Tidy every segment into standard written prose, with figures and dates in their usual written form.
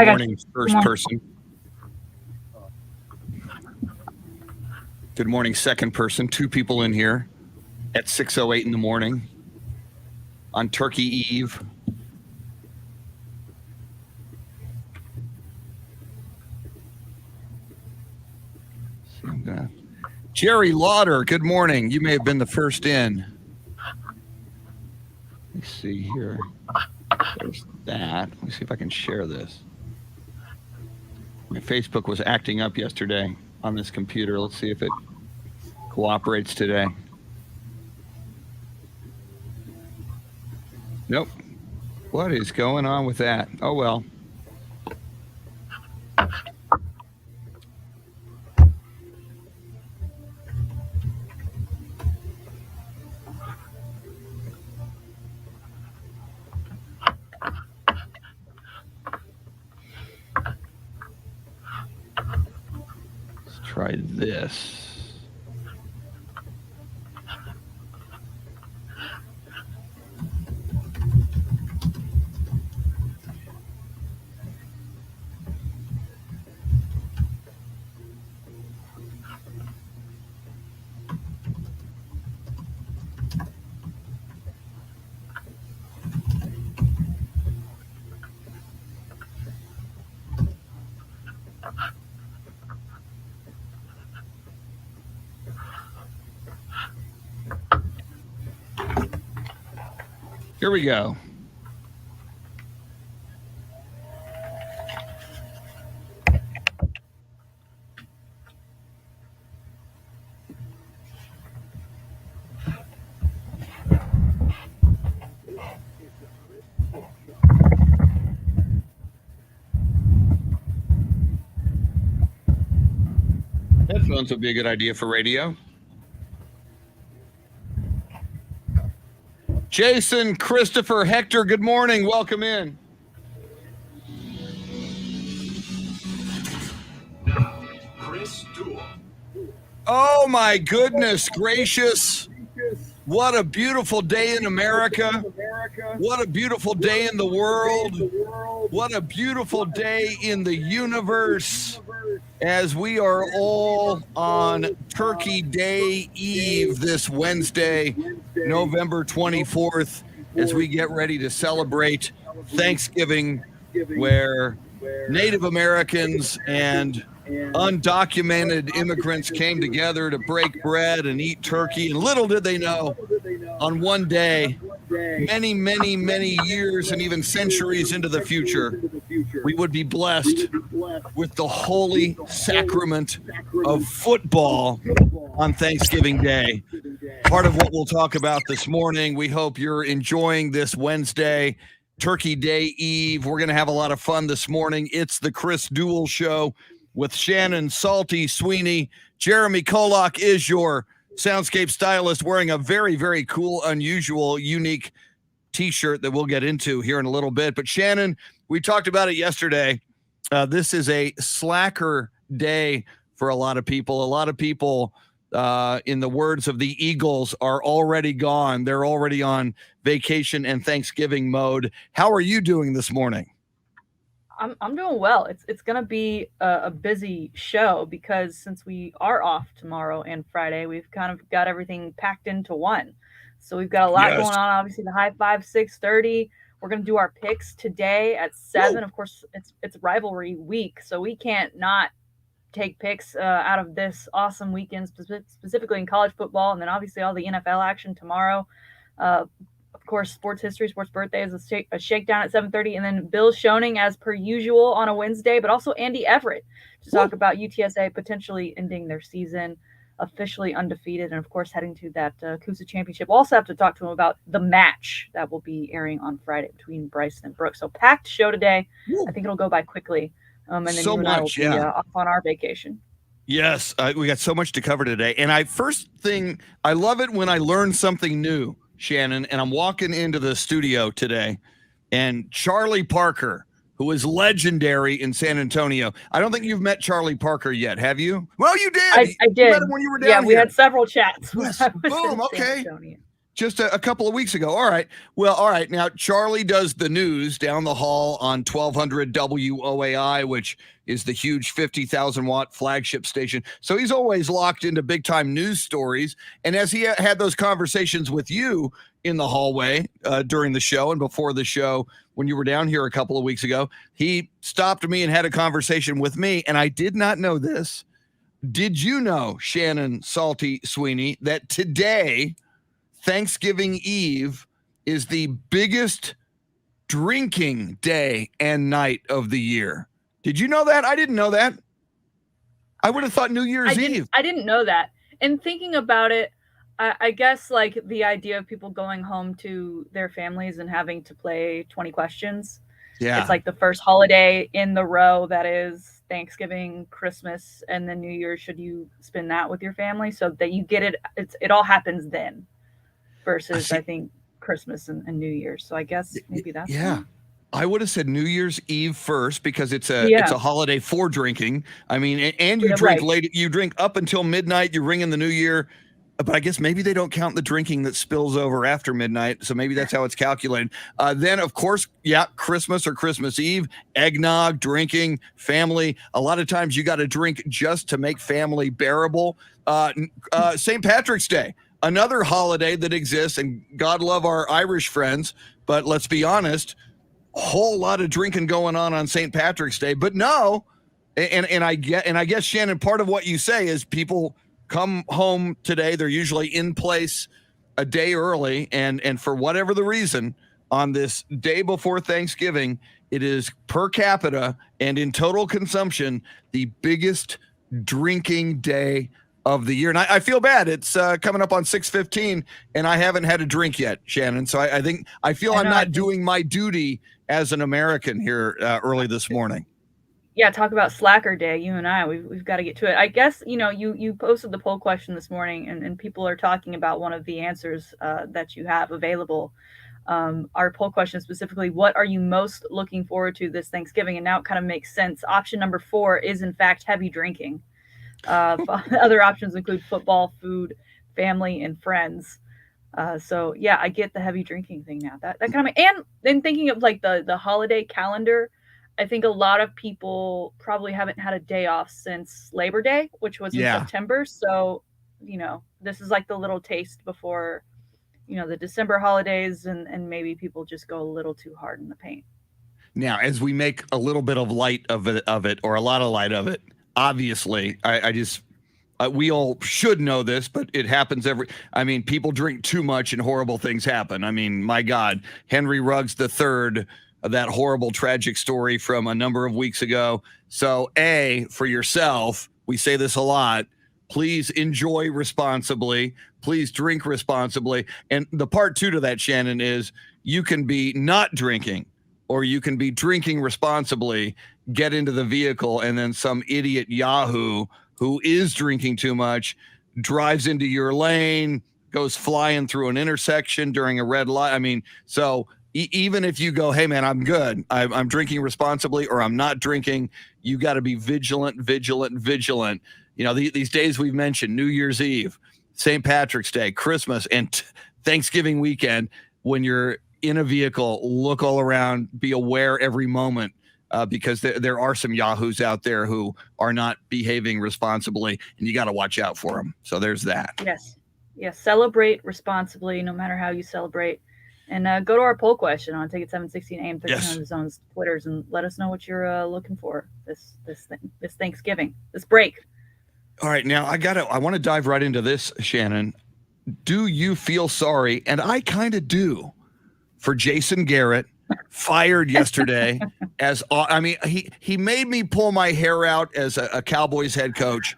morning, first person. Good morning, second person. 2 people in here at 6:08 in the morning on Turkey Eve. Jerry Lauder, good morning. You may have been the first in. Let's see here. There's that. Let me see if I can share this. My Facebook was acting up yesterday on this computer. Let's see if it cooperates today. Nope. What is going on with that? Oh, well. Let's try this. Here we go. Headphones would be a good idea for radio. Jason, Christopher, Hector, good morning. Welcome in. Chris Duel. Oh, my goodness gracious. What a beautiful day in America. What a beautiful day in the world. What a beautiful day in the universe. As we are all on Turkey Day Eve this Wednesday, November 24th, as we get ready to celebrate Thanksgiving, where Native Americans and undocumented immigrants came together to break bread and eat turkey. And little did they know, on one day, many, many, many years and even centuries into the future, we would be blessed with the holy sacrament of football on Thanksgiving Day. Part of what we'll talk about this morning. We hope you're enjoying this Wednesday, Turkey Day Eve. We're going to have a lot of fun this morning. It's the Chris Duel Show with Shannon, Salty, Sweeney. Jeremy Kolok is your Soundscape stylist, wearing a very, very cool, unusual, unique T-shirt that we'll get into here in a little bit. But Shannon, we talked about it yesterday. This is a slacker day for a lot of people. A lot of people, in the words of the Eagles, are already gone. They're already on vacation and Thanksgiving mode. How are you doing this morning? I'm doing well. It's going to be a busy show because since we are off tomorrow and Friday, we've kind of got everything packed into one. So we've got a lot going on. Obviously, the high five, 6:30. We're going to do our picks today at 7. Of course, it's rivalry week, so we can't not take picks out of this awesome weekend, specifically in college football, and then obviously all the NFL action tomorrow. Of course, sports history, sports birthday is a shakedown at 7:30, and then Bill Schoening as per usual on a Wednesday, but also Andy Everett to talk about UTSA potentially ending their season officially undefeated, and of course heading to that CUSA championship. We'll also have to talk to him about the match that will be airing on Friday between Bryson and Brooks. So packed show today. I think it'll go by quickly, and then so you and I will be off on our vacation. Yes, we got so much to cover today, and I love it when I learn something new, Shannon, and I'm walking into the studio today, and Charlie Parker, who is legendary in San Antonio. I don't think you've met Charlie Parker yet, have you? Well, you did. I did. You met him when you were down we had several chats. Yes. Boom. Okay. just a couple of weeks ago. All right. Well, all right. Now, Charlie does the news down the hall on 1200 WOAI, which is the huge 50,000 watt flagship station. So he's always locked into big time news stories. And as he had those conversations with you in the hallway during the show and before the show, when you were down here a couple of weeks ago, he stopped me and had a conversation with me. And I did not know this. Did you know, Shannon Salty Sweeney, that today, Thanksgiving Eve, is the biggest drinking day and night of the year? Did you know that? I didn't know that. I would have thought New Year's Eve. I didn't know that. And thinking about it, I guess like the idea of people going home to their families and having to play 20 questions. Yeah. It's like the first holiday in the row that is Thanksgiving, Christmas, and then New Year's. Should you spend that with your family so that you get it? It all happens then versus I think Christmas and New Year's. So I guess maybe that's fun. I would have said New Year's Eve first because it's a holiday for drinking. I mean, and you drink late. You drink up until midnight. You ring in the New Year. But I guess maybe they don't count the drinking that spills over after midnight. So maybe that's how it's calculated. Then, of course, Christmas or Christmas Eve, eggnog, drinking, family. A lot of times you got to drink just to make family bearable. St. Patrick's Day, another holiday that exists. And God love our Irish friends. But let's be honest, a whole lot of drinking going on St. Patrick's Day. But no, and I guess, Shannon, part of what you say is people come home today. They're usually in place a day early. And for whatever the reason, on this day before Thanksgiving, it is per capita and in total consumption, the biggest drinking day of the year. And I feel bad. It's coming up on 6:15 and I haven't had a drink yet, Shannon. So I feel I'm not doing my duty as an American here early this morning. Yeah, talk about slacker day. You and I, we've got to get to it. I guess, you posted the poll question this morning and people are talking about one of the answers that you have available. Our poll question specifically, what are you most looking forward to this Thanksgiving? And now it kind of makes sense. Option number 4 is in fact heavy drinking. Other options include football, food, family, and friends. So yeah, I get the heavy drinking thing now. That kind of, and then thinking of like the holiday calendar, I think a lot of people probably haven't had a day off since Labor Day, which was in September. So, this is like the little taste before, the December holidays and maybe people just go a little too hard in the paint. Now, as we make a little bit of light of it or a lot of light of it, obviously, we all should know this, but it happens people drink too much and horrible things happen. I mean, my God, Henry Ruggs III, that horrible, tragic story from a number of weeks ago. So, for yourself, we say this a lot, please enjoy responsibly. Please drink responsibly. And the part 2 to that, Shannon, is you can be not drinking or you can be drinking responsibly, get into the vehicle, and then some idiot Yahoo who is drinking too much drives into your lane, goes flying through an intersection during a red light. I mean, so even if you go, hey, man, I'm good, I'm drinking responsibly, or I'm not drinking, you got to be vigilant. These days we've mentioned, New Year's Eve, St. Patrick's Day, Christmas, and Thanksgiving weekend, when you're in a vehicle, look all around, be aware every moment, because there are some yahoos out there who are not behaving responsibly, and you got to watch out for them. So there's that. Yes. Celebrate responsibly, no matter how you celebrate. And go to our poll question on Ticket 716 AM 1300 Zone's Twitters and let us know what you're looking for this Thanksgiving, this break. All right, now I want to dive right into this, Shannon. Do you feel sorry? And I kind of do, for Jason Garrett, fired yesterday. He made me pull my hair out as a Cowboys head coach.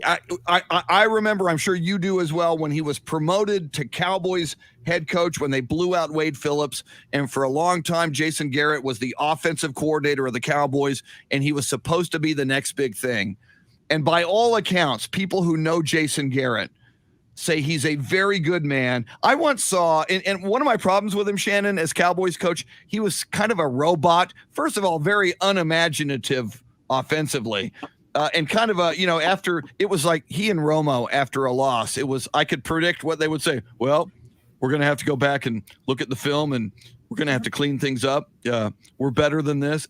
I remember, I'm sure you do as well, when he was promoted to Cowboys head coach when they blew out Wade Phillips. And for a long time, Jason Garrett was the offensive coordinator of the Cowboys, and he was supposed to be the next big thing. And by all accounts, people who know Jason Garrett say he's a very good man. I once saw, and one of my problems with him, Shannon, as Cowboys coach, he was kind of a robot. First of all, very unimaginative offensively. And kind of after, it was like he and Romo after a loss, I could predict what they would say. Well, We're going to have to go back and look at the film, and we're going to have to clean things up. We're better than this.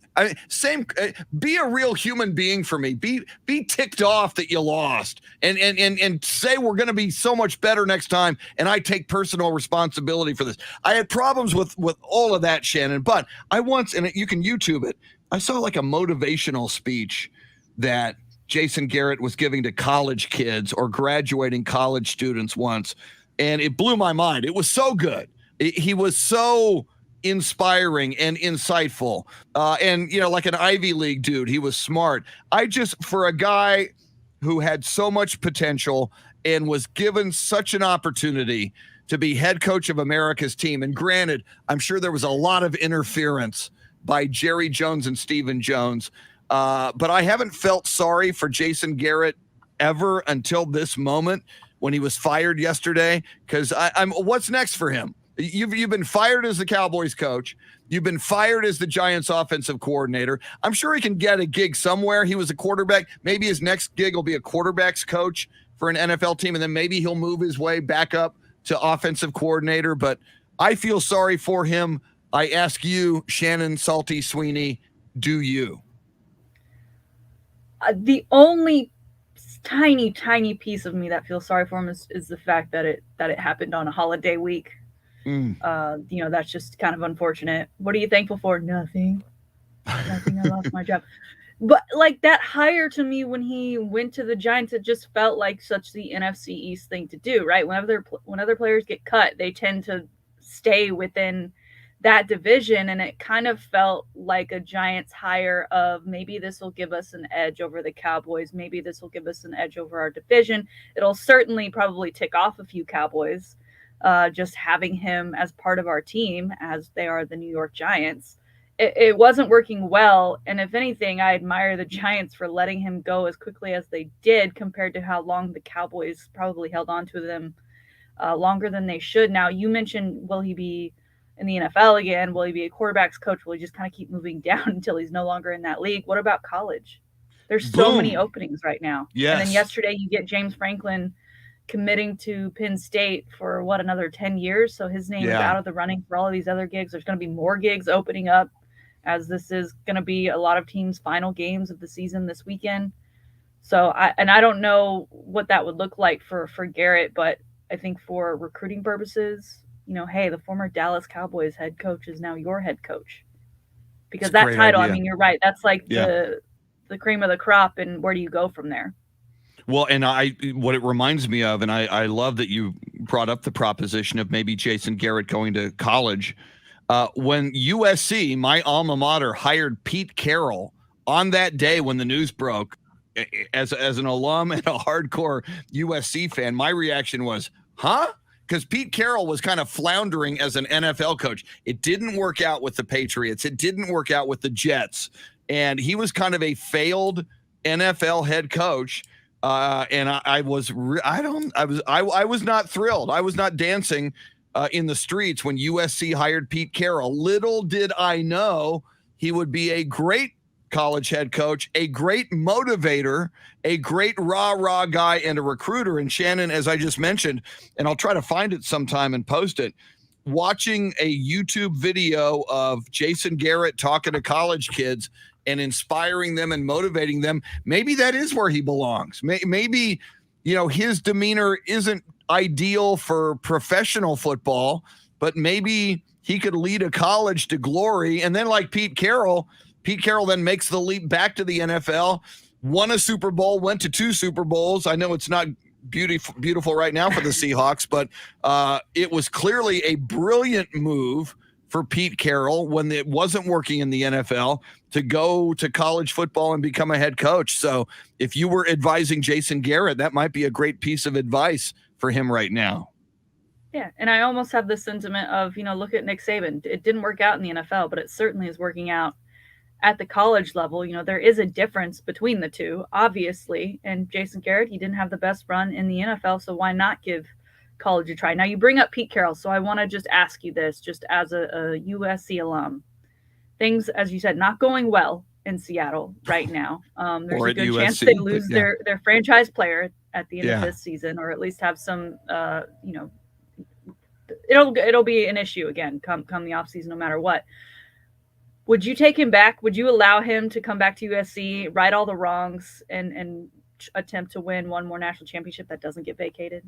Be a real human being for me. Be ticked off that you lost, and say we're going to be so much better next time. And I take personal responsibility for this. I had problems with all of that, Shannon, but I once, and you can YouTube it, I saw like a motivational speech that Jason Garrett was giving to college kids or graduating college students once, and it blew my mind. It was so good. He was so inspiring and insightful, and like an Ivy League dude. He was smart. For a guy who had so much potential and was given such an opportunity to be head coach of America's team, and granted, I'm sure there was a lot of interference by Jerry Jones and Stephen Jones, but I haven't felt sorry for Jason Garrett ever until this moment when he was fired yesterday, because what's next for him? You've been fired as the Cowboys coach. You've been fired as the Giants offensive coordinator. I'm sure he can get a gig somewhere. He was a quarterback. Maybe his next gig will be a quarterback's coach for an NFL team, and then maybe he'll move his way back up to offensive coordinator. But I feel sorry for him. I ask you, Shannon, Salty, Sweeney, do you? The only tiny piece of me that feels sorry for him is the fact that it happened on a holiday week. That's just kind of unfortunate. What are you thankful for? Nothing. I lost my job. But like that hire, to me, when he went to the Giants, it just felt like such the NFC East thing to do, right? When other players get cut, they tend to stay within that division, and it kind of felt like a Giants hire of maybe this will give us an edge over the Cowboys. Maybe this will give us an edge over our division. It'll certainly probably tick off a few Cowboys, just having him as part of our team, as they are the New York Giants. It wasn't working well, and if anything, I admire the Giants for letting him go as quickly as they did compared to how long the Cowboys probably held on to them, longer than they should. Now, you mentioned, will he be in the NFL again? Will he be a quarterback's coach? Will he just kind of keep moving down until he's no longer in that league? What about college? There's so many openings right now. Yes. And then yesterday you get James Franklin committing to Penn State for another 10 years. So his name is out of the running for all of these other gigs. There's going to be more gigs opening up, as this is going to be a lot of teams' final games of the season this weekend. So I don't know what that would look like for Garrett, but I think for recruiting purposes, hey, the former Dallas Cowboys head coach is now your head coach. Because that title, idea. I mean, you're right. That's like the cream of the crop, and where do you go from there? Well, and what it reminds me of, and I love that you brought up the proposition of maybe Jason Garrett going to college. When USC, my alma mater, hired Pete Carroll on that day when the news broke, as an alum and a hardcore USC fan, my reaction was, huh? Because Pete Carroll was kind of floundering as an NFL coach. It didn't work out with the Patriots. It didn't work out with the Jets. And he was kind of a failed NFL head coach. And I was not thrilled. I was not dancing in the streets when USC hired Pete Carroll. Little did I know he would be a great college head coach, a great motivator, a great rah-rah guy, and a recruiter. And Shannon, as I just mentioned, and I'll try to find it sometime and post it, watching a YouTube video of Jason Garrett talking to college kids and inspiring them and motivating them, maybe that is where he belongs. Maybe, his demeanor isn't ideal for professional football, but maybe he could lead a college to glory. And then like Pete Carroll then makes the leap back to the NFL, won a Super Bowl, went to 2 Super Bowls. I know it's not beautiful right now for the Seahawks, but it was clearly a brilliant move for Pete Carroll when it wasn't working in the NFL to go to college football and become a head coach. So if you were advising Jason Garrett, that might be a great piece of advice for him right now. Yeah, and I almost have the sentiment of, look at Nick Saban. It didn't work out in the NFL, but it certainly is working out at the college level. There is a difference between the two, obviously. And Jason Garrett, he didn't have the best run in the NFL, so why not give college a try? Now, you bring up Pete Carroll, so I want to just ask you this, just as a USC alum. Things, as you said, not going well in Seattle right now. There's a good chance they lose their franchise player at the end of this season, or at least have some, it'll be an issue again come the offseason, no matter what. Would you take him back? Would you allow him to come back to USC, right all the wrongs, and attempt to win one more national championship that doesn't get vacated?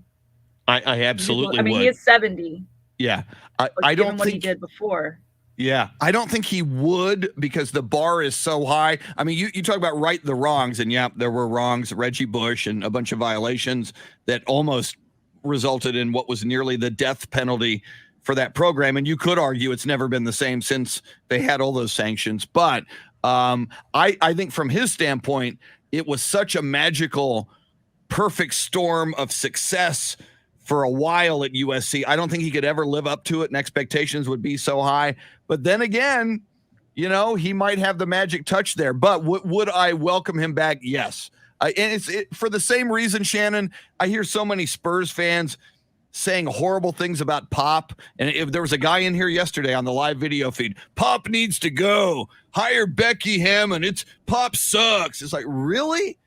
I absolutely would. He is 70. Yeah. I don't think what he did before. Yeah, I don't think he would, because the bar is so high. I mean, you talk about right the wrongs, and yeah, there were wrongs, Reggie Bush and a bunch of violations that almost resulted in what was nearly the death penalty for that program. And you could argue it's never been the same since they had all those sanctions. But I think from his standpoint, it was such a magical, perfect storm of success for a while at USC. I don't think he could ever live up to it, and expectations would be so high. But then again, you know, he might have the magic touch there. But would I welcome him back? Yes. And it's for the same reason, Shannon. I hear so many Spurs fans saying horrible things about Pop. And if there was a guy in here yesterday on the live video feed, Pop needs to go. Hire Becky Hammond. Pop sucks. It's like, really?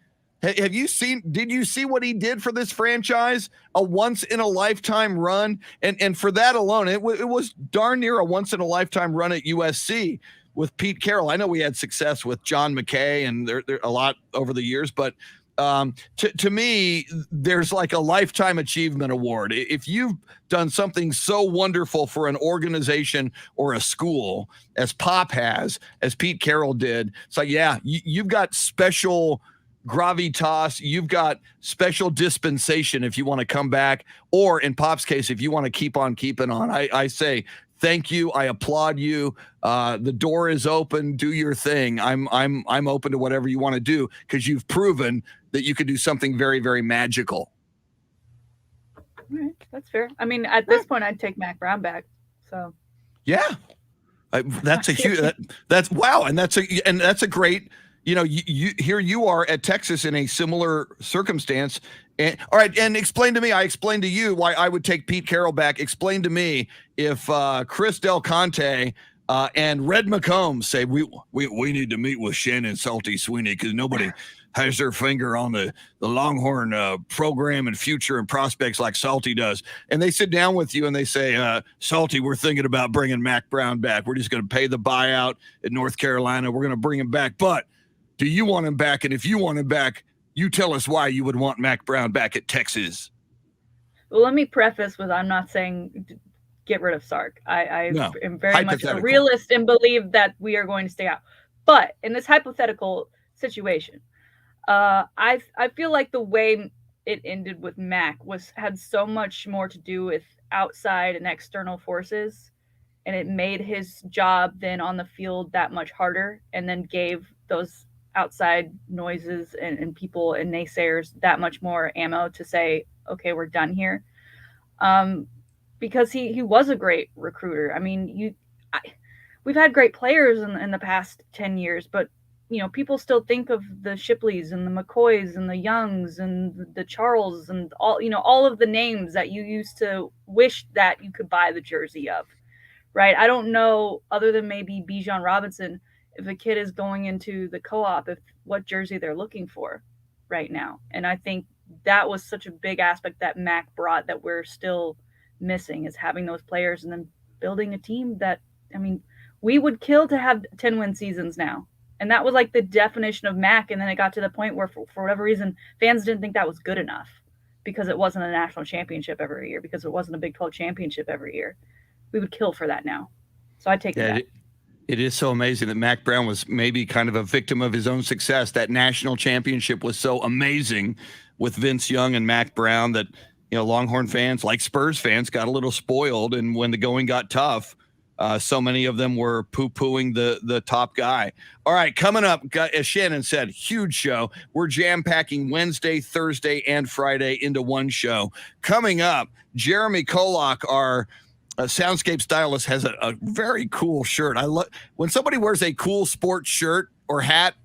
Did you see what he did for this franchise? A once in a lifetime run. And for that alone, it was darn near a once in a lifetime run at USC with Pete Carroll. I know we had success with John McKay and there a lot over the years, but to me, there's like a lifetime achievement award. If you've done something so wonderful for an organization or a school as Pop has, as Pete Carroll did, it's like, yeah, you've got special gravitas, you've got special dispensation if you want to come back, or in Pop's case, if you want to keep on keeping on. I say thank you. I applaud you. The door is open. Do your thing. I'm open to whatever you want to do, because you've proven that you could do something very, very magical. All right, that's fair. I mean, at this point, I'd take Mac Brown back. So yeah, that's a huge. That's wow, and that's a great. You know, you here you are at Texas in a similar circumstance. And all right, and explain to me. I explained to you why I would take Pete Carroll back. Explain to me if Chris Del Conte and Red McCombs say we need to meet with Shannon Salty Sweeney, because nobody has their finger on the Longhorn program and future and prospects like Salty does. And they sit down with you and they say, Salty, we're thinking about bringing Mac Brown back. We're just going to pay the buyout at North Carolina. We're going to bring him back, but do you want him back? And if you want him back, you tell us why you would want Mac Brown back at Texas. Well, let me preface with, I'm not saying get rid of Sark. I am very much a realist and believe that we are going to stay out. But in this hypothetical situation, I feel like the way it ended with Mac had so much more to do with outside and external forces, and it made his job then on the field that much harder, and then gave those outside noises and people and naysayers that much more ammo to say, okay, we're done here. Because he was a great recruiter. I mean, we've had great players in the past 10 years, but you know, people still think of the Shipleys and the McCoys and the Youngs and the Charles and all of the names that you used to wish that you could buy the jersey of, right? I don't know, other than maybe Bijan Robinson, if a kid is going into the co-op, what jersey they're looking for right now. And I think that was such a big aspect that Mac brought that we're still missing, is having those players and then building a team that, I mean, we would kill to have 10-win seasons now. And that was like the definition of Mac. And then it got to the point where for whatever reason, fans didn't think that was good enough, because it wasn't a national championship every year, because it wasn't a Big 12 championship every year. We would kill for that now. So I'd take that. It is so amazing that Mac Brown was maybe kind of a victim of his own success. That national championship was so amazing with Vince Young and Mac Brown that, you know, Longhorn fans, like Spurs fans, got a little spoiled. And when the going got tough, so many of them were poo-pooing the top guy. All right, coming up, as Shannon said, huge show. We're jam-packing Wednesday, Thursday, and Friday into one show. Coming up, Jeremy Kolok, our Soundscape stylist, has a very cool shirt. I love when somebody wears a cool sports shirt or hat.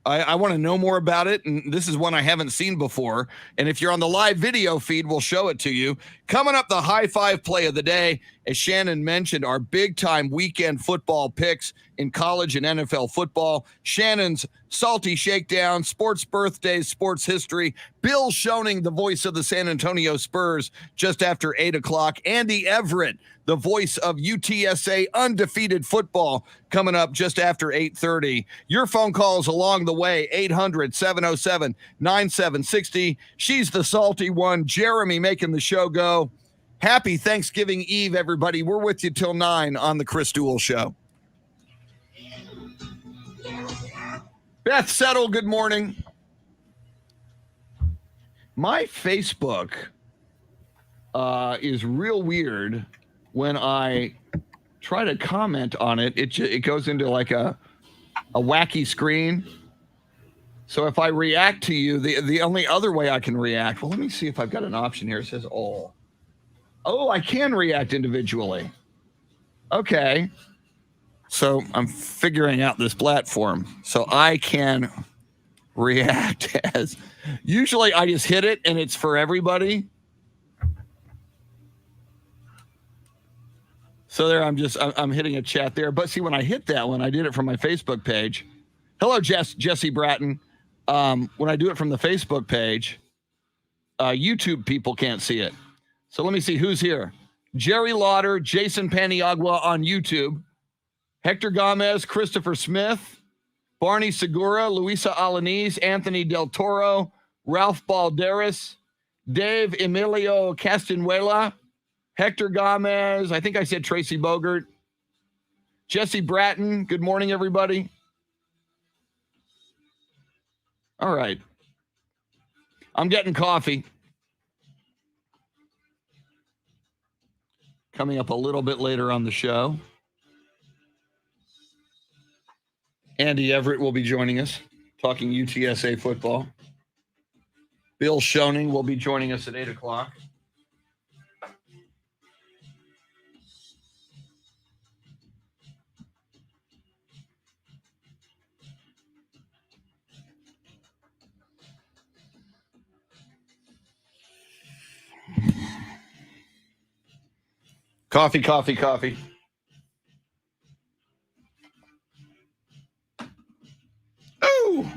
I want to know more about it, and this is one I haven't seen before. And if you're on the live video feed, we'll show it to you, Coming up, the high five play of the day. As Shannon mentioned, our big-time weekend football picks in college and NFL football. Shannon's Salty Shakedown, sports birthdays, sports history. Bill Schoening, the voice of the San Antonio Spurs, just after 8 o'clock. Andy Everett, the voice of UTSA undefeated football, coming up just after 8:30. Your phone calls along the way, 800-707-9760. She's the salty one. Jeremy making the show go. Happy Thanksgiving Eve, everybody. We're with you till 9 on the Chris Duel Show. Beth Settle, good morning. My Facebook is real weird. When I try to comment on it, it goes into like a wacky screen. So if I react to you, the only other way I can react, well, let me see if I've got an option here. It says all. Oh, I can react individually. Okay. So I'm figuring out this platform. So I can react as, usually I just hit it and it's for everybody. So there, I'm hitting a chat there. But see, when I hit that one, I did it from my Facebook page. Hello, Jesse Bratton. When I do it from the Facebook page, YouTube people can't see it. So let me see who's here. Jerry Lauder, Jason Paniagua on YouTube, Hector Gomez, Christopher Smith, Barney Segura, Luisa Alanis, Anthony Del Toro, Ralph Balderas, Dave Emilio Castanuela, Hector Gomez, I think I said Tracy Bogert, Jesse Bratton. Good morning, everybody. All right. I'm getting coffee. Coming up a little bit later on the show. Andy Everett will be joining us, talking UTSA football. Bill Schoening will be joining us at 8 o'clock. Coffee. Oh!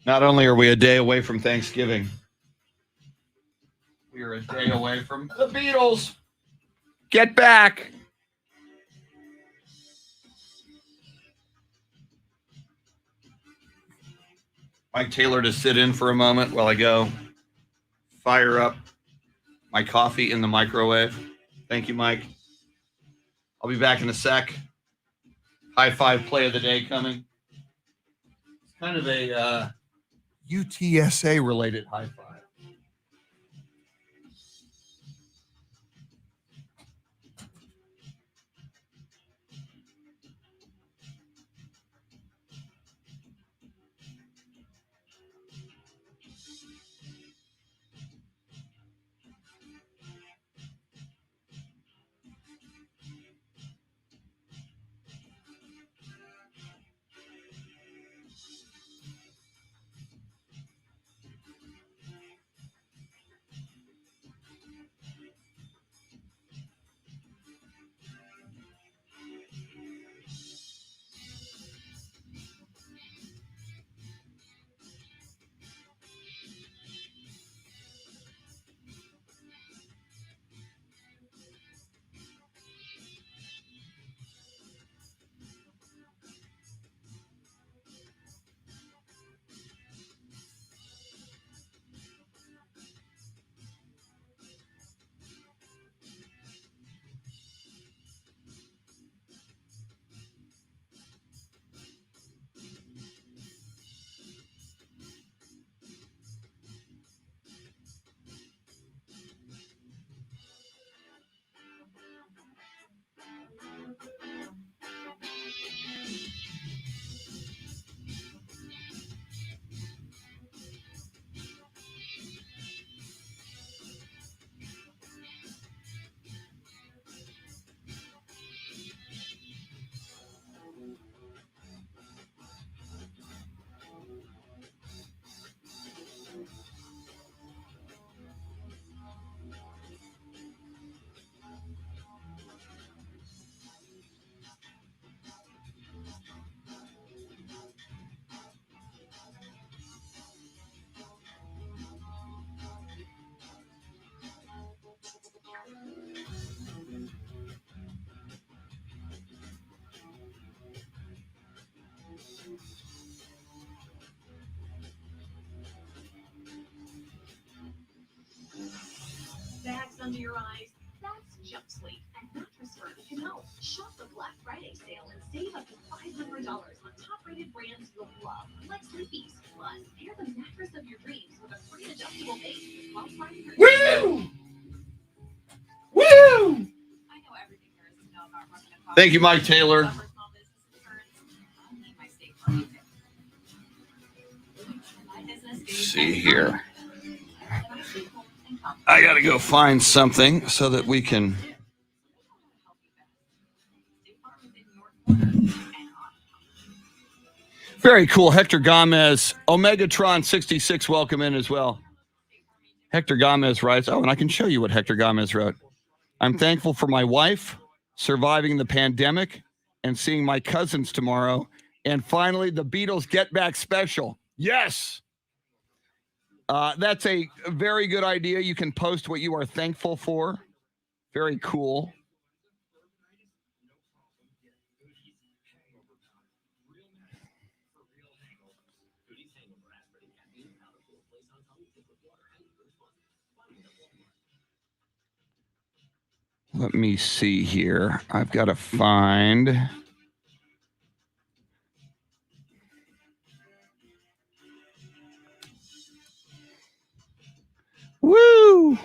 Not only are we a day away from Thanksgiving, we are a day away from the Beatles. Get back. Mike Taylor to sit in for a moment while I go fire up my coffee in the microwave. Thank you, Mike. I'll be back in a sec. High five play of the day coming. It's kind of a UTSA related high five. under your eyes? That's Jump Sleep, and Mattress Firm can help. Shop the Black Friday sale and save up to $500 on top-rated brands you'll love, like Sleepy's. Plus, pair the mattress of your dreams with a free adjustable base while trying your Woo! Woo! I know everything there is to know about running a coffee. Thank you, Mike Taylor. Small business insurance. I need my state farm. My business is See here. I got to go find something so that we can. Very cool. Hector Gomez, Omegatron 66, welcome in as well. Hector Gomez writes, and I can show you what Hector Gomez wrote. I'm thankful for my wife, surviving the pandemic, and seeing my cousins tomorrow. And finally, the Beatles Get Back special. Yes. That's a very good idea. You can post what you are thankful for. Very cool. Let me see here. I've got to find. Woo!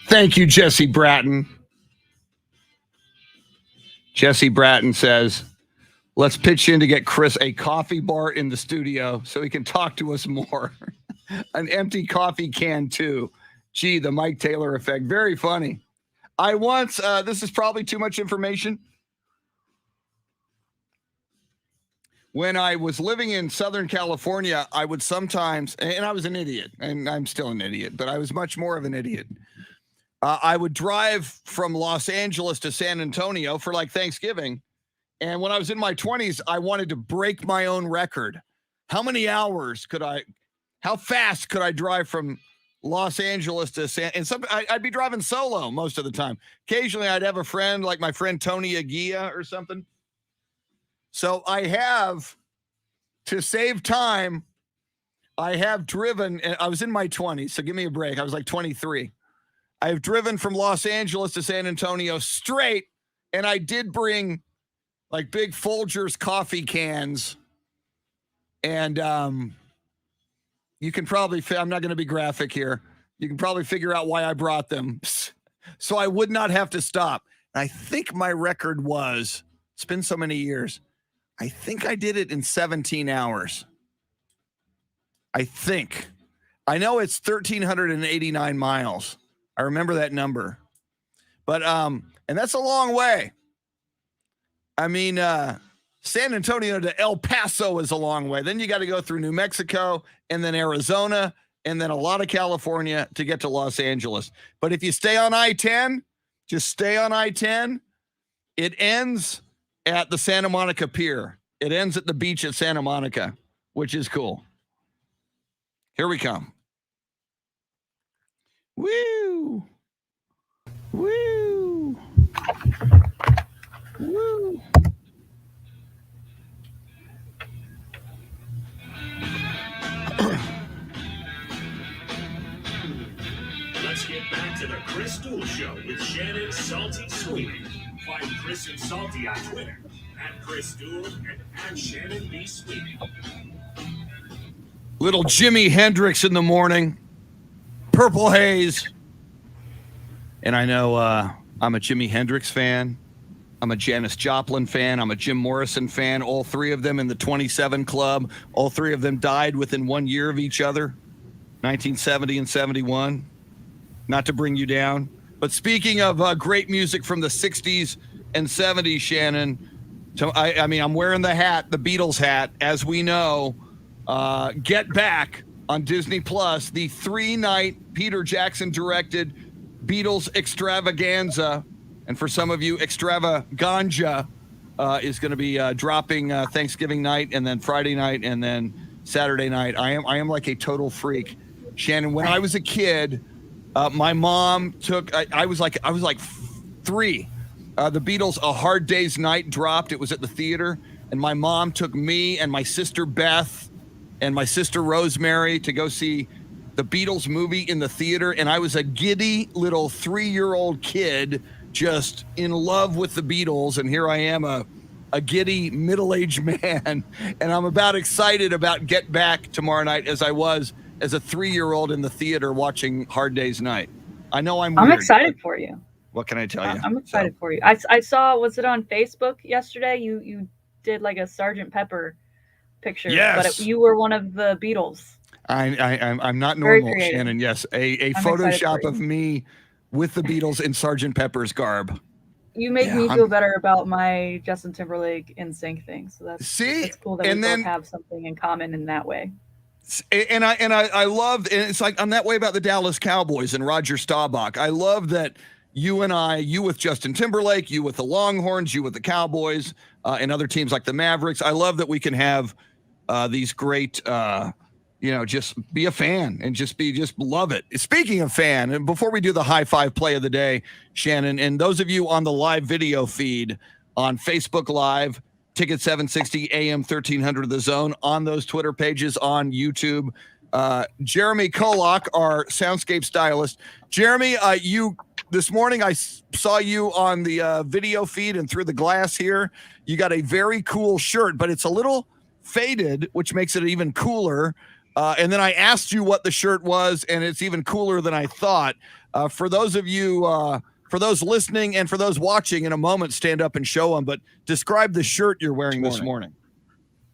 Thank you, Jesse Bratton. Jesse Bratton says, let's pitch in to get Chris a coffee bar in the studio so he can talk to us more. An empty coffee can, too. Gee, the Mike Taylor effect. Very funny. I once, this is probably too much information. When I was living in Southern California, I would sometimes, and I was an idiot, and I'm still an idiot, but I was much more of an idiot. I would drive from Los Angeles to San Antonio for like Thanksgiving. And when I was in my 20s, I wanted to break my own record. How many hours how fast could I drive from Los Angeles to I'd be driving solo most of the time. Occasionally I'd have a friend like my friend Tony Aguia or something. So I have, to save time, I have driven, and I was in my 20s, so give me a break. I was like 23. I've driven from Los Angeles to San Antonio straight, and I did bring like big Folgers coffee cans. And you can probably, I'm not going to be graphic here. You can probably figure out why I brought them. So I would not have to stop. And I think my record was, it's been so many years, I think I did it in 17 hours. I think. I know it's 1,389 miles. I remember that number. But, and that's a long way. I mean, San Antonio to El Paso is a long way. Then you got to go through New Mexico and then Arizona and then a lot of California to get to Los Angeles. But if you stay on I-10, just stay on I-10. It ends at the Santa Monica Pier. It ends at the beach at Santa Monica, which is cool. Here we come. Woo! Woo! Woo! Let's get back to the Chris Duel Show with Shannon, Salty, Sweeney. Find Chris and Salty on Twitter at Chris Duel and at Shannon B. Sweeney. Little Jimi Hendrix in the morning. Purple Haze. And I know I'm a Jimi Hendrix fan. I'm a Janis Joplin fan. I'm a Jim Morrison fan. All three of them in the 27 Club. All three of them died within 1 year of each other. 1970 and 71. Not to bring you down. But speaking of great music from the 60s and 70s, Shannon, I mean, I'm wearing the hat, the Beatles hat. As we know, Get Back on Disney Plus, the 3-night Peter Jackson directed Beatles Extravaganza. And for some of you, Extravaganza is going to be dropping Thanksgiving night, and then Friday night, and then Saturday night. I am like a total freak, Shannon. When I was a kid, my mom took. I was like 3. The Beatles A Hard Day's Night dropped. It was at the theater, and my mom took me and my sister Beth and my sister Rosemary to go see the Beatles movie in the theater. And I was a giddy little 3-year-old kid, just in love with the Beatles. And here I am, a giddy middle-aged man, and I'm about excited about Get Back tomorrow night as I was as a 3-year-old in the theater watching Hard Day's Night. I know I'm weird, excited for you. What can I tell you? I'm excited for you. I saw, was it on Facebook yesterday? You did like a Sgt. Pepper picture. Yes. But you were one of the Beatles. I'm not Very normal, creative. Shannon. Yes, a I'm Photoshop excited for of you. me with the Beatles in Sgt. Pepper's garb. You make me feel better about my Justin Timberlake NSYNC thing. So that's cool that we both have something in common in that way. And I love, and it's like I'm that way about the Dallas Cowboys and Roger Staubach. I love that you with Justin Timberlake, you with the Longhorns, you with the Cowboys, and other teams like the Mavericks. I love that we can have these great, just be a fan and just love it. Speaking of fan, and before we do the high five play of the day, Shannon, and those of you on the live video feed on Facebook Live, Ticket 760 AM 1300 The Zone, on those Twitter pages, on YouTube, Jeremy Kolok, our Soundscape stylist. Jeremy, this morning I saw you on the video feed and through the glass here. You got a very cool shirt, but it's a little faded, which makes it even cooler. And then I asked you what the shirt was, and it's even cooler than I thought. For those of you, for those listening and for those watching, in a moment, stand up and show them. But describe the shirt you're wearing this morning.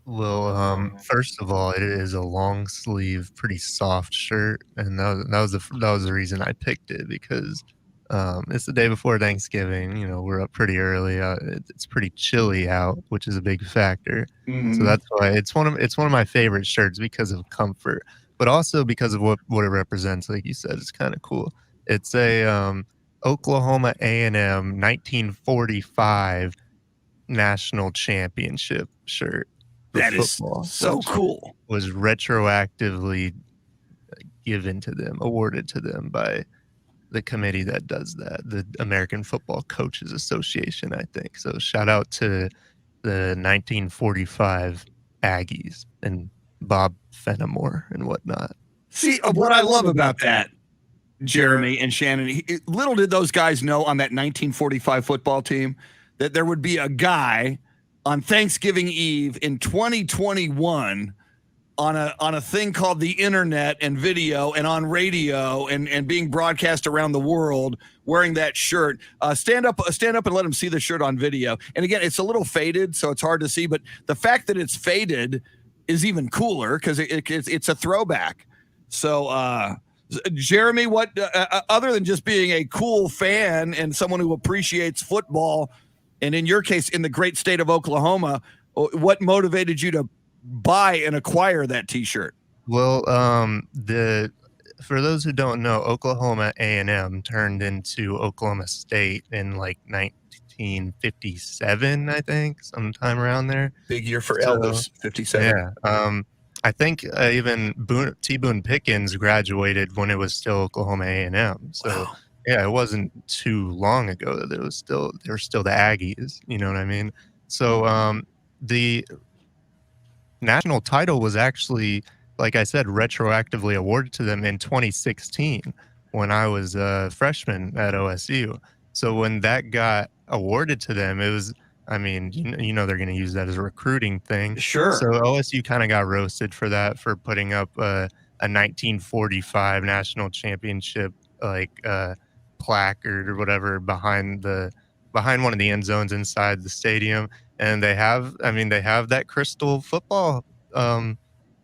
Well, first of all, it is a long sleeve, pretty soft shirt, and that was the reason I picked it, because it's the day before Thanksgiving. You know, we're up pretty early. It's pretty chilly out, which is a big factor. Mm-hmm. So that's why it's one of my favorite shirts, because of comfort, but also because of what it represents. Like you said, it's kind of cool. It's a Oklahoma A&M 1945 national championship shirt. That is so cool. Was retroactively awarded to them by the committee that does that, the American Football Coaches Association, I think. So shout out to the 1945 Aggies and Bob Fenimore and whatnot. See, what I love about that, Jeremy and Shannon, little did those guys know on that 1945 football team that there would be a guy on Thanksgiving Eve in 2021 on a thing called the internet and video and on radio and being broadcast around the world wearing that shirt. Stand up and let them see the shirt on video. And again, it's a little faded, so it's hard to see, but the fact that it's faded is even cooler because it's a throwback. So, Jeremy, what other than just being a cool fan and someone who appreciates football, and in your case, in the great state of Oklahoma, what motivated you to buy and acquire that T-shirt? Well, for those who don't know, Oklahoma A&M turned into Oklahoma State in like 1957, I think, sometime around there. Big year for So, Elvis, 57. yeah. I think even T. Boone Pickens graduated when it was still Oklahoma A&M. So, Wow. yeah, it wasn't too long ago that they were still the Aggies. You know what I mean? So, the national title was actually, like I said, retroactively awarded to them in 2016 when I was a freshman at OSU. So when that got awarded to them, it was, I mean, you know they're going to use that as a recruiting thing. Sure. So OSU kind of got roasted for that, for putting up a 1945 national championship placard or whatever behind one of the end zones inside the stadium. And they have that crystal football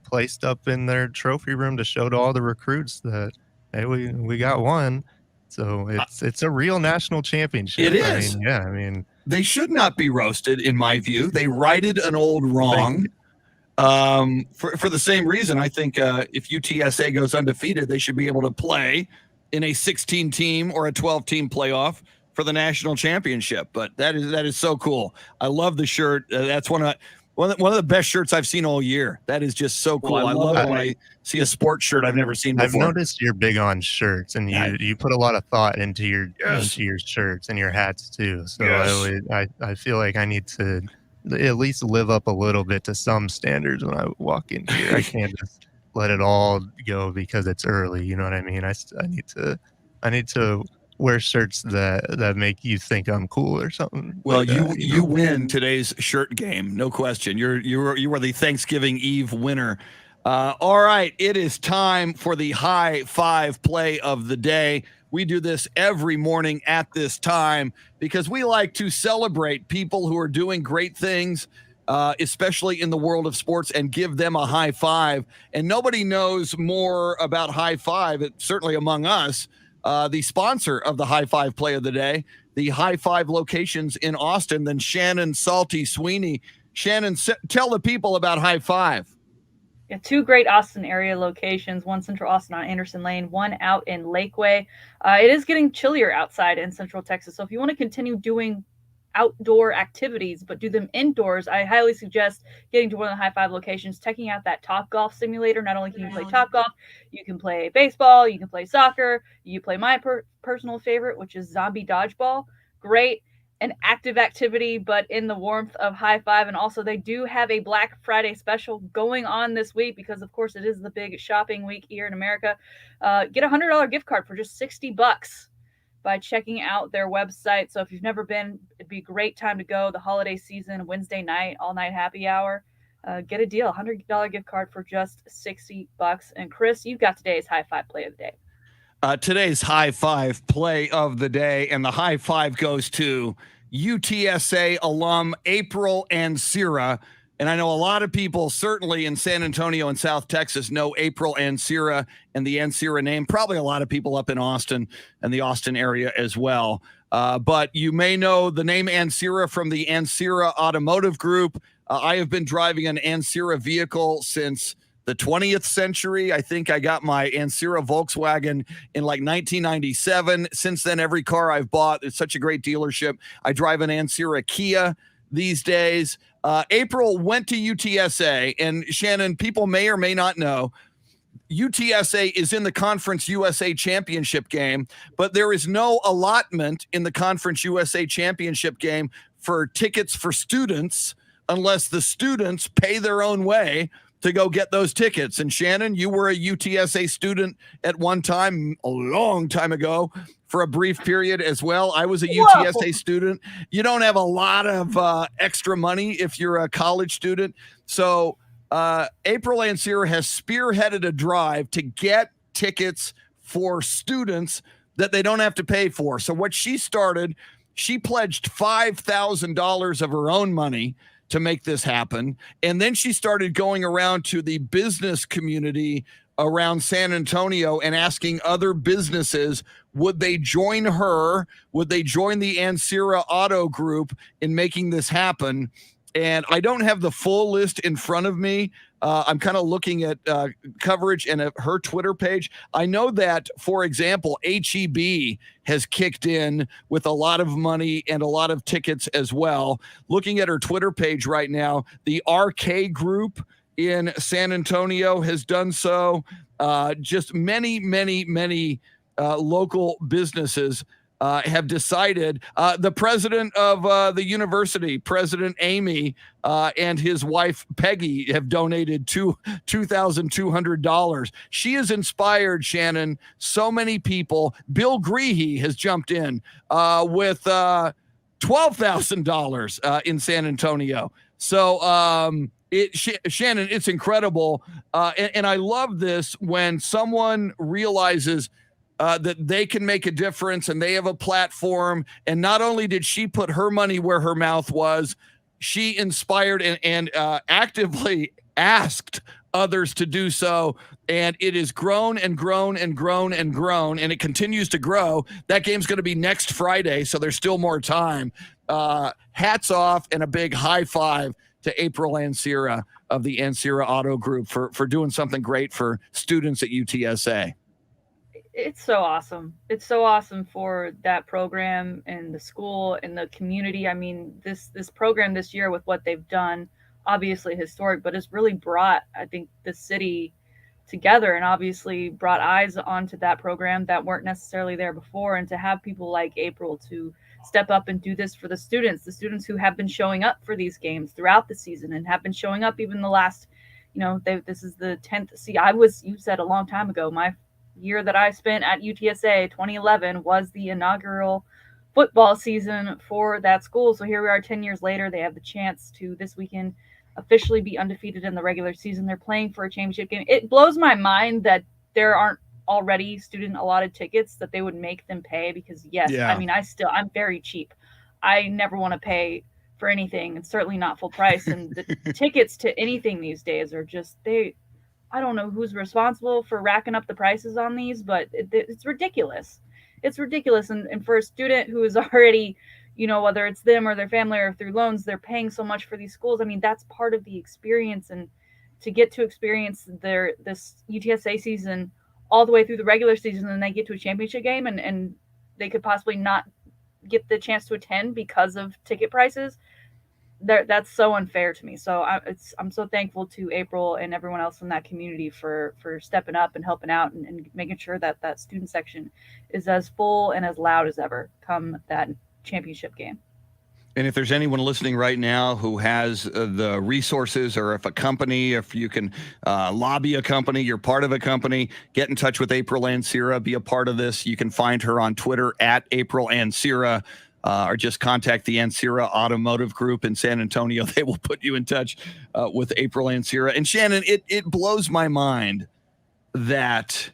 placed up in their trophy room to show to all the recruits that, hey, we got one. So it's a real national championship. It is. I mean, they should not be roasted, in my view. They righted an old wrong. For the same reason, I think if UTSA goes undefeated, they should be able to play in a 16-team or a 12-team playoff for the national championship. But that is so cool. I love the shirt. That's one of the best shirts I've seen all year. That is just so cool. I love it when I see a sports shirt I've never seen before. I've noticed you're big on shirts, and you put a lot of thought into your shirts and your hats too. So I feel like I need to at least live up a little bit to some standards when I walk in here. I can't just let it all go because it's early. You know what I mean? I need to wear shirts that make you think I'm cool or something. Well, you win today's shirt game, no question. You are the Thanksgiving Eve winner. All right, it is time for the high five play of the day. We do this every morning at this time because we like to celebrate people who are doing great things, especially in the world of sports, and give them a high five. And nobody knows more about high five, certainly among us, the sponsor of the high five play of the day, the high five locations in Austin, than Shannon Salty Sweeney. Shannon, tell the people about high five. Yeah, two great Austin area locations, one Central Austin on Anderson Lane, one out in Lakeway. It is getting chillier outside in Central Texas. So if you want to continue doing outdoor activities, but do them indoors, I highly suggest getting to one of the high five locations, checking out that Top Golf simulator. Not only can you play Top Golf, you can play baseball, you can play soccer, you play my personal favorite, which is zombie dodgeball. Great. An active activity, but in the warmth of high five. And also they do have a Black Friday special going on this week because of course it is the big shopping week here in America. Get a $100 gift card for just $60 by checking out their website. So if you've never been, it'd be a great time to go. The holiday season, Wednesday night, all night happy hour. Get a deal, $100 gift card for just $60. And Chris, you've got today's high five play of the day. Today's high five play of the day, and the high five goes to UTSA alum April Ansira. And I know a lot of people, certainly in San Antonio and South Texas, know April Ansira and the Ansira name. Probably a lot of people up in Austin and the Austin area as well. But you may know the name Ansira from the Ansira Automotive Group. I have been driving an Ansira vehicle since the 20th century. I think I got my Ansira Volkswagen in like 1997. Since then, every car I've bought, it's such a great dealership. I drive an Ansira Kia these days. April went to UTSA, and Shannon, people may or may not know, UTSA is in the Conference USA Championship game, but there is no allotment in the Conference USA Championship game for tickets for students unless the students pay their own way to go get those tickets. And Shannon, you were a UTSA student at one time, a long time ago, for a brief period as well. I was a UTSA student. You don't have a lot of extra money if you're a college student. So April Ansira has spearheaded a drive to get tickets for students that they don't have to pay for. So what she started, she pledged $5,000 of her own money to make this happen. And then she started going around to the business community around San Antonio and asking other businesses, would they join her? Would they join the Ansira Auto Group in making this happen? And I don't have the full list in front of me, I'm kind of looking at coverage and her Twitter page. I know that, for example, HEB has kicked in with a lot of money and a lot of tickets as well. Looking at her Twitter page right now, the RK Group in San Antonio has done so. Just many, many, many local businesses have decided. The president of the university, President Amy, and his wife Peggy have donated $2,200. She has inspired, Shannon, so many people. Bill Greehey has jumped in with $12,000 in San Antonio. So Shannon, it's incredible. And I love this when someone realizes that they can make a difference and they have a platform. And not only did she put her money where her mouth was, she inspired and actively asked others to do so. And it has grown and grown and grown and grown, and it continues to grow. That game's going to be next Friday, so there's still more time. Hats off and a big high five to April Ansira of the Ansira Auto Group for doing something great for students at UTSA. It's so awesome. It's so awesome for that program and the school and the community. I mean, this program this year with what they've done, obviously historic, but it's really brought, I think, the city together and obviously brought eyes onto that program that weren't necessarily there before. And to have people like April to step up and do this for the students who have been showing up for these games throughout the season and have been showing up even the last, this is the 10th. See, you said a long time ago, my year that I spent at UTSA, 2011, was the inaugural football season for that school. So here we are 10 years later. They have the chance to this weekend officially be undefeated in the regular season. They're playing for a championship game. It blows my mind that there aren't already student allotted tickets that they would make them pay because I mean, I'm very cheap. I never want to pay for anything and certainly not full price. And the tickets to anything these days are just, I don't know who's responsible for racking up the prices on these, but it's ridiculous. It's ridiculous. And for a student who is already, whether it's them or their family or through loans, they're paying so much for these schools. I mean, that's part of the experience. And to get to experience this UTSA season all the way through the regular season, and they get to a championship game and they could possibly not get the chance to attend because of ticket prices. That's so unfair to me. So I'm so thankful to April and everyone else in that community for stepping up and helping out and making sure that student section is as full and as loud as ever come that championship game. And if there's anyone listening right now who has the resources, or if you can lobby a company, you're part of a company, get in touch with April Ansira, be a part of this. You can find her on Twitter at April Ansira. Or just contact the Ansira Automotive Group in San Antonio. They will put you in touch with April Ansira. And Shannon, it blows my mind that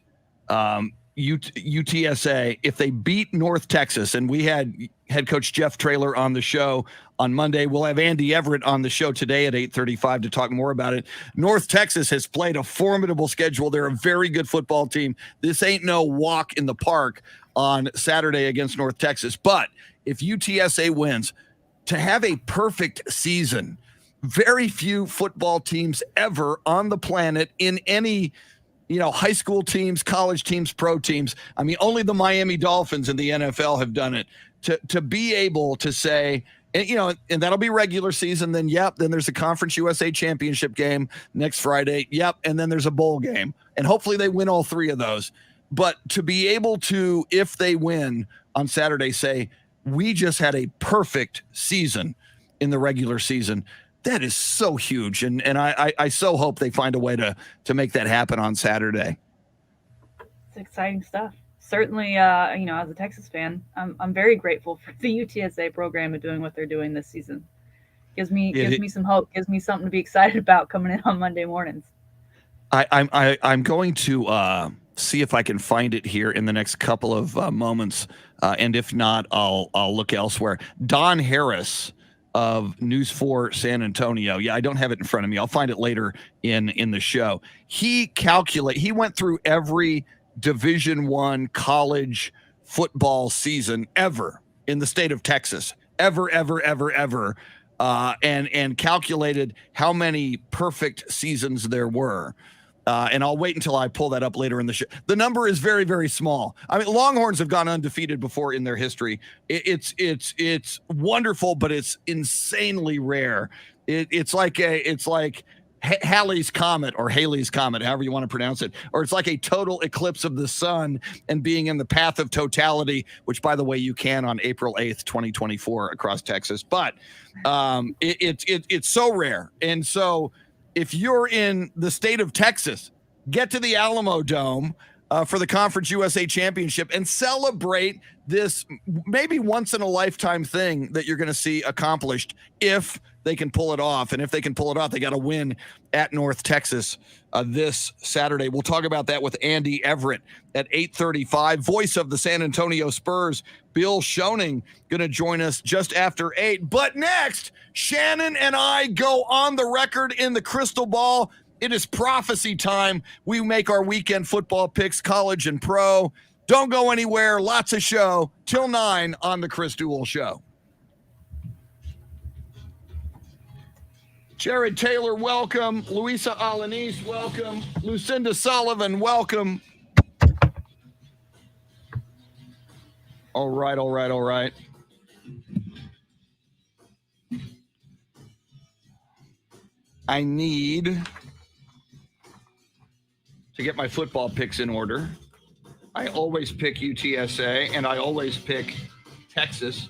UTSA, if they beat North Texas, and we had head coach Jeff Traylor on the show on Monday. We'll have Andy Everett on the show today at 8:35 to talk more about it. North Texas has played a formidable schedule. They're a very good football team. This ain't no walk in the park on Saturday against North Texas. But if UTSA wins, to have a perfect season, very few football teams ever on the planet in any, high school teams, college teams, pro teams. I mean, only the Miami Dolphins in the NFL have done it. To be able to say, and that'll be regular season. Then, then there's a Conference USA championship game next Friday. And then there's a bowl game. And hopefully they win all three of those. But to be able to, if they win on Saturday, say, we just had a perfect season in the regular season. That is so huge. And I so hope they find a way to make that happen on Saturday. It's exciting stuff. Certainly, as a Texas fan, I'm very grateful for the UTSA program and doing what they're doing this season. Gives me some hope, gives me something to be excited about coming in on Monday mornings. I'm going to see if I can find it here in the next couple of moments. And if not, I'll look elsewhere. Don Harris of News 4 San Antonio. Yeah, I don't have it in front of me. I'll find it later in the show. He went through every Division I college football season ever in the state of Texas. Ever. and calculated how many perfect seasons there were. And I'll wait until I pull that up later in the show. The number is very, very small. I mean, Longhorns have gone undefeated before in their history. It's wonderful, but it's insanely rare. It's like Halley's Comet or Haley's Comet, however you want to pronounce it, or it's like a total eclipse of the sun and being in the path of totality, which, by the way, you can on April 8th, 2024 across Texas. But it's so rare. And so if you're in the state of Texas, get to the Alamo Dome for the Conference USA Championship and celebrate this maybe once in a lifetime thing that you're going to see accomplished if they can pull it off. And if they can pull it off, they got to win at North Texas this Saturday. We'll talk about that with Andy Everett at 8:35. Voice of the San Antonio Spurs, Bill Schoening, going to join us just after 8. But next, Shannon and I go on the record in the crystal ball. It is prophecy time. We make our weekend football picks, college and pro. Don't go anywhere. Lots of show till 9 on the Chris Duel Show. Jared Taylor, welcome. Luisa Alanis, welcome. Lucinda Sullivan, welcome. All right. I need to get my football picks in order. I always pick UTSA, and I always pick Texas.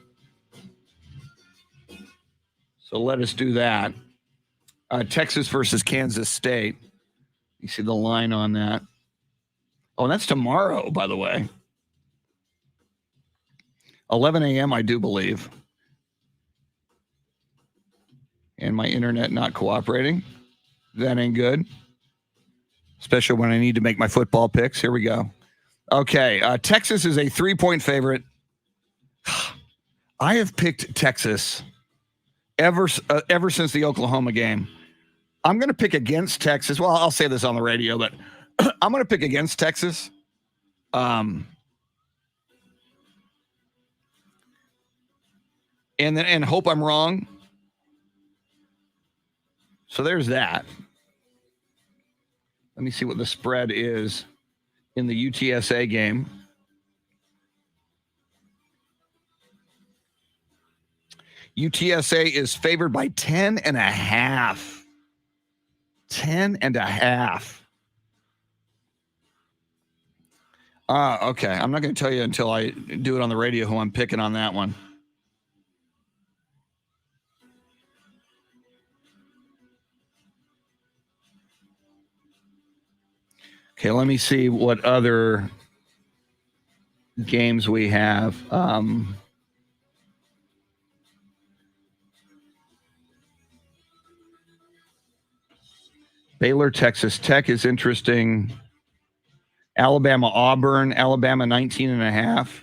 So let us do that. Texas versus Kansas State. You see the line on that. Oh, and that's tomorrow, by the way. 11 a.m., I do believe. And my internet not cooperating. That ain't good. Especially when I need to make my football picks. Here we go. Okay, Texas is a 3-point favorite. I have picked Texas ever since the Oklahoma game. I'm going to pick against Texas. Well, I'll say this on the radio, but I'm going to pick against Texas. And hope I'm wrong. So there's that. Let me see what the spread is in the UTSA game. UTSA is favored by 10.5. 10.5. Okay. I'm not going to tell you until I do it on the radio who I'm picking on that one. Okay, let me see what other games we have. Baylor, Texas Tech is interesting. Alabama, Auburn, Alabama 19.5.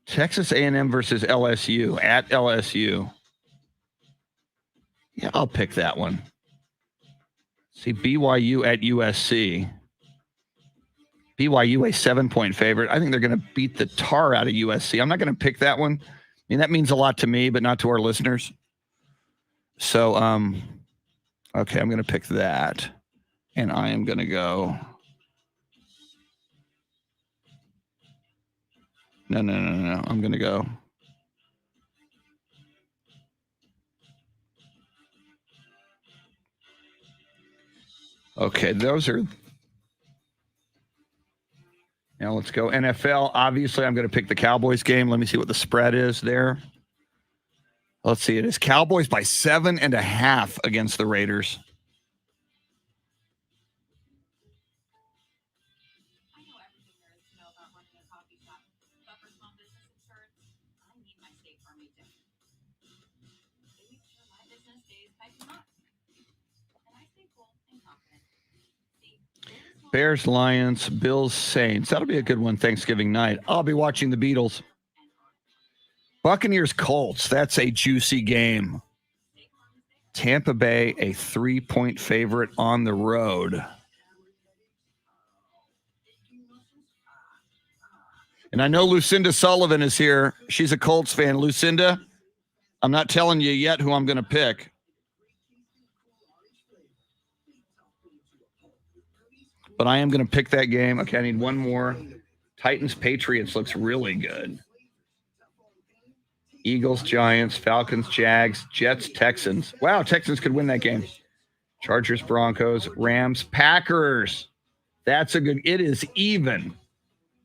Texas A&M versus LSU at LSU. Yeah, I'll pick that one. See, BYU at USC. BYU a 7-point favorite. I think they're going to beat the tar out of USC. I'm not going to pick that one. I mean, that means a lot to me, but not to our listeners. So, okay, I'm going to pick that. And I am going to go. No. I'm going to go. Okay, those are. Now let's go NFL. Obviously, I'm going to pick the Cowboys game. Let me see what the spread is there. Let's see. It is Cowboys by 7.5 against the Raiders. I know everything there is to know about running a coffee shop, but for small business insurance, I need my State Farm agent. They make sure my business stays piping hot, and I stay cool and confident. Bears, Lions, Bills, Saints. That'll be a good one Thanksgiving night. I'll be watching the Beatles. Buccaneers, Colts. That's a juicy game. Tampa Bay, a 3-point favorite on the road. And I know Lucinda Sullivan is here. She's a Colts fan. Lucinda, I'm not telling you yet who I'm going to pick. But I am going to pick that game. Okay, I need one more. Titans Patriots looks really good. Eagles Giants, Falcons Jags, Jets Texans. Wow, Texans could win that game. Chargers Broncos, Rams Packers. That's a good. It is even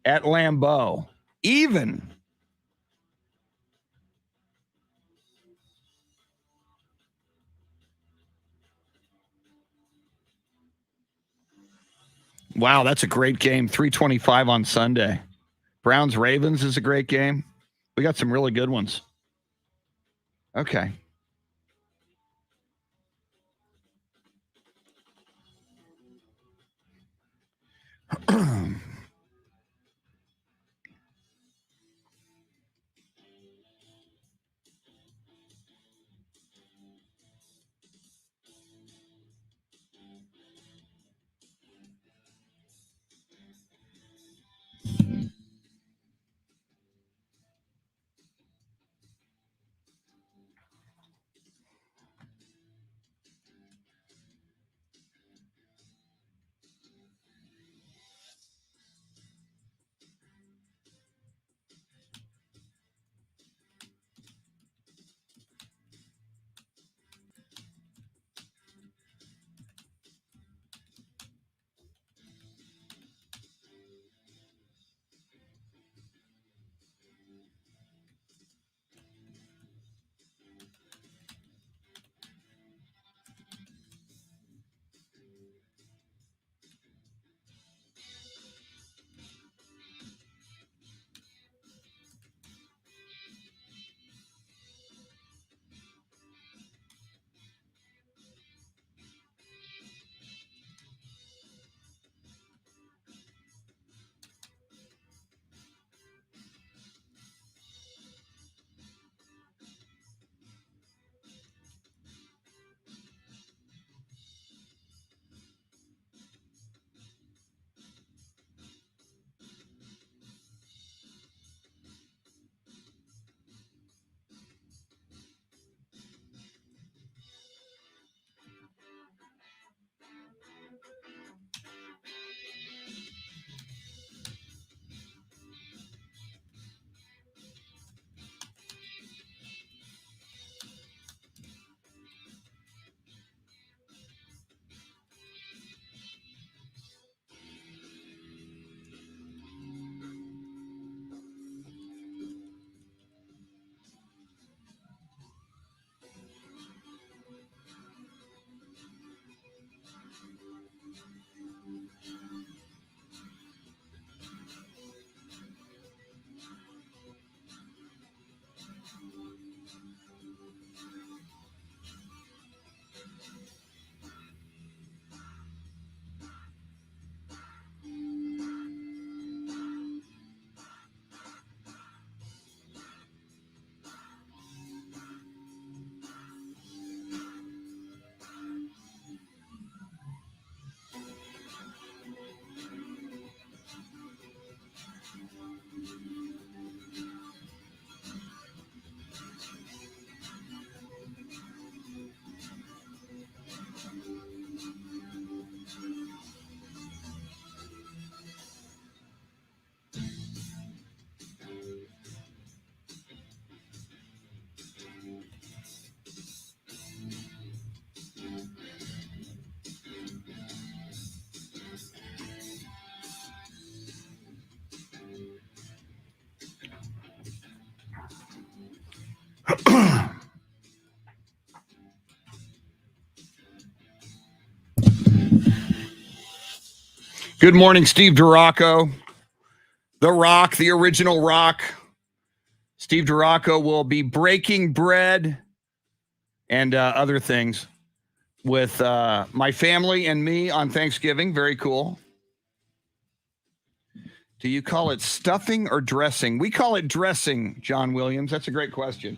at Lambeau. Even. Wow, that's a great game. 325 on Sunday. Browns Ravens is a great game. We got some really good ones. Okay. Good morning, Steve DiRocco. The Rock, the original Rock. Steve DiRocco will be breaking bread and other things with my family and me on Thanksgiving. Very cool. Do you call it stuffing or dressing? We call it dressing, John Williams. That's a great question.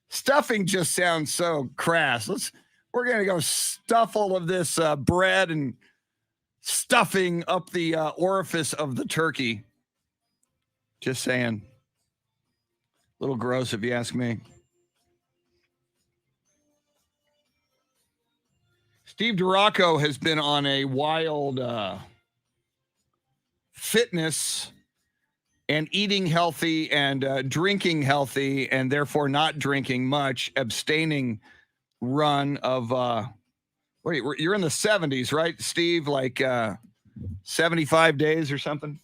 Stuffing just sounds so crass. We're going to go stuff all of this bread and stuffing up the orifice of the turkey. Just saying. A little gross if you ask me. Steve Duraco has been on a wild fitness and eating healthy and drinking healthy and therefore not drinking much, abstaining run of, you're in the 70s, right, Steve? Like 75 days or something?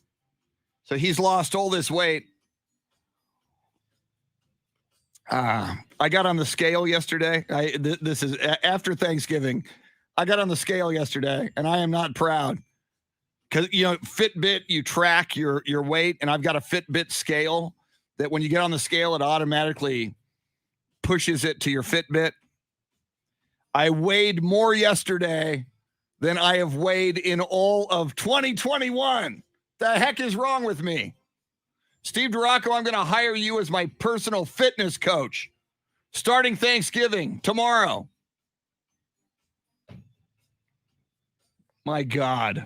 So he's lost all this weight. I got on the scale yesterday. This is after Thanksgiving. I got on the scale yesterday, and I am not proud. Because, Fitbit, you track your weight, and I've got a Fitbit scale that when you get on the scale, it automatically pushes it to your Fitbit. I weighed more yesterday than I have weighed in all of 2021. The heck is wrong with me? Steve Duraco, I'm going to hire you as my personal fitness coach starting Thanksgiving tomorrow. My God.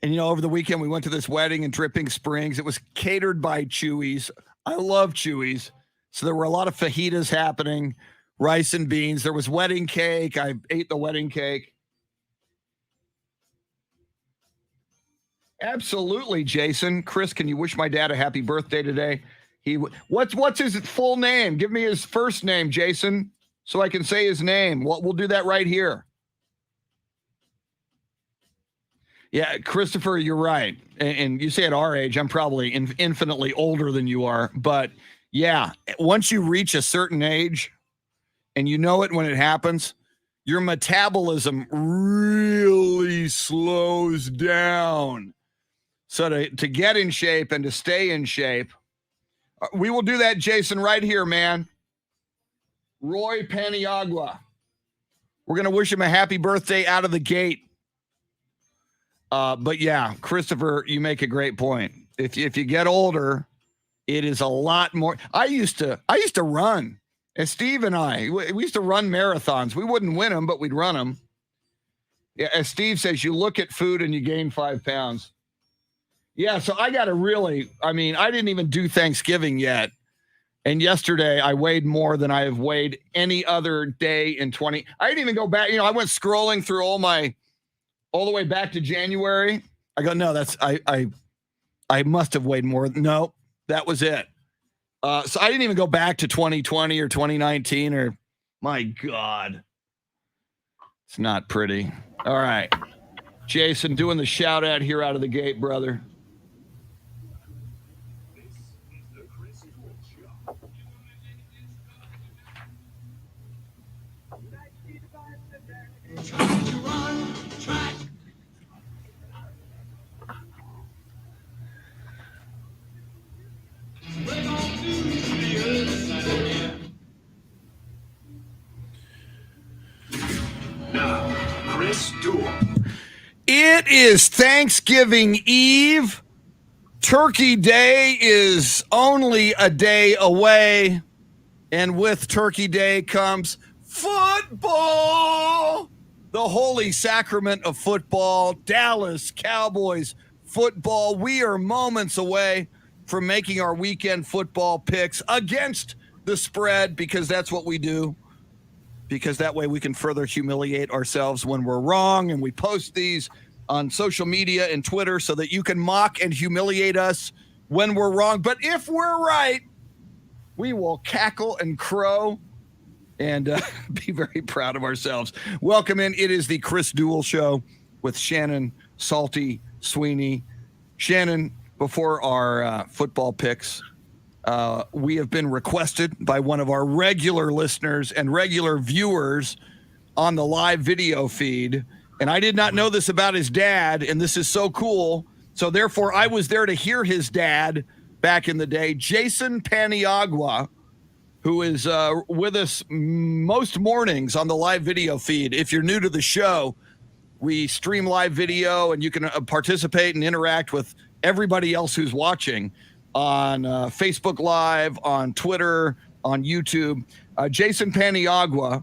And, over the weekend, we went to this wedding in Dripping Springs. It was catered by Chewy's. I love Chewy's. So there were a lot of fajitas happening, rice and beans. There was wedding cake. I ate the wedding cake. Absolutely, Jason. Chris, can you wish my dad a happy birthday today? What's his full name? Give me his first name, Jason, so I can say his name. We'll do that right here. Yeah, Christopher, you're right. And you say at our age, I'm probably infinitely older than you are. But yeah, once you reach a certain age and you know it when it happens, your metabolism really slows down. So to get in shape and to stay in shape, we will do that, Jason, right here, man. Roy Paniagua. We're going to wish him a happy birthday out of the gate. But yeah, Christopher, you make a great point. If you get older, it is a lot more. I used to run. And Steve and I, we used to run marathons. We wouldn't win them, but we'd run them. Yeah, as Steve says, you look at food and you gain 5 pounds. Yeah, so I got to I didn't even do Thanksgiving yet. And yesterday I weighed more than I have weighed any other day in 20. I didn't even go back. I went scrolling through all the way back to January. I go, no, I must have weighed more. No, that was it. So I didn't even go back to 2020 or 2019 or, my God. It's not pretty. All right. Jason, doing the shout out here out of the gate, brother. Now, Chris Duel. It is Thanksgiving Eve. Turkey Day is only a day away. And with Turkey Day comes football. The holy sacrament of football. Dallas Cowboys football. We are moments away from making our weekend football picks against the spread, because that's what we do. Because that way we can further humiliate ourselves when we're wrong. And we post these on social media and Twitter so that you can mock and humiliate us when we're wrong. But if we're right, we will cackle and crow and be very proud of ourselves. Welcome in. It is the Chris Duel Show with Shannon, Salty, Sweeney. Shannon, before our football picks, we have been requested by one of our regular listeners and regular viewers on the live video feed. And I did not know this about his dad, and this is so cool. So therefore, I was there to hear his dad back in the day, Jason Paniagua, who is with us most mornings on the live video feed. If you're new to the show, we stream live video, and you can participate and interact with everybody else who's watching on Facebook Live, on Twitter, on YouTube. Jason Paniagua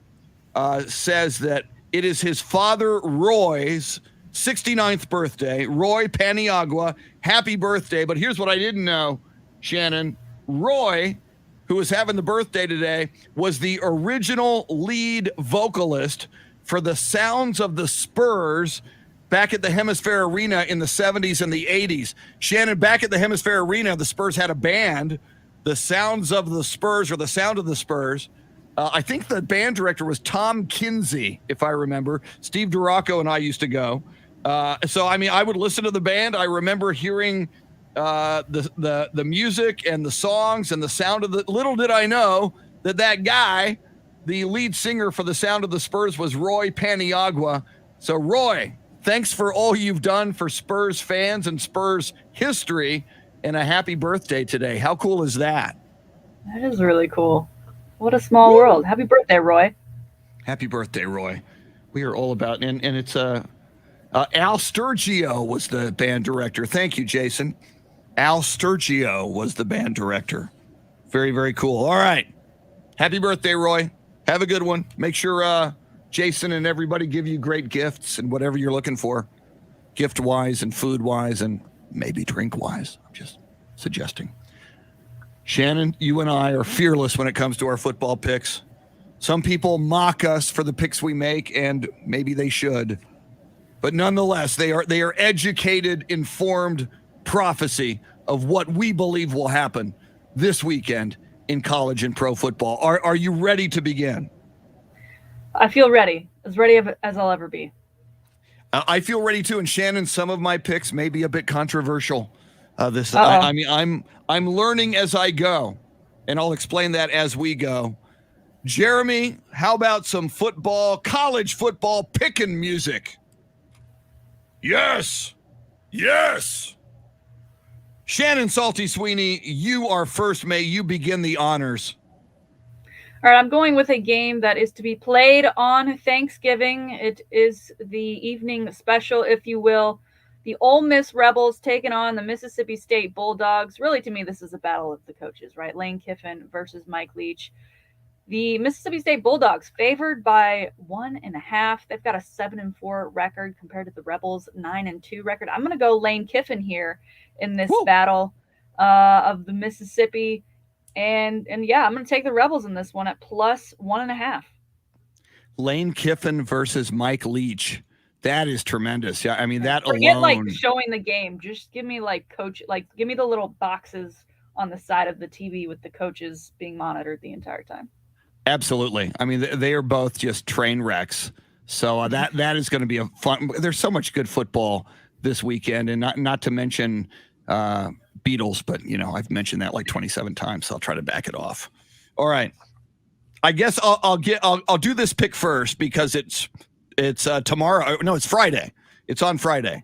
says that it is his father Roy's 69th birthday. Roy Paniagua, happy birthday. But here's what I didn't know, Shannon. Roy, who was having the birthday today, was the original lead vocalist for the Sounds of the Spurs back at the Hemisphere Arena in the 70s and the 80s. Shannon, back at the Hemisphere Arena, the Spurs had a band, the Sounds of the Spurs, or the Sound of the Spurs. I think the band director was Tom Kinsey, if I remember. Steve Duraco and I used to go. So, I mean, I would listen to the band. I remember hearing the music and the songs and the sound of the. Little did I know that guy, the lead singer for the Sound of the Spurs, was Roy Paniagua. So, Roy, thanks for all you've done for Spurs fans and Spurs history, and a happy birthday today. How cool is that? That is really cool. What a small world. Happy birthday, Roy. Happy birthday, Roy. We are all about, and it's Al Sturgio was the band director. Thank you, Jason. Al Sturgio was the band director. Very, very cool. All right. Happy birthday, Roy. Have a good one. Make sure Jason and everybody give you great gifts and whatever you're looking for, gift-wise and food-wise and maybe drink-wise. I'm just suggesting. Shannon, you and I are fearless when it comes to our football picks. Some people mock us for the picks we make, and maybe they should. But nonetheless, they are educated, informed prophecy of what we believe will happen this weekend in college and pro football. Are you ready to begin? I feel ready. As ready as I'll ever be. I feel ready too. And Shannon, some of my picks may be a bit controversial. I mean, I'm learning as I go, and I'll explain that as we go. Jeremy, how about some college football pickin' music? Yes. Shannon Salty Sweeney, you are first. May you begin the honors. All right, I'm going with a game that is to be played on Thanksgiving. It is the evening special, if you will. The Ole Miss Rebels taking on the Mississippi State Bulldogs. Really, to me, this is a battle of the coaches, right? Lane Kiffin versus Mike Leach. The Mississippi State Bulldogs favored by 1.5. They've got a 7-4 record compared to the Rebels' 9-2 record. I'm going to go Lane Kiffin here in this battle of the Mississippi. And yeah, I'm going to take the Rebels in this one at plus 1.5. Lane Kiffin versus Mike Leach. That is tremendous. Yeah, I mean, that Forget alone. Like showing the game. Just give me give me the little boxes on the side of the TV with the coaches being monitored the entire time. Absolutely. I mean, they are both just train wrecks. So that is going to be a fun. There's so much good football this weekend, and not to mention Beatles, but I've mentioned that like 27 times, so I'll try to back it off. All right. I guess I'll do this pick first because it's tomorrow. No, it's Friday. It's on Friday.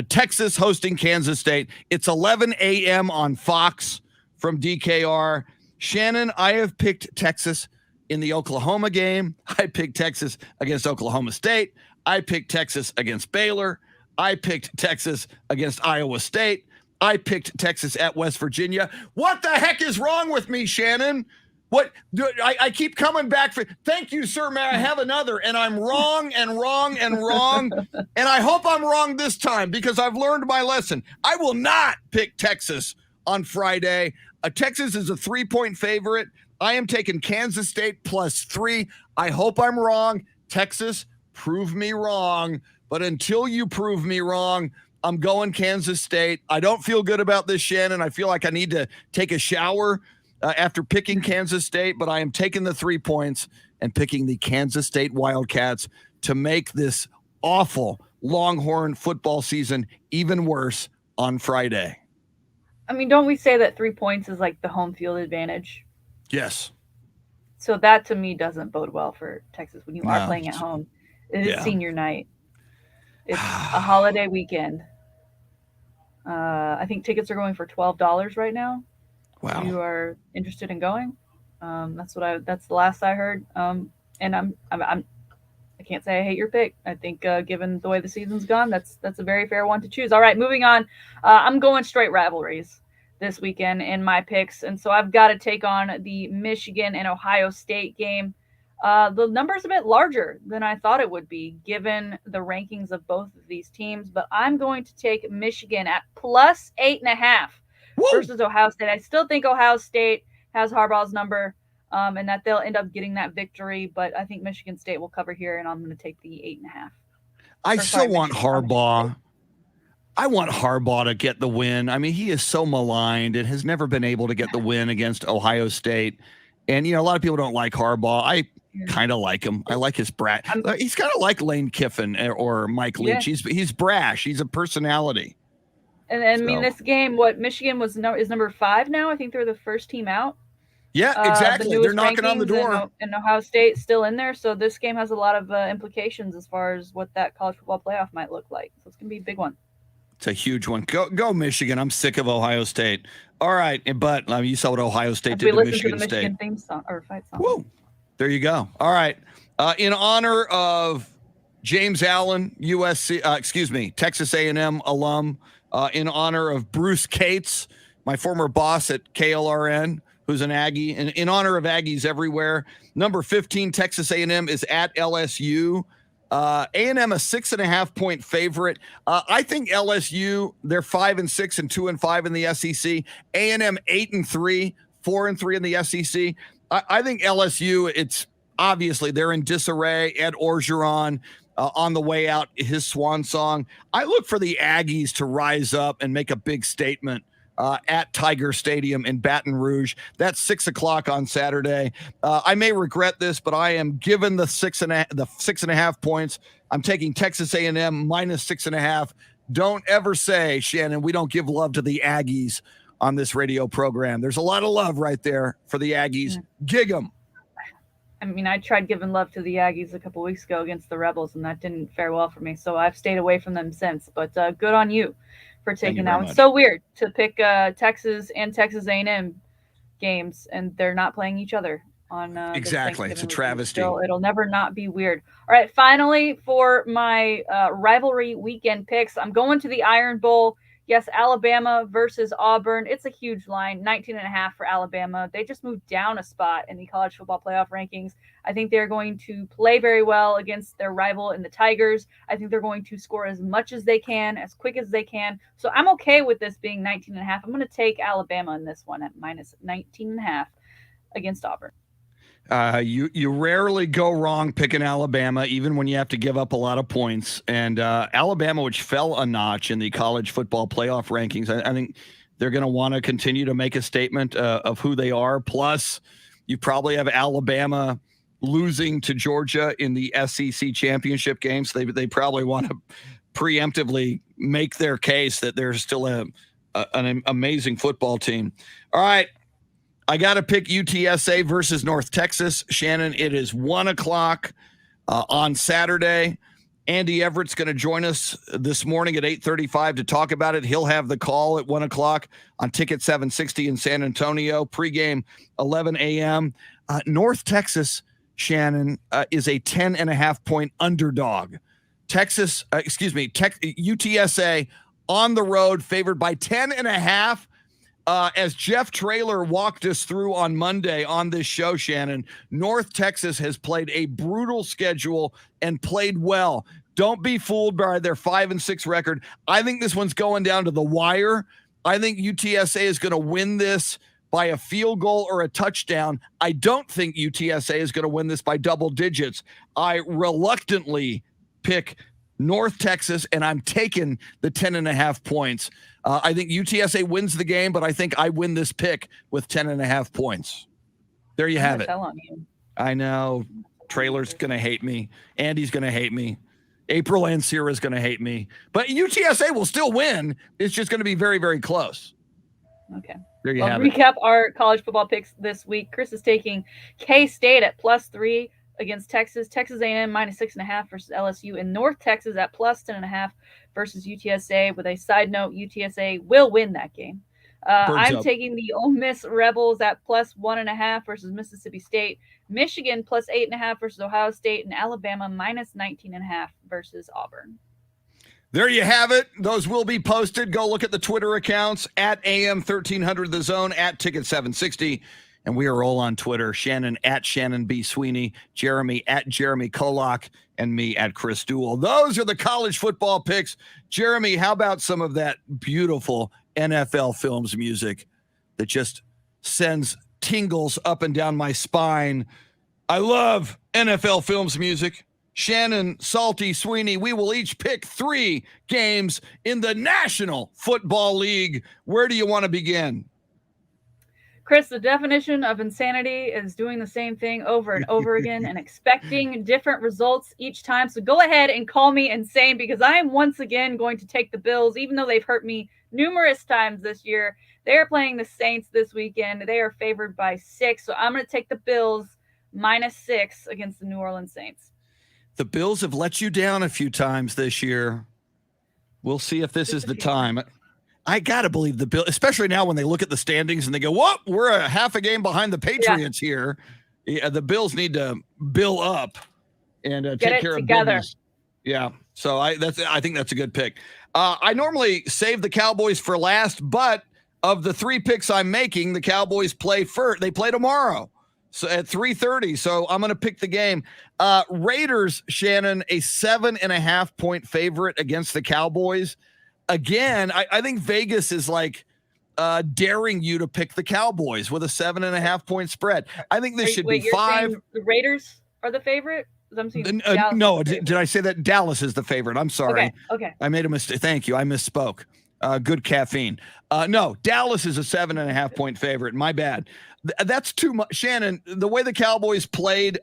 Texas hosting Kansas State. It's 11 a.m. on Fox from DKR. Shannon, I have picked Texas in the Oklahoma game. I picked Texas against Oklahoma State. I picked Texas against Baylor. I picked Texas against Iowa State. I picked Texas at West Virginia. What the heck is wrong with me, Shannon? I keep coming back for. Thank you, sir. May I have another? And I'm wrong and wrong and wrong. And I hope I'm wrong this time because I've learned my lesson. I will not pick Texas on Friday. Texas is a 3-point favorite. I am taking Kansas State +3. I hope I'm wrong. Texas, prove me wrong. But until you prove me wrong, I'm going Kansas State. I don't feel good about this, Shannon. I feel like I need to take a shower after picking Kansas State, but I am taking the 3 points and picking the Kansas State Wildcats to make this awful Longhorn football season even worse on Friday. I mean, don't we say that 3 points is like the home field advantage? Yes. So that to me doesn't bode well for Texas when you are playing at home. It is senior night. It's a holiday weekend. I think tickets are going for $12 right now. Wow. If you are interested in going, that's the last I heard. And I can't say I hate your pick. I think given the way the season's gone, that's a very fair one to choose. All right, moving on. I'm going straight rivalries this weekend in my picks, and so I've got to take on the Michigan and Ohio State game. The number's a bit larger than I thought it would be, given the rankings of both of these teams, but I'm going to take Michigan at +8.5 versus Ohio State. I still think Ohio State has Harbaugh's number, and that they'll end up getting that victory. But I think Michigan State will cover here, and I'm going to take the 8.5. I still want Harbaugh. I want Harbaugh to get the win. I mean, he is so maligned and has never been able to get the win against Ohio State. And, a lot of people don't like Harbaugh. I kind of like him. I like his brat. He's kind of like Lane Kiffin or Mike Leach. He's brash. He's a personality. And I mean, this game, Michigan is number 5 now. I think they're the first team out. Yeah, exactly. They're knocking on the door. And Ohio State still in there. So this game has a lot of implications as far as what that college football playoff might look like. So it's going to be a big one. It's a huge one. Go Michigan. I'm sick of Ohio State. All right, but you saw what Ohio State did to Michigan State. Michigan theme song or fight song. Woo. There you go. All right. In honor of James Allen, Texas A&M alum, in honor of Bruce Cates, my former boss at KLRN, who's an Aggie, and in honor of Aggies everywhere, number 15 Texas A&M is at LSU. A&M a 6.5-point favorite. I think LSU, they're 5-6 and 2-5 in the SEC. A&M 8-3, 4-3 in the SEC. I think LSU, it's obviously they're in disarray. Ed Orgeron on the way out, his swan song. I look for the Aggies to rise up and make a big statement at Tiger Stadium in Baton Rouge. That's 6:00 on Saturday. I may regret this, but I am given the 6.5 points. I'm taking Texas A&M minus 6.5. Don't ever say, Shannon, we don't give love to the Aggies on this radio program. There's a lot of love right there for the Aggies. Gig 'em. I mean, I tried giving love to the Aggies a couple weeks ago against the Rebels, and that didn't fare well for me. So I've stayed away from them since. But good on you for taking that one. It's so weird to pick Texas and Texas A&M games, and they're not playing each other on exactly. It's a travesty. So it'll never not be weird. All right, finally for my rivalry weekend picks, I'm going to the Iron Bowl. Yes, Alabama versus Auburn. It's a huge line, 19.5 for Alabama. They just moved down a spot in the college football playoff rankings. I think they're going to play very well against their rival in the Tigers. I think they're going to score as much as they can, as quick as they can. So I'm okay with this being 19.5. I'm going to take Alabama in this one at minus 19.5 against Auburn. You rarely go wrong picking Alabama, even when you have to give up a lot of points. And Alabama, which fell a notch in the college football playoff rankings, I think they're going to want to continue to make a statement of who they are. Plus, you probably have Alabama losing to Georgia in the SEC championship game. So they probably want to preemptively make their case that they're still an amazing football team. All right. I got to pick UTSA versus North Texas. Shannon, it is 1:00 on Saturday. Andy Everett's going to join us this morning at 8:35 to talk about it. He'll have the call at 1:00 on Ticket 760 in San Antonio. Pregame 11 a.m. North Texas, Shannon, is a 10.5-point underdog. UTSA on the road, favored by 10.5. As Jeff Traylor walked us through on Monday on this show, Shannon, North Texas has played a brutal schedule and played well. Don't be fooled by their 5-6 record. I think this one's going down to the wire. I think UTSA is going to win this by a field goal or a touchdown. I don't think UTSA is going to win this by double digits. I reluctantly pick North Texas, and I'm taking the 10.5 points. I think UTSA wins the game, but I think I win this pick with 10.5 points. There you have it. I know. Traylor's going to hate me. Andy's going to hate me. April Ansira is going to hate me. But UTSA will still win. It's just going to be very, very close. Okay. There you have it. Recap our college football picks this week. Chris is taking K-State at +3 against Texas. Texas A&M minus 6.5 versus LSU. And North Texas at +10.5 versus UTSA. With a side note, UTSA will win that game. I'm taking the Ole Miss Rebels at +1.5 versus Mississippi State. Michigan +8.5 versus Ohio State. And Alabama minus 19.5 versus Auburn. There you have it. Those will be posted. Go look at the Twitter accounts at AM1300 The Zone, at Ticket 760. And we are all on Twitter. Shannon at Shannon B. Sweeney, Jeremy at Jeremy Kolok, and me at Chris Duel. Those are the college football picks. Jeremy, how about some of that beautiful NFL Films music that just sends tingles up and down my spine. I love NFL Films music. Shannon, Salty, Sweeney, we will each pick 3 games in the National Football League. Where do you want to begin? Chris, the definition of insanity is doing the same thing over and over again and expecting different results each time. So go ahead and call me insane, because I am once again going to take the Bills, even though they've hurt me numerous times this year. They are playing the Saints this weekend. They are favored by 6. So I'm going to take the Bills -6 against the New Orleans Saints. The Bills have let you down a few times this year. We'll see if this is the time. I got to believe the Bills, especially now when they look at the standings and they go, what? We're a half a game behind the Patriots here. Yeah, the Bills need to bill up and take care of business. Yeah, so I think that's a good pick. I normally save the Cowboys for last, but of the 3 picks I'm making, the Cowboys play first. They play tomorrow. So at 3:30, so I'm going to pick the game. Raiders, Shannon, a 7.5 point favorite against the Cowboys. Again, I think Vegas is like daring you to pick the Cowboys with a 7.5 point spread. I think this should be 5. The Raiders are the favorite? No, did I say that? Dallas is the favorite. I'm sorry. Okay. I made a mistake. Thank you. I misspoke. Good caffeine. No, Dallas is a 7.5 point favorite. My bad. That's too much. Shannon, the way the Cowboys played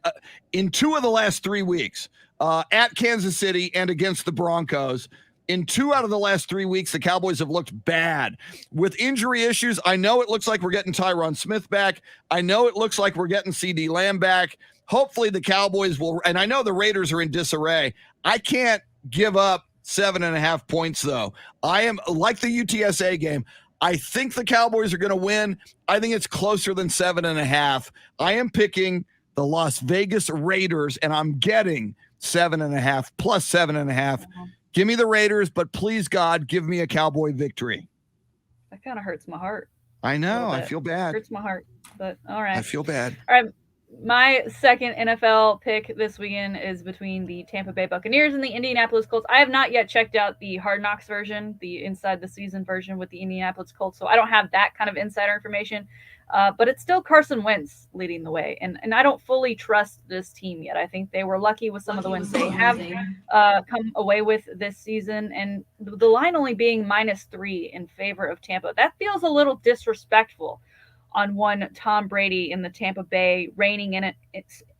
in 2 of the last 3 weeks, at Kansas City and against the Broncos, in 2 out of the last 3 weeks, the Cowboys have looked bad. With injury issues, I know it looks like we're getting Tyron Smith back. I know it looks like we're getting CD Lamb back. Hopefully the Cowboys will, and I know the Raiders are in disarray. I can't give up 7.5 points, though. I am like the UTSA game. I think the Cowboys are going to win. I think it's closer than 7.5. I am picking the Las Vegas Raiders, and I'm getting 7.5 plus 7.5. Give me the Raiders, but please, God, give me a Cowboy victory. That kind of hurts my heart. I know. I feel bad. Hurts my heart, but all right. I feel bad. All right. My second NFL pick this weekend is between the Tampa Bay Buccaneers and the Indianapolis Colts. I have not yet checked out the Hard Knocks version, the inside the season version with the Indianapolis Colts, so I don't have that kind of insider information. But it's still Carson Wentz leading the way, and I don't fully trust this team yet. I think they were lucky with some of the wins they have come away with this season, and the line only being -3 in favor of Tampa. That feels a little disrespectful on one Tom Brady in the Tampa Bay reigning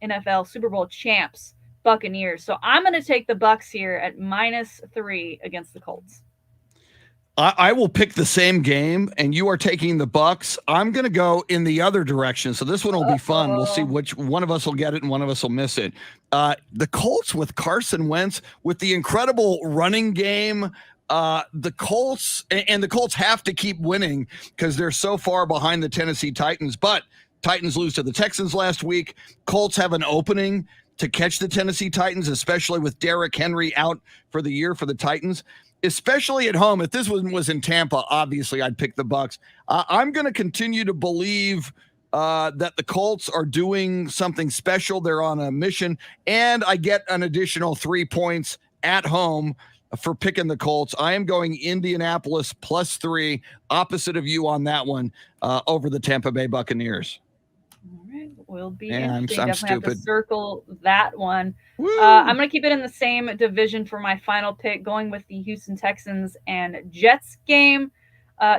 NFL Super Bowl champs Buccaneers. So I'm going to take the Bucs here at -3 against the Colts. I will pick the same game, and you are taking the Bucs. I'm going to go in the other direction, so this one will be fun. We'll see which one of us will get it and one of us will miss it. The Colts with Carson Wentz, with the incredible running game, the Colts have to keep winning because they're so far behind the Tennessee Titans, but Titans lose to the Texans last week. Colts have an opening to catch the Tennessee Titans, especially with Derrick Henry out for the year for the Titans, especially at home. If this one was in Tampa, obviously I'd pick the Bucs. I'm going to continue to believe that the Colts are doing something special. They're on a mission, and I get an additional 3 points at home for picking the Colts. I am going Indianapolis +3, opposite of you on that one, over the Tampa Bay Buccaneers. All right, will be I'm definitely stupid. have to circle that one. I'm going to keep it in the same division for my final pick, going with the Houston Texans and Jets game.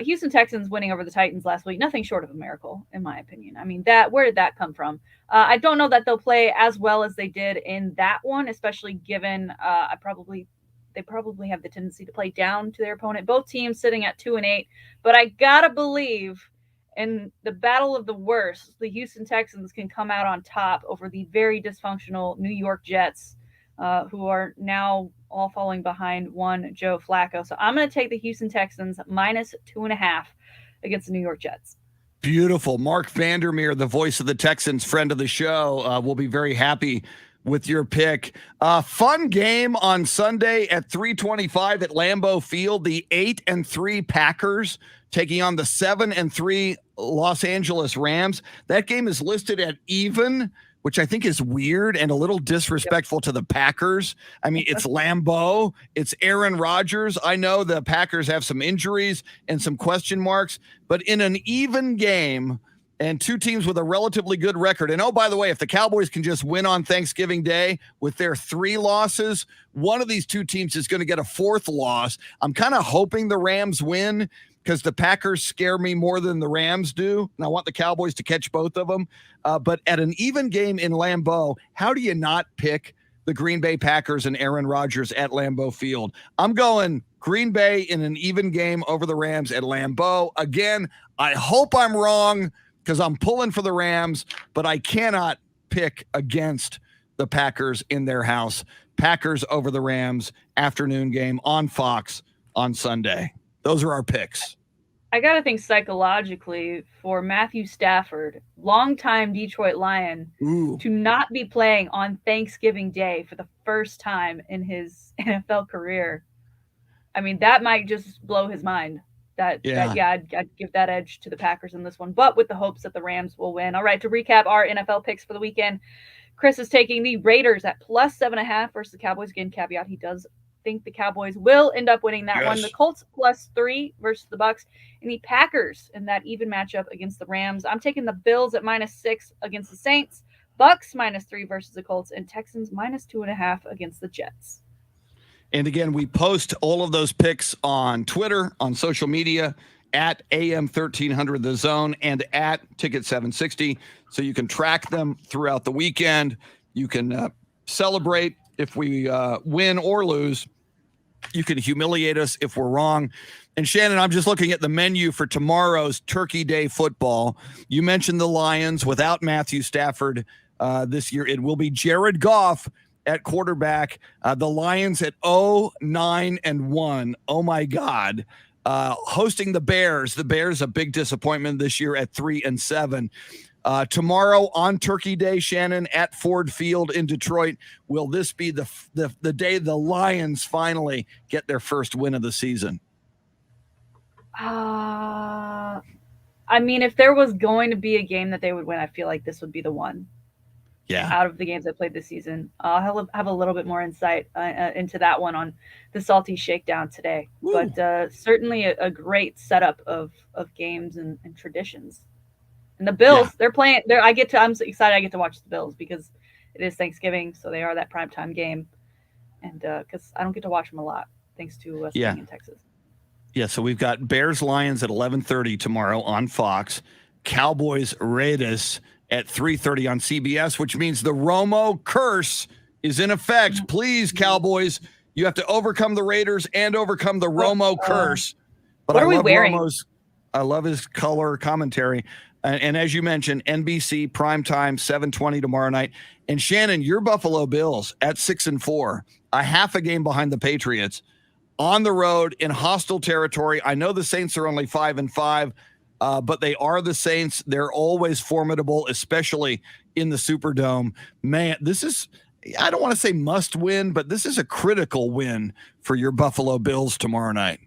Houston Texans winning over the Titans last week, nothing short of a miracle, in my opinion. I mean, where did that come from? I don't know that they'll play as well as they did in that one, especially given they probably have the tendency to play down to their opponent. Both teams sitting at 2-8, but I gotta believe in the battle of the worst, the Houston Texans can come out on top over the very dysfunctional New York Jets, who are now all falling behind one Joe Flacco. So I'm going to take the Houston Texans -2.5 against the New York Jets. Beautiful. Mark Vandermeer, the voice of the Texans, friend of the show, will be very happy with your pick. Fun game on Sunday at 3:25 at Lambeau Field. The 8-3 Packers taking on the 7-3 Los Angeles Rams. That game is listed at even, which I think is weird and a little disrespectful to the Packers. I mean, it's Lambeau, it's Aaron Rodgers. I know the Packers have some injuries and some question marks, but in an even game and two teams with a relatively good record. And oh, by the way, if the Cowboys can just win on Thanksgiving Day with their 3 losses, one of these two teams is going to get a 4th loss. I'm kind of hoping the Rams win because the Packers scare me more than the Rams do, and I want the Cowboys to catch both of them. But at an even game in Lambeau, how do you not pick the Green Bay Packers and Aaron Rodgers at Lambeau Field? I'm going Green Bay in an even game over the Rams at Lambeau. Again, I hope I'm wrong because I'm pulling for the Rams, but I cannot pick against the Packers in their house. Packers over the Rams, afternoon game on Fox on Sunday. Those are our picks. I got to think psychologically for Matthew Stafford, longtime Detroit Lion, to not be playing on Thanksgiving Day for the first time in his NFL career. I mean, that might just blow his mind. I'd give that edge to the Packers in this one, but with the hopes that the Rams will win. All right, to recap our NFL picks for the weekend, Chris is taking the Raiders at +7.5 versus the Cowboys. Again, caveat, he does think the Cowboys will end up winning that one. The Colts +3 versus the Bucks, and the Packers in that even matchup against the Rams. I'm taking the Bills at -6 against the Saints, Bucks -3 versus the Colts, and Texans -2.5 against the Jets. And again, we post all of those picks on Twitter, on social media, at AM1300 The Zone and at Ticket760. So you can track them throughout the weekend. You can celebrate if we win or lose. You can humiliate us if we're wrong. And Shannon, I'm just looking at the menu for tomorrow's Turkey Day football. You mentioned the Lions without Matthew Stafford this year. It will be Jared Goff at quarterback. The Lions at 0-9-1. Oh my God. Hosting the Bears. The Bears a big disappointment this year at 3-7. Tomorrow on Turkey Day, Shannon, at Ford Field in Detroit. Will this be the day the Lions finally get their first win of the season? I mean, if there was going to be a game that they would win, I feel like this would be the one. Yeah. Out of the games I played this season, I'll have a little bit more insight into that one on the Salty Shakedown today. Woo. But certainly a great setup of games and traditions. And the Bills, they're playing. I'm excited. I get to watch the Bills because it is Thanksgiving, so they are that primetime game. And because I don't get to watch them a lot, thanks to staying in Texas. Yeah. So we've got Bears Lions at 11:30 tomorrow on Fox. Cowboys Raiders at 3:30 on CBS, which means the Romo curse is in effect. Please, Cowboys, you have to overcome the Raiders and overcome the Romo curse. But what are we wearing? I love his color commentary. And as you mentioned, NBC primetime 7:20 tomorrow night. And Shannon, your Buffalo Bills at 6-4, a half a game behind the Patriots, on the road in hostile territory. I know the Saints are only 5-5. But they are the Saints. They're always formidable, especially in the Superdome. Man, this is, I don't want to say must win, but this is a critical win for your Buffalo Bills tomorrow night.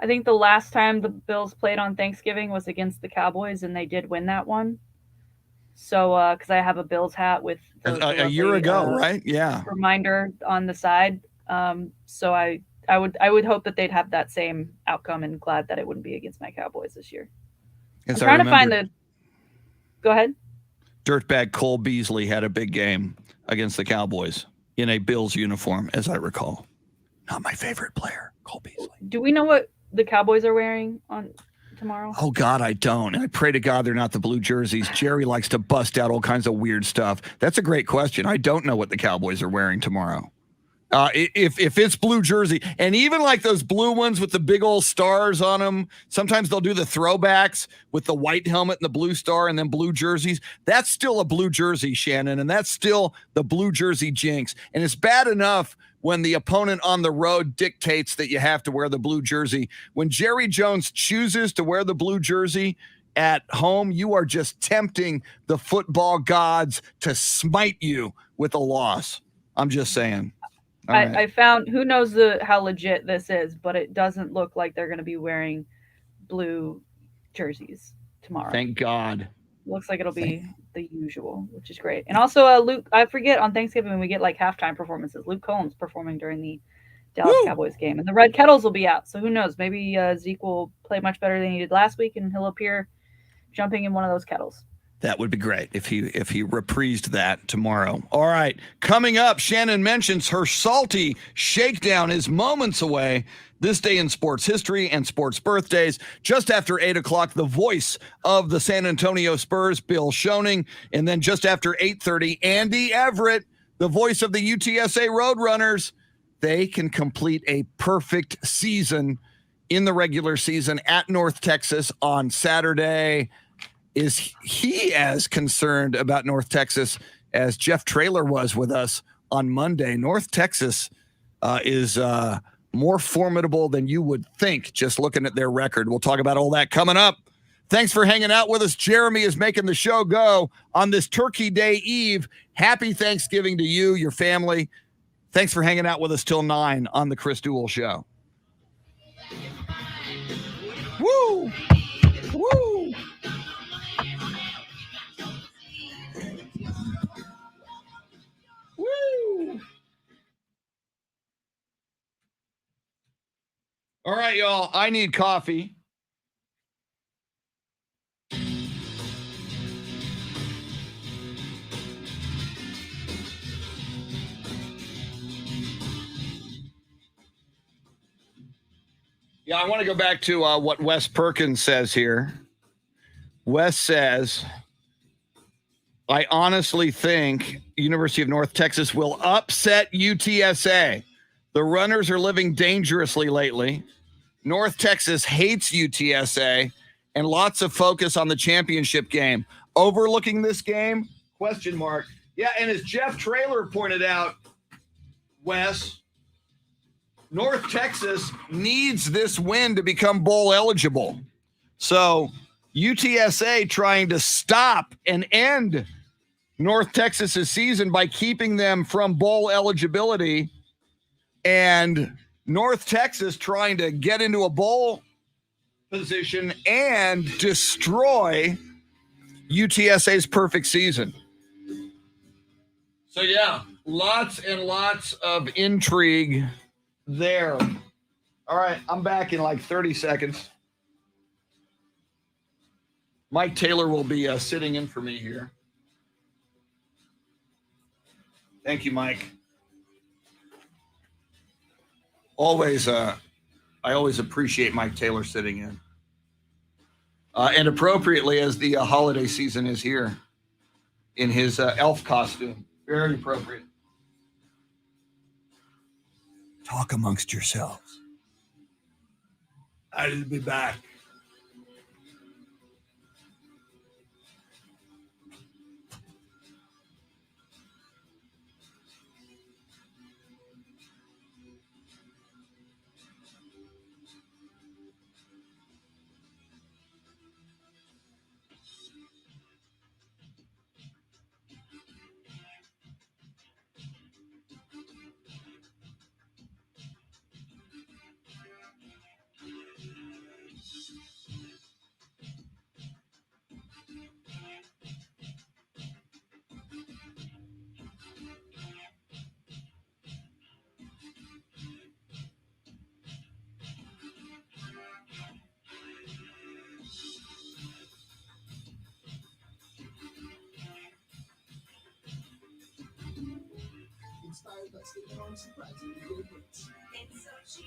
I think the last time the Bills played on Thanksgiving was against the Cowboys, and they did win that one. So, because I have a Bills hat with a year ago, right? Yeah. Reminder on the side. So I would hope that they'd have that same outcome, and glad that it wouldn't be against my Cowboys this year. Yes, I'm trying to find Go ahead. Dirtbag Cole Beasley had a big game against the Cowboys in a Bills uniform, as I recall. Not my favorite player, Cole Beasley. Do we know what the Cowboys are wearing on tomorrow? Oh, God, I don't. I pray to God they're not the blue jerseys. Jerry likes to bust out all kinds of weird stuff. That's a great question. I don't know what the Cowboys are wearing tomorrow. If it's blue jersey, and even like those blue ones with the big old stars on them, sometimes they'll do the throwbacks with the white helmet and the blue star and then blue jerseys. That's still a blue jersey, Shannon, and that's still the blue jersey jinx. And it's bad enough when the opponent on the road dictates that you have to wear the blue jersey. When Jerry Jones chooses to wear the blue jersey at home, you are just tempting the football gods to smite you with a loss. I'm just saying. I found, who knows how legit this is, but it doesn't look like they're going to be wearing blue jerseys tomorrow. Thank God. Looks like it'll be the usual, which is great. And also, Luke, I forget, on Thanksgiving we get like halftime performances. Luke Combs performing during the Dallas Cowboys game, and the Red Kettles will be out. So who knows? Maybe Zeke will play much better than he did last week, and he'll appear jumping in one of those kettles. That would be great if he reprised that tomorrow. All right. Coming up, Shannon mentions her salty shakedown is moments away. This day in sports history and sports birthdays. Just after 8 o'clock, the voice of the San Antonio Spurs, Bill Schoening. And then just after 8:30, Andy Everett, the voice of the UTSA Roadrunners. They can complete a perfect season in the regular season at North Texas on Saturday. Is he as concerned about North Texas as Jeff Traylor was with us on Monday? North Texas is more formidable than you would think just looking at their record. We'll talk about all that coming up. Thanks for hanging out with us. Jeremy is making the show go on this Turkey Day Eve. Happy Thanksgiving to you, your family. Thanks for hanging out with us till 9 on the Chris Duel Show. Woo! Woo! Woo! All right, y'all. I need coffee. Yeah, I want to go back to what Wes Perkins says here. Wes says, I honestly think University of North Texas will upset UTSA. The runners are living dangerously lately. North Texas hates UTSA and lots of focus on the championship game. Overlooking this game? Question mark. Yeah, and as Jeff Traylor pointed out, Wes, North Texas needs this win to become bowl eligible. So UTSA trying to stop and end North Texas's season by keeping them from bowl eligibility, and North Texas trying to get into a bowl position and destroy UTSA's perfect season. So yeah, lots and lots of intrigue there. All right, I'm back in like 30 seconds. Mike Taylor will be sitting in for me here. Thank you, Mike. I always appreciate Mike Taylor sitting in. And appropriately, as the holiday season is here, in his elf costume. Very appropriate. Talk amongst yourselves. I'll be back. It's so cheap.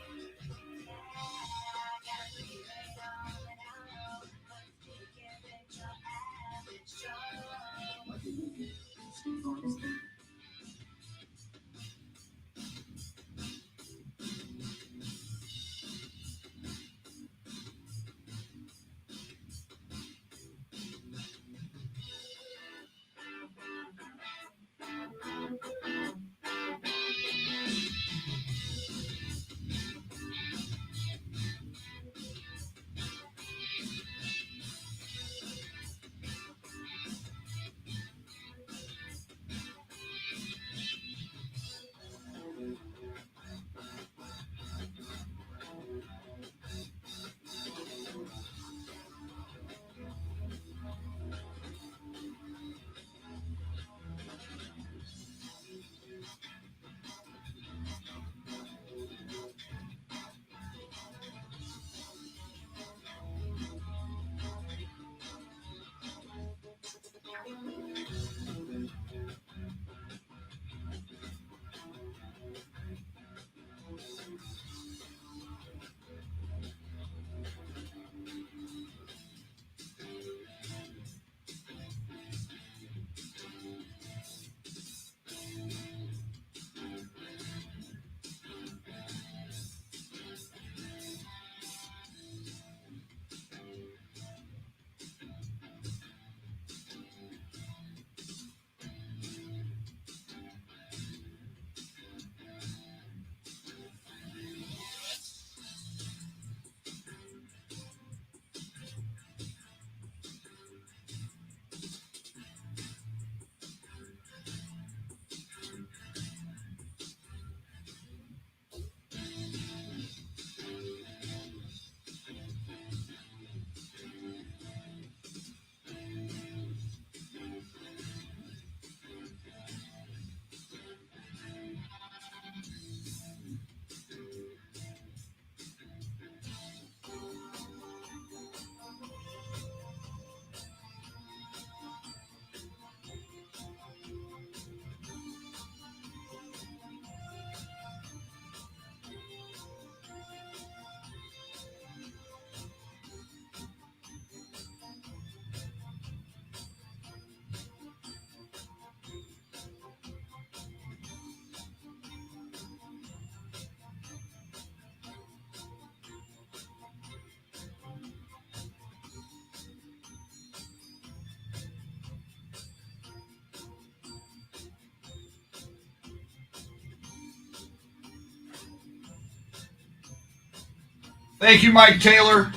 Thank you, Mike Taylor.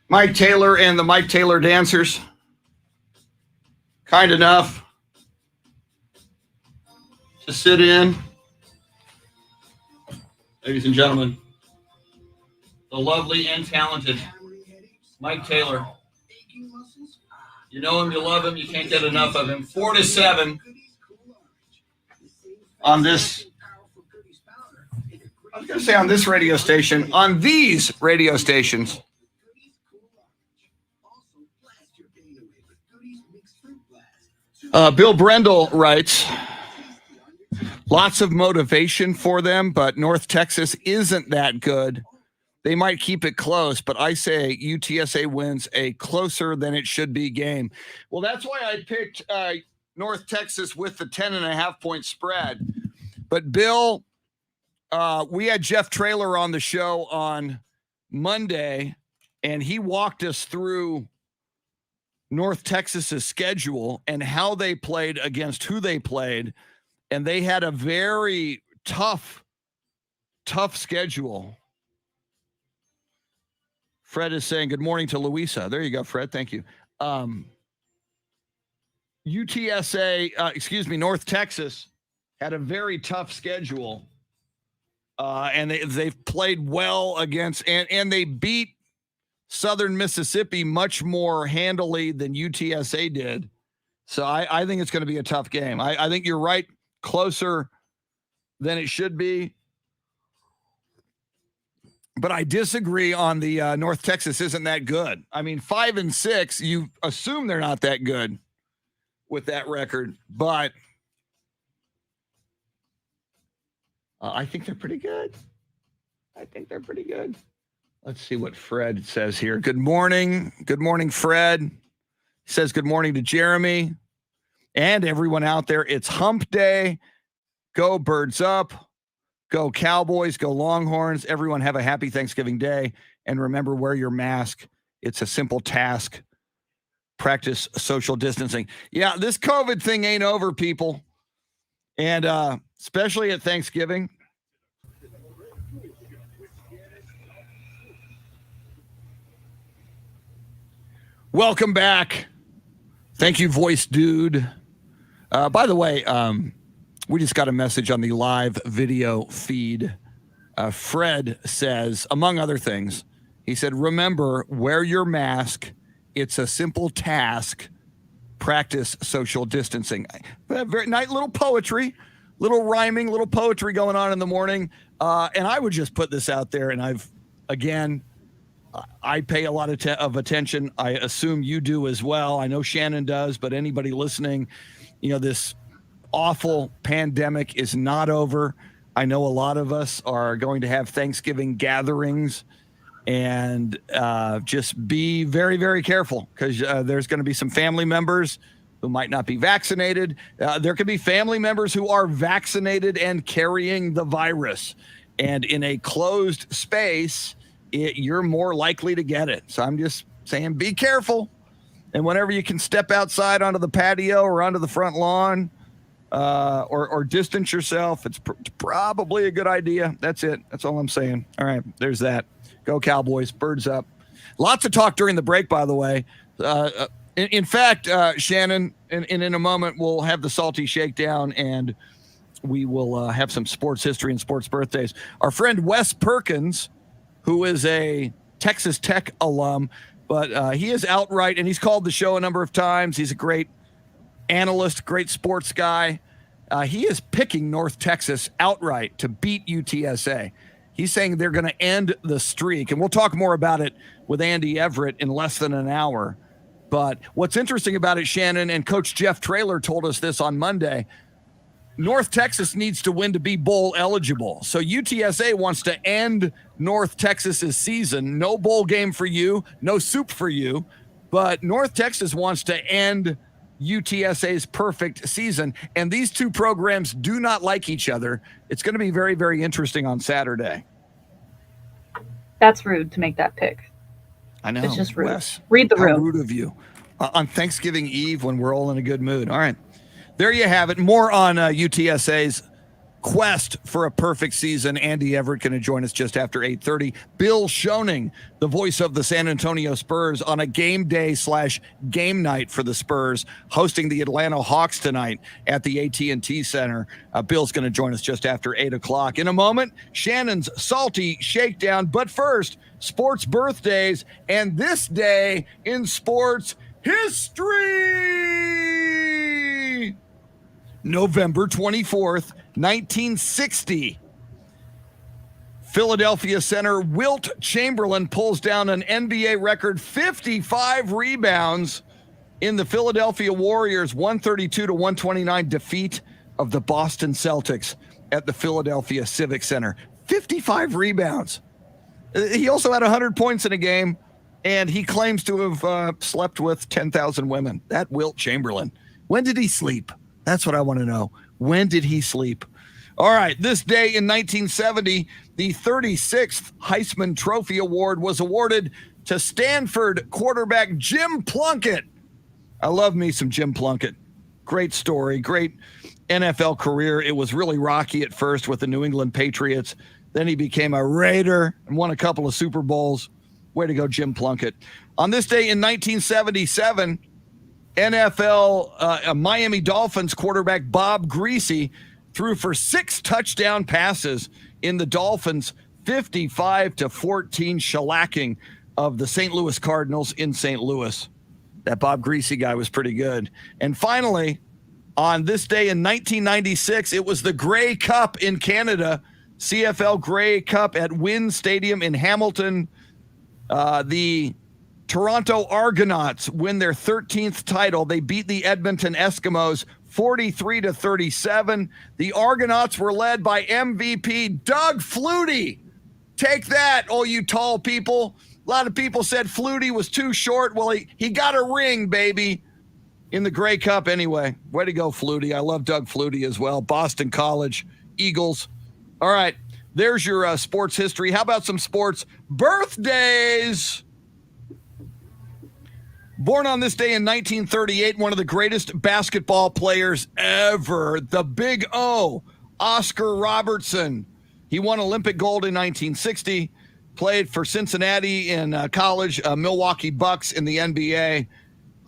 Mike Taylor and the Mike Taylor dancers. Kind enough to sit in. Ladies and gentlemen, the lovely and talented Mike Taylor. You know him, you love him, you can't get enough of him. 4 to 7 on this. I was going to say on this radio station, on these radio stations. Bill Brendel writes, lots of motivation for them, but North Texas isn't that good. They might keep it close, but I say UTSA wins a closer than it should be game. Well, that's why I picked North Texas with the 10.5-point spread. But Bill, we had Jeff Traylor on the show on Monday, and he walked us through North Texas's schedule and how they played against who they played. And they had a very tough schedule. Fred is saying good morning to Louisa. There you go, Fred. Thank you. North Texas had a very tough schedule. And they've played well against, and they beat Southern Mississippi much more handily than UTSA did. So I think it's going to be a tough game. I think you're right, closer than it should be. But I disagree on the North Texas isn't that good. I mean, 5-6, you assume they're not that good with that record, but I think they're pretty good. Let's see what Fred says here. Good morning. Good morning, Fred. He says good morning to Jeremy and everyone out there. It's hump day. Go Birds up. Go Cowboys. Go Longhorns. Everyone have a happy Thanksgiving Day. And remember, wear your mask. It's a simple task. Practice social distancing. Yeah, this COVID thing ain't over, people. And especially at Thanksgiving. Welcome back. Thank you, voice dude. By the way, we just got a message on the live video feed. Fred says, among other things, he said, remember, wear your mask. It's a simple task. Practice social distancing. Very nice little poetry, little rhyming, little poetry going on in the morning. And I would just put this out there, and I pay a lot of attention. I assume you do as well. I know Shannon does, but anybody listening, this awful pandemic is not over. I know a lot of us are going to have Thanksgiving gatherings, and just be very, very careful, because there's going to be some family members who might not be vaccinated. There could be family members who are vaccinated and carrying the virus. And in a closed space, you're more likely to get it. So I'm just saying, be careful. And whenever you can step outside onto the patio or onto the front lawn, or distance yourself, it's probably a good idea. That's it. That's all I'm saying. All right, there's that. Go Cowboys, Birds up. Lots of talk during the break, by the way. In fact, Shannon, in a moment, we'll have the Salty Shakedown, and we will have some sports history and sports birthdays. Our friend Wes Perkins, who is a Texas Tech alum, but he is outright, and he's called the show a number of times. He's a great analyst, great sports guy. He is picking North Texas outright to beat UTSA. He's saying they're going to end the streak, and we'll talk more about it with Andy Everett in less than an hour. But what's interesting about it, Shannon, and Coach Jeff Traylor told us this on Monday, North Texas needs to win to be bowl eligible. So UTSA wants to end North Texas's season. No bowl game for you, no soup for you. But North Texas wants to end UTSA's perfect season. And these two programs do not like each other. It's going to be very, very interesting on Saturday. That's rude to make that pick. I know. It's just rude. Wes, read the how room. Rude of you. On Thanksgiving Eve when we're all in a good mood. All right. There you have it. More on UTSA's quest for a perfect season. Andy Everett going to join us just after 8:30. Bill Schoening, the voice of the San Antonio Spurs, on a game day / game night for the Spurs, hosting the Atlanta Hawks tonight at the AT&T Center. Bill's going to join us just after 8 o'clock. In a moment, Shannon's Salty Shakedown. But first, sports birthdays, and this day in sports history. November 24th, 1960. Philadelphia center Wilt Chamberlain pulls down an NBA record 55 rebounds in the Philadelphia Warriors' 132-129 defeat of the Boston Celtics at the Philadelphia Civic Center. 55 rebounds. He also had 100 points in a game, and he claims to have slept with 10,000 women. That Wilt Chamberlain. When did he sleep? That's what I want to know. When did he sleep? All right, this day in 1970, the 36th Heisman Trophy Award was awarded to Stanford quarterback Jim Plunkett. I love me some Jim Plunkett. Great story, great NFL career. It was really rocky at first with the New England Patriots. Then he became a Raider and won a couple of Super Bowls. Way to go, Jim Plunkett. On this day in 1977, NFL Miami Dolphins quarterback Bob Greasy threw for 6 touchdown passes in the Dolphins' 55-14 shellacking of the St. Louis Cardinals in St. Louis. That Bob Greasy guy was pretty good. And finally, on this day in 1996, it was the Grey Cup in Canada, CFL Grey Cup at Wynn Stadium in Hamilton. The Toronto Argonauts win their 13th title. They beat the Edmonton Eskimos 43-37. The Argonauts were led by MVP Doug Flutie. Take that, all you tall people. A lot of people said Flutie was too short. Well, he got a ring, baby, in the Grey Cup anyway. Way to go, Flutie. I love Doug Flutie as well. Boston College, Eagles. All right, there's your sports history. How about some sports birthdays? Born on this day in 1938, one of the greatest basketball players ever, the Big O, Oscar Robertson. He won Olympic gold in 1960, played for Cincinnati in college, Milwaukee Bucks in the NBA.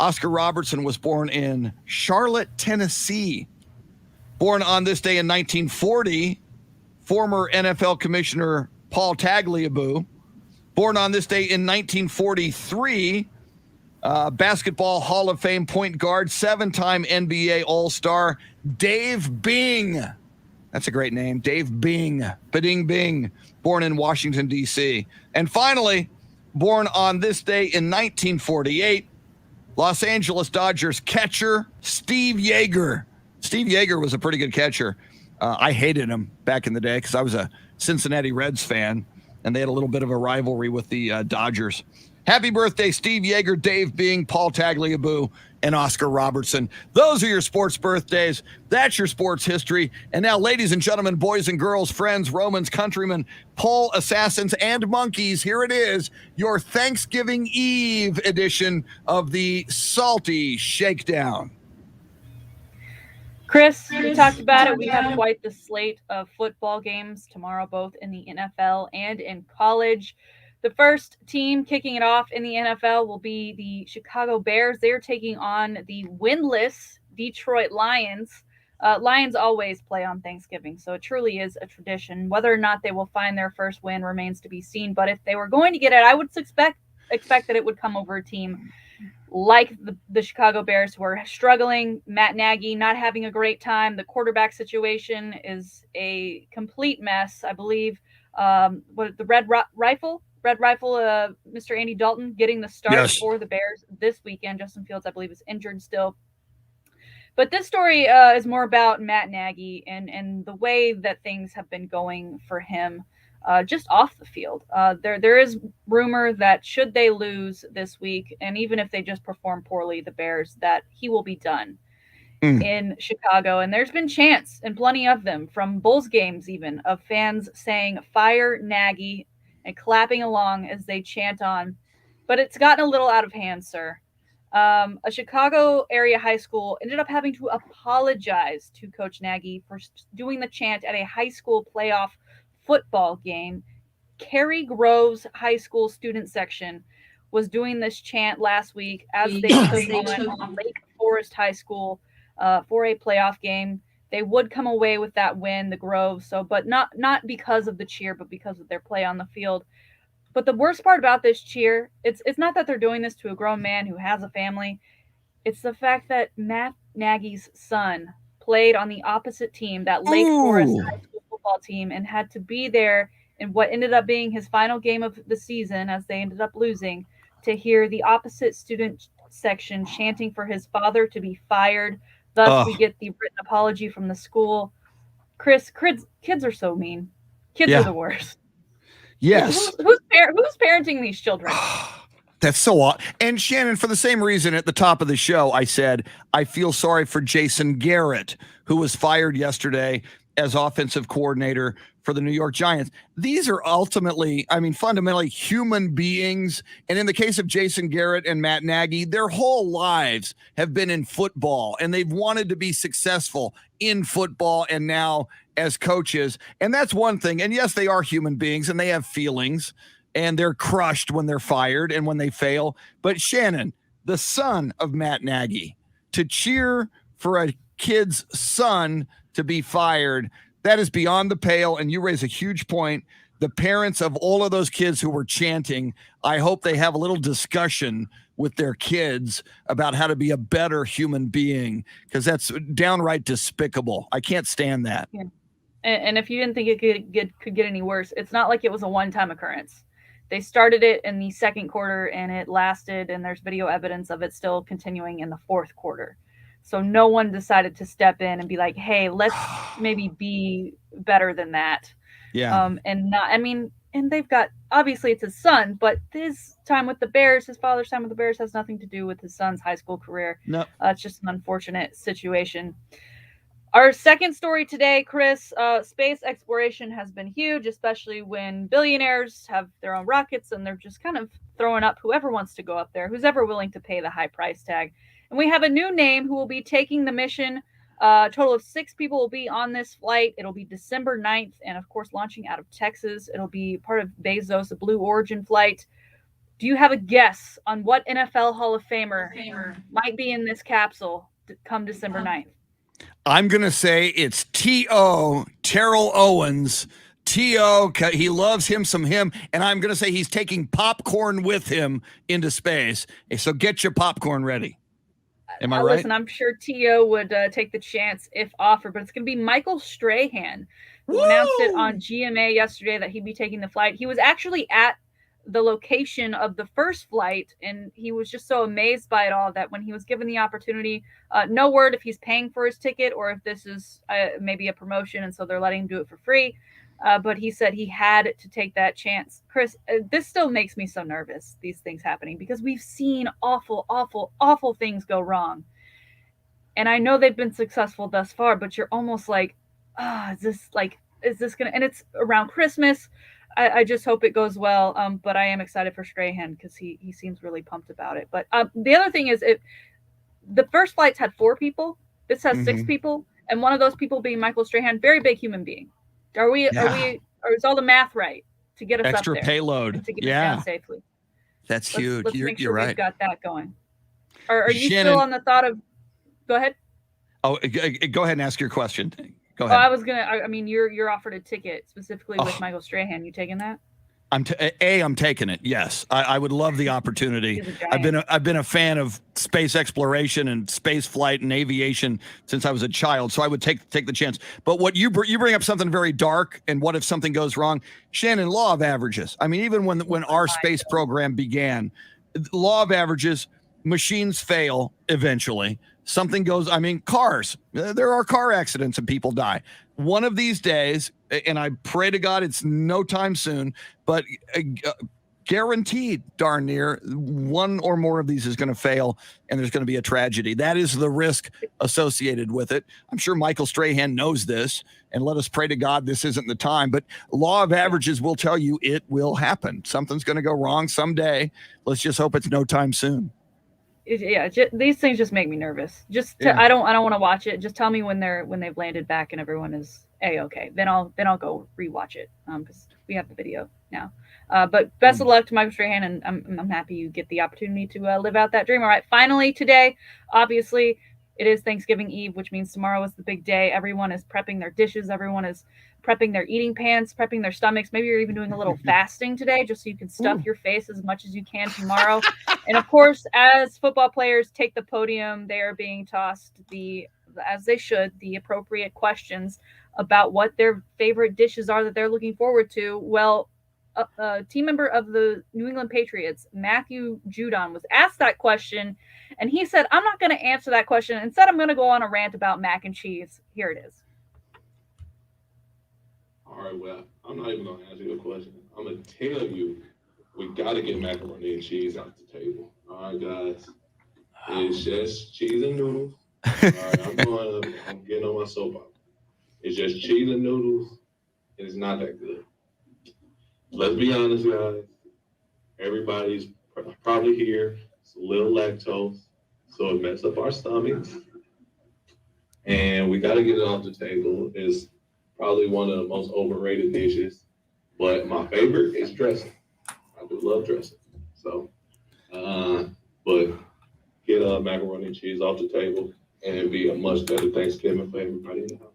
Oscar Robertson was born in Charlotte, Tennessee. Born on this day in 1940, former NFL Commissioner Paul Tagliabue. Born on this day in 1943, Basketball Hall of Fame point guard, 7-time NBA All-Star, Dave Bing. That's a great name, Dave Bing. Ba-ding Bing, born in Washington, D.C. And finally, born on this day in 1948, Los Angeles Dodgers catcher, Steve Yeager. Steve Yeager was a pretty good catcher. I hated him back in the day because I was a Cincinnati Reds fan, and they had a little bit of a rivalry with the Dodgers. Happy birthday, Steve Yeager, Dave Bing, Paul Tagliabue, and Oscar Robertson. Those are your sports birthdays. That's your sports history. And now, ladies and gentlemen, boys and girls, friends, Romans, countrymen, pole assassins, and monkeys, here it is, your Thanksgiving Eve edition of the Salty Shakedown. Chris, we talked about it. We have quite the slate of football games tomorrow, both in the NFL and in college. The first team kicking it off in the NFL will be the Chicago Bears. They're taking on the winless Detroit Lions. Lions always play on Thanksgiving, so it truly is a tradition. Whether or not they will find their first win remains to be seen. But if they were going to get it, I would expect that it would come over a team like the Chicago Bears, who are struggling. Matt Nagy not having a great time. The quarterback situation is a complete mess. I believe the Red Rifle, Mr. Andy Dalton getting the start for the Bears this weekend. Justin Fields, I believe, is injured still. But this story is more about Matt Nagy and the way that things have been going for him just off the field. There is rumor that should they lose this week, and even if they just perform poorly, the Bears, that he will be done in Chicago. And there's been chants, and plenty of them, from Bulls games even, of fans saying, "Fire Nagy," and clapping along as they chant on. But it's gotten a little out of hand, sir. A Chicago area high school ended up having to apologize to Coach Nagy for doing the chant at a high school playoff football game. Cary Grove's high school student section was doing this chant last week as they took on Lake Forest High School for a playoff game. They would come away with that win, the Grove, but not because of the cheer, but because of their play on the field. But the worst part about this cheer, it's not that they're doing this to a grown man who has a family. It's the fact that Matt Nagy's son played on the opposite team, that Lake Forest high school football team, and had to be there in what ended up being his final game of the season, as they ended up losing, to hear the opposite student section chanting for his father to be fired. Thus, we get the written apology from the school. Chris, kids are so mean. Kids are the worst. Yes. Who's parenting these children? That's so odd. And Shannon, for the same reason at the top of the show, I said, I feel sorry for Jason Garrett, who was fired yesterday as offensive coordinator for the New York Giants. These are fundamentally human beings. And in the case of Jason Garrett and Matt Nagy, their whole lives have been in football, and they've wanted to be successful in football and now as coaches. And that's one thing. And yes, they are human beings and they have feelings, and they're crushed when they're fired and when they fail. But Shannon, the son of Matt Nagy, to cheer for a kid's son to be fired, that is beyond the pale. And you raise a huge point. The parents of all of those kids who were chanting, I hope they have a little discussion with their kids about how to be a better human being, because that's downright despicable. I can't stand that. Yeah. And if you didn't think it could get any worse, it's not like it was a one-time occurrence. They started it in the second quarter, and it lasted, and there's video evidence of it still continuing in the fourth quarter. So no one decided to step in and be like, hey, let's maybe be better than that. Yeah. And they've got, obviously it's his son, but his time with the Bears, his father's time with the Bears, has nothing to do with his son's high school career. No. It's just an unfortunate situation. Our second story today, Chris, space exploration has been huge, especially when billionaires have their own rockets and they're just kind of throwing up whoever wants to go up there, who's ever willing to pay the high price tag. And we have a new name who will be taking the mission. A total of 6 people will be on this flight. It'll be December 9th, and of course, launching out of Texas. It'll be part of Bezos' a Blue Origin flight. Do you have a guess on what NFL Hall of Famer might be in this capsule come December 9th? I'm going to say it's T.O., Terrell Owens. T.O., he loves him some him, and I'm going to say he's taking popcorn with him into space. So get your popcorn ready. Am I right? Listen, I'm sure T.O. would take the chance if offered, but it's going to be Michael Strahan, who announced it on GMA yesterday that he'd be taking the flight. He was actually at the location of the first flight, and he was just so amazed by it all that when he was given the opportunity, no word if he's paying for his ticket or if this is maybe a promotion, and so they're letting him do it for free. But he said he had to take that chance. Chris, this still makes me so nervous, these things happening, because we've seen awful, awful, awful things go wrong. And I know they've been successful thus far, but you're almost like, is this going to, and it's around Christmas. I just hope it goes well. But I am excited for Strahan because he seems really pumped about it. But the other thing is, the first flights had 4 people. This has 6 people. And one of those people being Michael Strahan, very big human being. Or is all the math right to get us extra up there? Payload. And to get us down safely. That's huge. Let's make sure you're right. We've got that going. Are you Shannon, still on the thought of, go ahead. Oh, go ahead and ask your question. Go Oh, ahead. I was gonna. You're offered a ticket specifically with Michael Strahan. You taking that? I'm taking it. Yes, I would love the opportunity. I've been a fan of space exploration and space flight and aviation since I was a child, so I would take the chance. But what you bring up something very dark, and what if something goes wrong? Shannon, law of averages. I mean, even when our space program began, law of averages, machines fail eventually. Something goes, cars, there are car accidents and people die. One of these days, and I pray to God it's no time soon, but guaranteed darn near one or more of these is going to fail and there's going to be a tragedy. That is the risk associated with it. I'm sure Michael Strahan knows this, and let us pray to God this isn't the time, but law of averages will tell you it will happen. Something's going to go wrong someday. Let's just hope it's no time soon. these things just make me nervous. I don't want to watch it. Just tell me when they've landed back and everyone is okay. Then I'll go rewatch it because we have the video now. But best of luck to Michael Strahan, and I'm happy you get the opportunity to live out that dream. All right, finally today, obviously, it is Thanksgiving Eve, which means tomorrow is the big day. Everyone is prepping their dishes. Everyone is prepping their eating pans, prepping their stomachs. Maybe you're even doing a little fasting today just so you can stuff your face as much as you can tomorrow. And of course, as football players take the podium, they are being tossed as they should, the appropriate questions about what their favorite dishes are that they're looking forward to. Well, a team member of the New England Patriots, Matthew Judon, was asked that question, and he said, I'm not going to answer that question. Instead, I'm going to go on a rant about mac and cheese. Here it is. All right, well, I'm not even going to answer your question. I'm going to tell you, we got to get macaroni and cheese off the table. All right, guys. It's just cheese and noodles. All right, I'm getting on my soapbox. It's just cheese and noodles, and it's not that good. Let's be honest, guys. Everybody's probably here. It's a little lactose, so it messes up our stomachs. And we got to get it off the table. It's probably one of the most overrated dishes, but my favorite is dressing. I do love dressing. So, but get macaroni and cheese off the table, and it'd be a much better Thanksgiving for everybody in the house.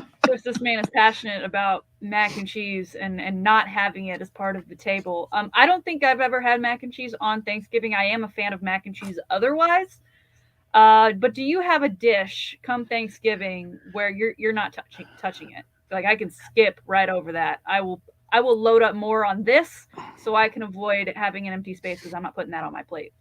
Of course, this man is passionate about mac and cheese and not having it as part of the table. I don't think I've ever had mac and cheese on Thanksgiving. I am a fan of mac and cheese otherwise. But do you have a dish come Thanksgiving where you're not touching it? Like, I can skip right over that. I will load up more on this so I can avoid having an empty space because I'm not putting that on my plate.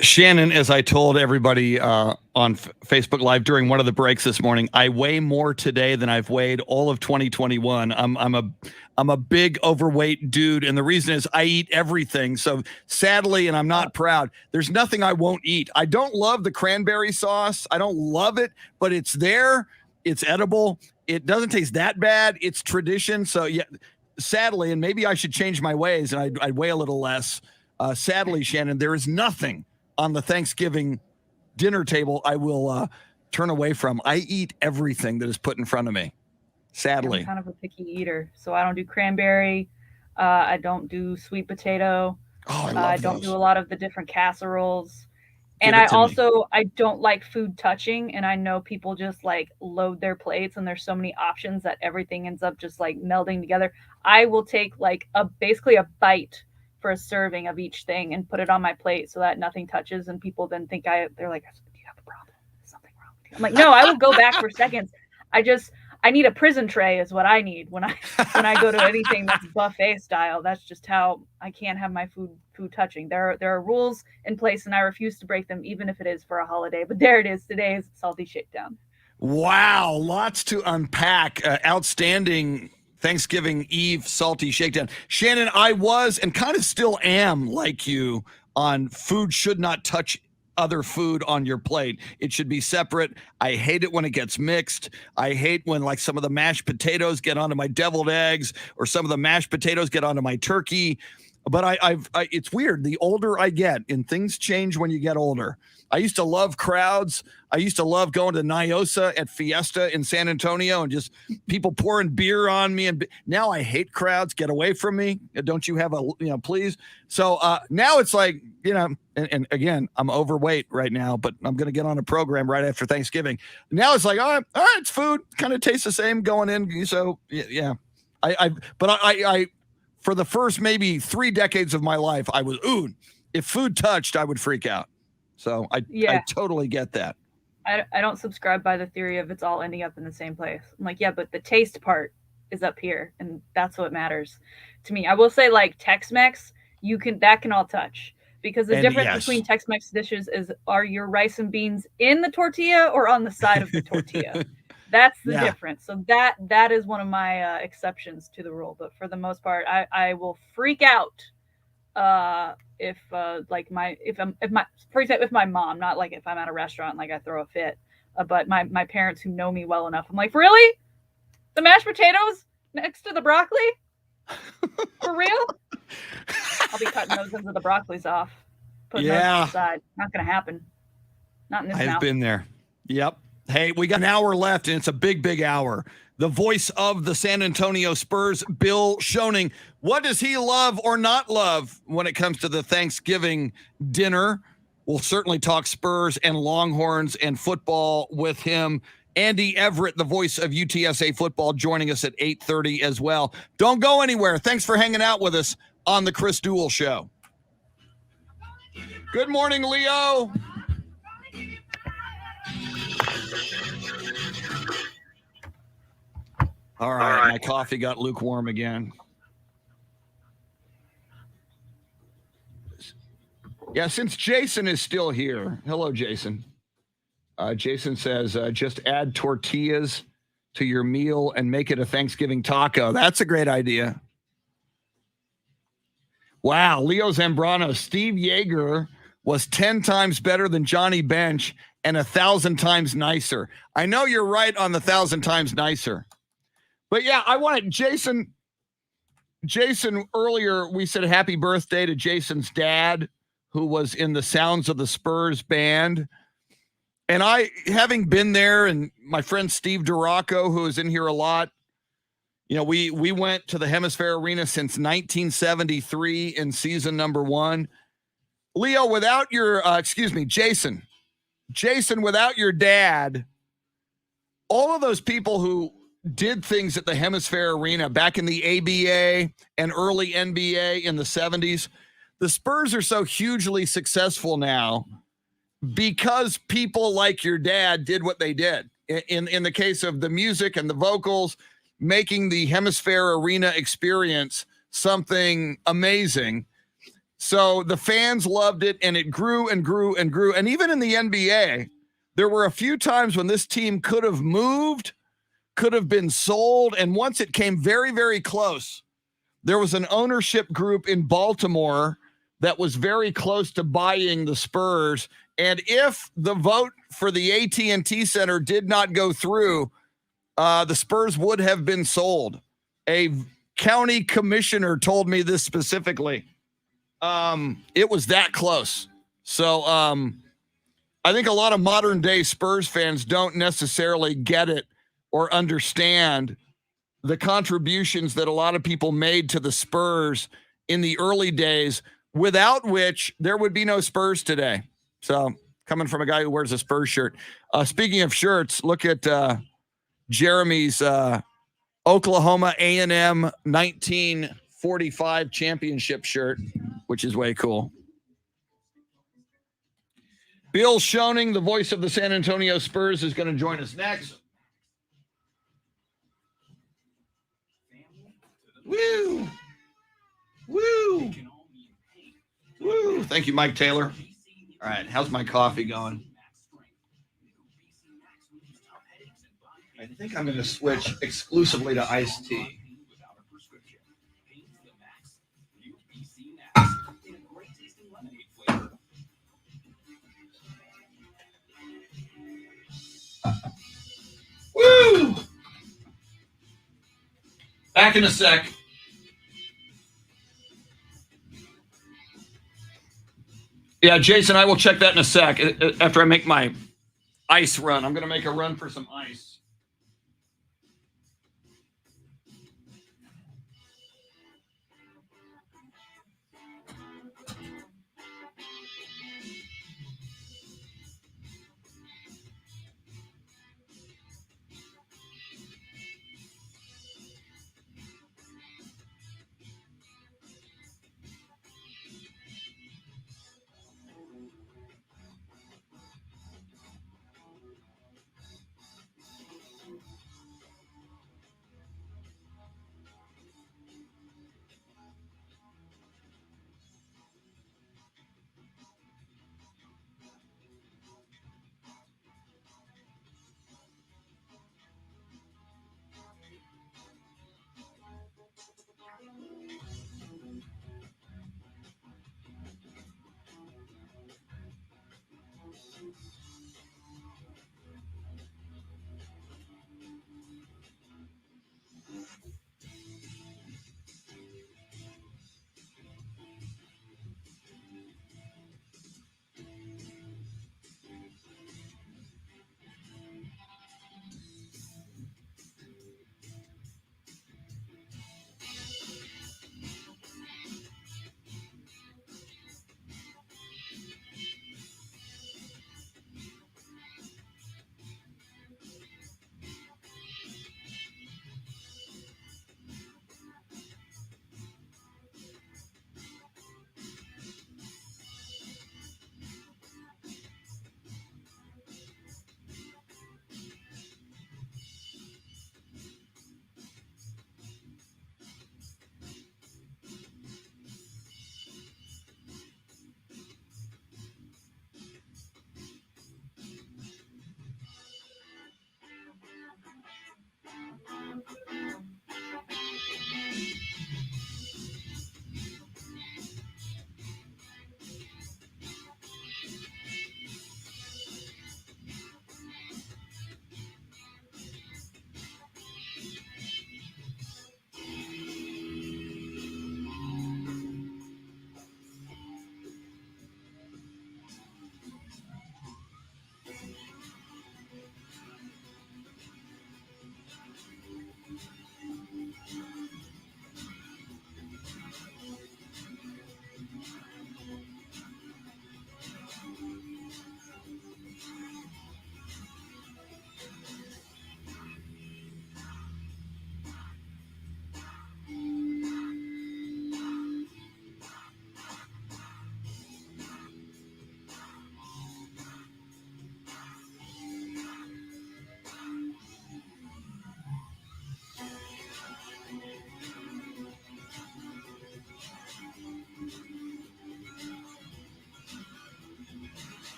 Shannon, as I told everybody on Facebook Live during one of the breaks this morning, I weigh more today than I've weighed all of 2021. I'm a big overweight dude, and the reason is I eat everything. So sadly, and I'm not proud, there's nothing I won't eat. I don't love the cranberry sauce. I don't love it, but it's there. It's edible. It doesn't taste that bad. It's tradition. So yeah, sadly, and maybe I should change my ways and I'd weigh a little less. Sadly, Shannon, there is nothing on the Thanksgiving dinner table I will turn away from. I eat everything that is put in front of me. Sadly. I'm kind of a picky eater, so I don't do cranberry. I don't do sweet potato. I don't do a lot of the different casseroles. And I don't like food touching, and I know people just like load their plates and there's so many options that everything ends up just like melding together. I will take like basically a bite for a serving of each thing and put it on my plate so that nothing touches, and people then think they're like, do you have a problem? Is something wrong with you? I'm like, no, I will go back for seconds. I need a prison tray is what I need when I go to anything that's buffet style. That's just how I can't have my food touching. There are rules in place and I refuse to break them, even if it is for a holiday. But there it is. Today's Salty Shakedown. Wow. Lots to unpack. Outstanding Thanksgiving Eve Salty Shakedown. Shannon, I was and kind of still am like you on food should not touch other food on your plate. It should be separate. I hate it when it gets mixed. I hate when like some of the mashed potatoes get onto my deviled eggs or some of the mashed potatoes get onto my turkey. But it's weird. The older I get, and things change when you get older. I used to love crowds. I used to love going to Nyosa at Fiesta in San Antonio and just people pouring beer on me. And now I hate crowds. Get away from me. Don't you have please. So now it's like, and again, I'm overweight right now, but I'm going to get on a program right after Thanksgiving. Now it's like, all right, it's food. Kind of tastes the same going in. So yeah, I for the first maybe 3 decades of my life, I was, if food touched, I would freak out. So I totally get that. I don't subscribe by the theory of it's all ending up in the same place. I'm like, yeah, but the taste part is up here, and that's what matters to me. I will say, like Tex-Mex, that can all touch, because the difference between Tex-Mex dishes are your rice and beans in the tortilla or on the side of the tortilla. That's the difference. So that is one of my exceptions to the rule. But for the most part, I will freak out if my mom, not like if I'm at a restaurant, like I throw a fit, but my parents who know me well enough, I'm like, really? The mashed potatoes next to the broccoli? For real? I'll be cutting those ends of the broccolis off. putting those to the side. Not going to happen. Not in this I've been there. Yep. Hey, we got an hour left, and it's a big, big hour. The voice of the San Antonio Spurs, Bill Schoening. What does he love or not love when it comes to the Thanksgiving dinner? We'll certainly talk Spurs and Longhorns and football with him. Andy Everett, the voice of UTSA football, joining us at 8:30 as well. Don't go anywhere. Thanks for hanging out with us on the Chris Duel Show. Good morning, Leo. All right, my coffee got lukewarm again. Yeah, since Jason is still here. Hello, Jason. Jason says, just add tortillas to your meal and make it a Thanksgiving taco. That's a great idea. Wow, Leo Zambrano. Steve Yeager was 10 times better than Johnny Bench and 1,000 times nicer. I know you're right on the 1,000 times nicer. But yeah, I wanted Jason, earlier we said happy birthday to Jason's dad, who was in the Sounds of the Spurs band. And I, having been there, and my friend Steve Duraco, who is in here a lot, you know, we went to the Hemisphere Arena since 1973 in season number 1. Leo, without your, Jason, without your dad, all of those people who did things at the Hemisphere Arena back in the ABA and early NBA in the 70s, the Spurs are so hugely successful now because people like your dad did what they did. In the case of the music and the vocals, making the Hemisphere Arena experience something amazing. So the fans loved it, and it grew and grew and grew. And even in the NBA, there were a few times when this team could have moved, could have been sold, and once it came very, very close, there was an ownership group in Baltimore that was very close to buying the Spurs. And if the vote for the AT&T Center did not go through, the Spurs would have been sold. A county commissioner told me this specifically. It was that close. So I think a lot of modern day Spurs fans don't necessarily get it or understand the contributions that a lot of people made to the Spurs in the early days, without which there would be no Spurs today. So coming from a guy who wears a Spurs shirt. Speaking of shirts, look at Jeremy's Oklahoma A&M 1945 championship shirt, which is way cool. Bill Schoening, the voice of the San Antonio Spurs, is going to join us next. Woo! Woo! Woo! Thank you, Mike Taylor. All right, how's my coffee going? I think I'm going to switch exclusively to iced tea. Woo! Back in a sec. Yeah, Jason, I will check that in a sec after I make my ice run. I'm going to make a run for some ice.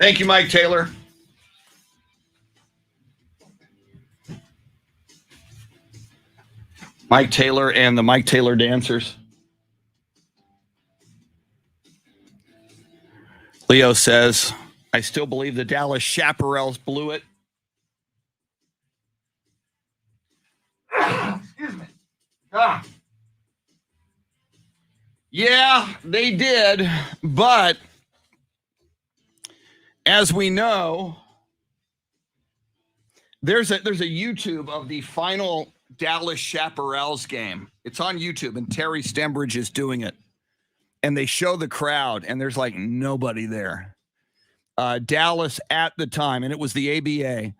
Thank you, Mike Taylor. Mike Taylor and the Mike Taylor Dancers. Leo says, I still believe the Dallas Chaparrals blew it. Excuse me. Yeah, they did, but as we know, there's a YouTube of the final Dallas Chaparrals game. It's on YouTube, and Terry Stembridge is doing it. And they show the crowd, and there's like nobody there. Dallas at the time, and it was the ABA,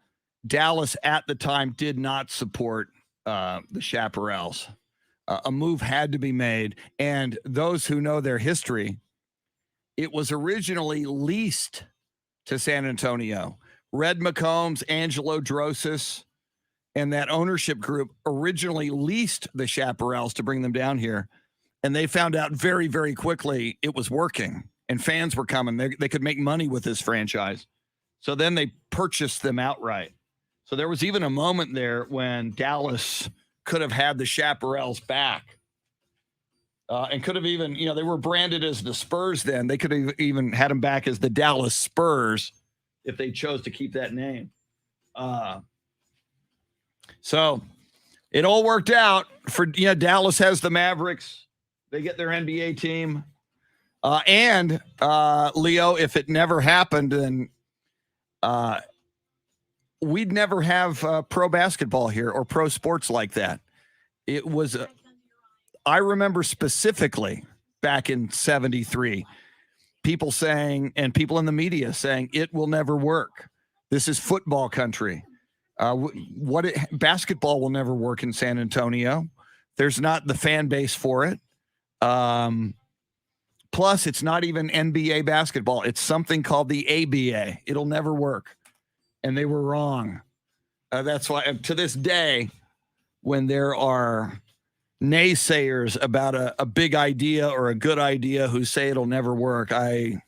Dallas at the time did not support the Chaparrals. A move had to be made. And those who know their history, it was originally leased to San Antonio. Red McCombs, Angelo Drosis, and that ownership group originally leased the Chaparrals to bring them down here. And they found out very, very quickly it was working and fans were coming. They could make money with this franchise. So then they purchased them outright. So there was even a moment there when Dallas could have had the Chaparrals back and could have even, they were branded as the Spurs then. They could have even had them back as the Dallas Spurs if they chose to keep that name. So it all worked out for, Dallas has the Mavericks. They get their NBA team. And Leo, if it never happened, then we'd never have pro basketball here or pro sports like that. It was, I remember specifically back in 73, people saying, and people in the media saying, it will never work. This is football country. Basketball will never work in San Antonio. There's not the fan base for it. Plus, it's not even NBA basketball. It's something called the ABA. It'll never work. And they were wrong. That's why, to this day, when there are naysayers about a big idea or a good idea who say it'll never work, I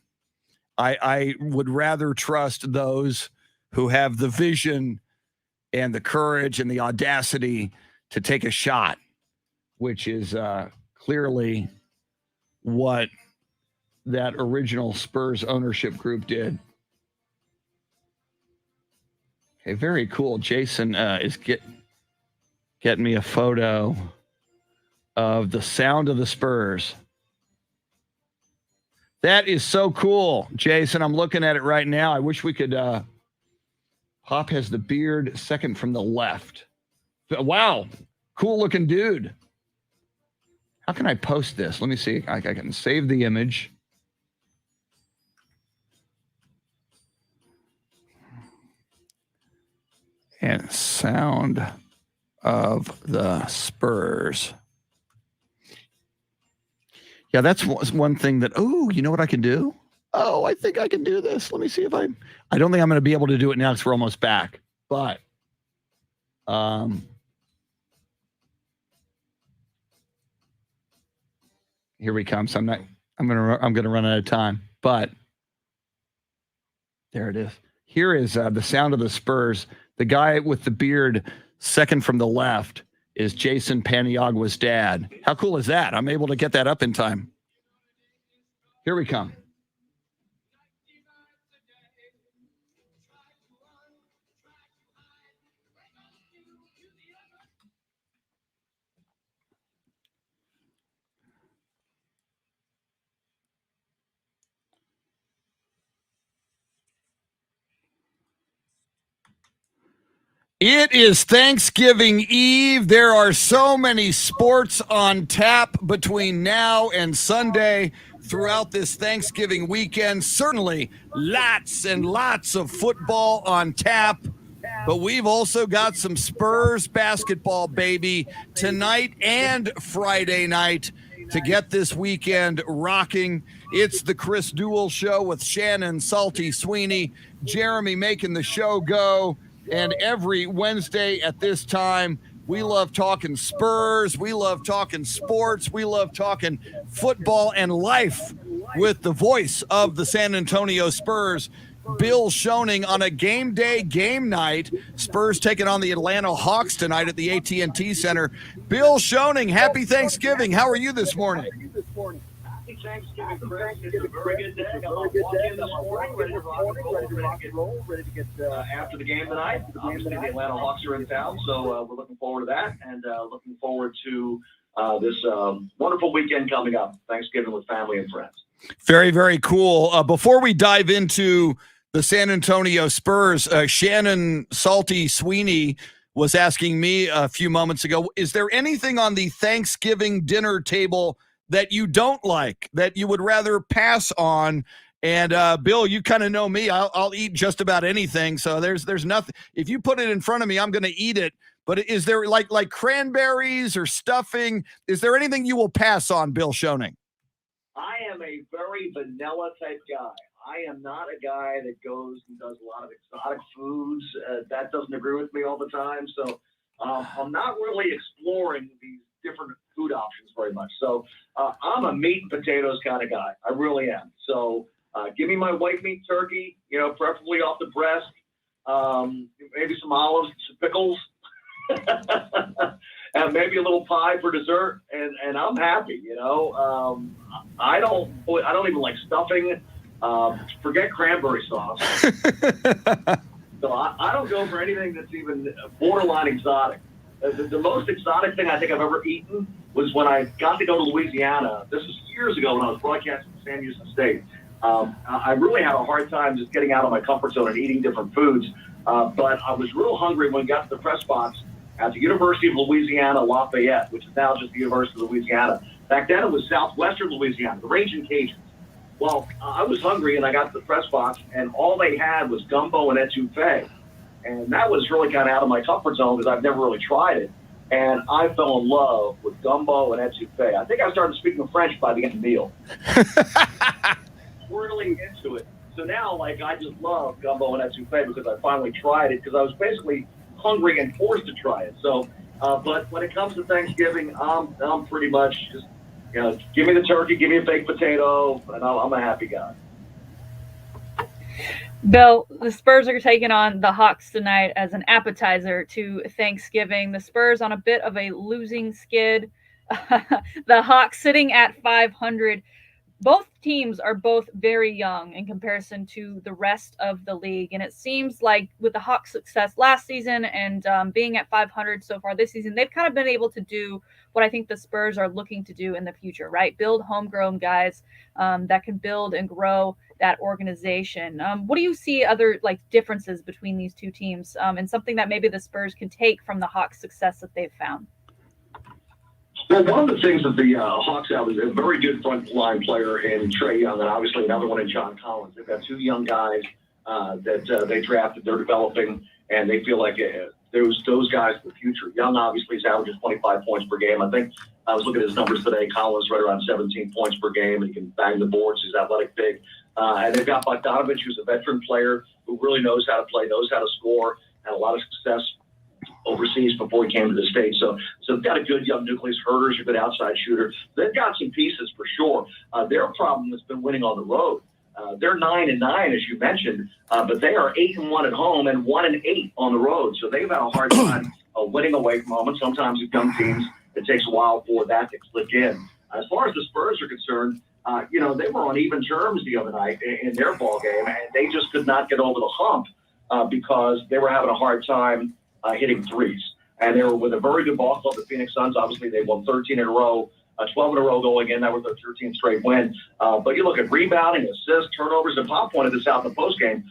would rather trust those who have the vision and the courage and the audacity to take a shot, which is clearly what that original Spurs ownership group did. Okay, very cool. Jason is getting me a photo of the sound of the Spurs. That is so cool, Jason. I'm looking at it right now. I wish we could. Pop has the beard second from the left. Wow, cool looking dude. How can I post this? Let me see. I can save the image. And sound of the Spurs. Yeah, that's one thing that, you know what I can do? Oh, I think I can do this. Let me see if I don't think I'm going to be able to do it now because we're almost back. But here we come. So I'm going to run out of time. But there it is. Here is the sound of the Spurs. The guy with the beard, second from the left, is Jason Paniagua's dad. How cool is that? I'm able to get that up in time. Here we come. It is Thanksgiving Eve. There are so many sports on tap between now and Sunday throughout this Thanksgiving weekend. Certainly lots and lots of football on tap. But we've also got some Spurs basketball, baby, tonight and Friday night to get this weekend rocking. It's the Chris Duel Show with Shannon, Salty, Sweeney, Jeremy making the show go. And every Wednesday at this time, we love talking Spurs. We love talking sports. We love talking football and life with the voice of the San Antonio Spurs, Bill Schoening on a game day, game night. Spurs taking on the Atlanta Hawks tonight at the AT&T Center. Bill Schoening, happy Thanksgiving. How are you this morning? Happy Thanksgiving, Chris. It's a very good day. I'm walking in this morning, ready to rock and roll, ready to get after the game tonight. Obviously, the Atlanta Hawks are in town, so we're looking forward to that, and looking forward to this wonderful weekend coming up, Thanksgiving with family and friends. Very, very cool. Before we dive into the San Antonio Spurs, Shannon Salty Sweeney was asking me a few moments ago, is there anything on the Thanksgiving dinner table that you don't like, that you would rather pass on? And Bill, you kind of know me. I'll eat just about anything. So there's nothing. If you put it in front of me, I'm going to eat it. But is there like cranberries or stuffing? Is there anything you will pass on, Bill Schoening? I am a very vanilla type guy. I am not a guy that goes and does a lot of exotic foods. That doesn't agree with me all the time. So I'm not really exploring these different food options very much. So I'm a meat and potatoes kind of guy. I really am. So give me my white meat turkey, preferably off the breast, maybe some olives, some pickles, and maybe a little pie for dessert, and I'm happy. I don't even like stuffing. Forget cranberry sauce. So I don't go for anything that's even borderline exotic. The most exotic thing I think I've ever eaten was when I got to go to Louisiana. This was years ago when I was broadcasting at San Houston State. I really had a hard time just getting out of my comfort zone and eating different foods. But I was real hungry when we got to the press box at the University of Louisiana Lafayette, which is now just the University of Louisiana. Back then it was Southwestern Louisiana, the Raging Cajuns. Well, I was hungry and I got to the press box and all they had was gumbo and etouffee. And that was really kind of out of my comfort zone because I've never really tried it. And I fell in love with gumbo and etouffee. I think I started speaking French by the end of the meal. Really into it. So now, I just love gumbo and etouffee because I finally tried it because I was basically hungry and forced to try it. So, but when it comes to Thanksgiving, I'm pretty much just, give me the turkey, give me a baked potato, and I'm a happy guy. Bill, the Spurs are taking on the Hawks tonight as an appetizer to Thanksgiving. The Spurs on a bit of a losing skid. The Hawks sitting at 500. Both teams are both very young in comparison to the rest of the league. And it seems like with the Hawks' success last season and being at 500 so far this season, they've kind of been able to do what I think the Spurs are looking to do in the future, right? Build homegrown guys that can build and grow that organization. What do you see other differences between these two teams and something that maybe the Spurs can take from the Hawks' success that they've found? Well, one of the things that the Hawks have is a very good front line player in Trae Young, and obviously another one in John Collins. They've got two young guys that they drafted. They're developing, and they feel like those guys are the future. Young obviously is averaging 25 points per game. I think I was looking at his numbers today. Collins right around 17 points per game, and he can bang the boards. He's athletic, big. And they've got Bogdanovich, who's a veteran player who really knows how to play, knows how to score, had a lot of success overseas before he came to the States. So they've got a good young nucleus. Herder's a good outside shooter. They've got some pieces for sure. Their problem has been winning on the road. They're 9-9, as you mentioned, but they are 8-1 at home and 1-8 on the road. So they've had a hard time winning away from home. And sometimes with young teams, it takes a while for that to click in. As far as the Spurs are concerned, they were on even terms the other night in their ball game, and they just could not get over the hump because they were having a hard time hitting threes. And they were with a very good ball club, the Phoenix Suns. Obviously, they won 13 in a row, 12 in a row going in. That was their 13th straight win. But you look at rebounding, assists, turnovers, and Pop pointed this out in the postgame.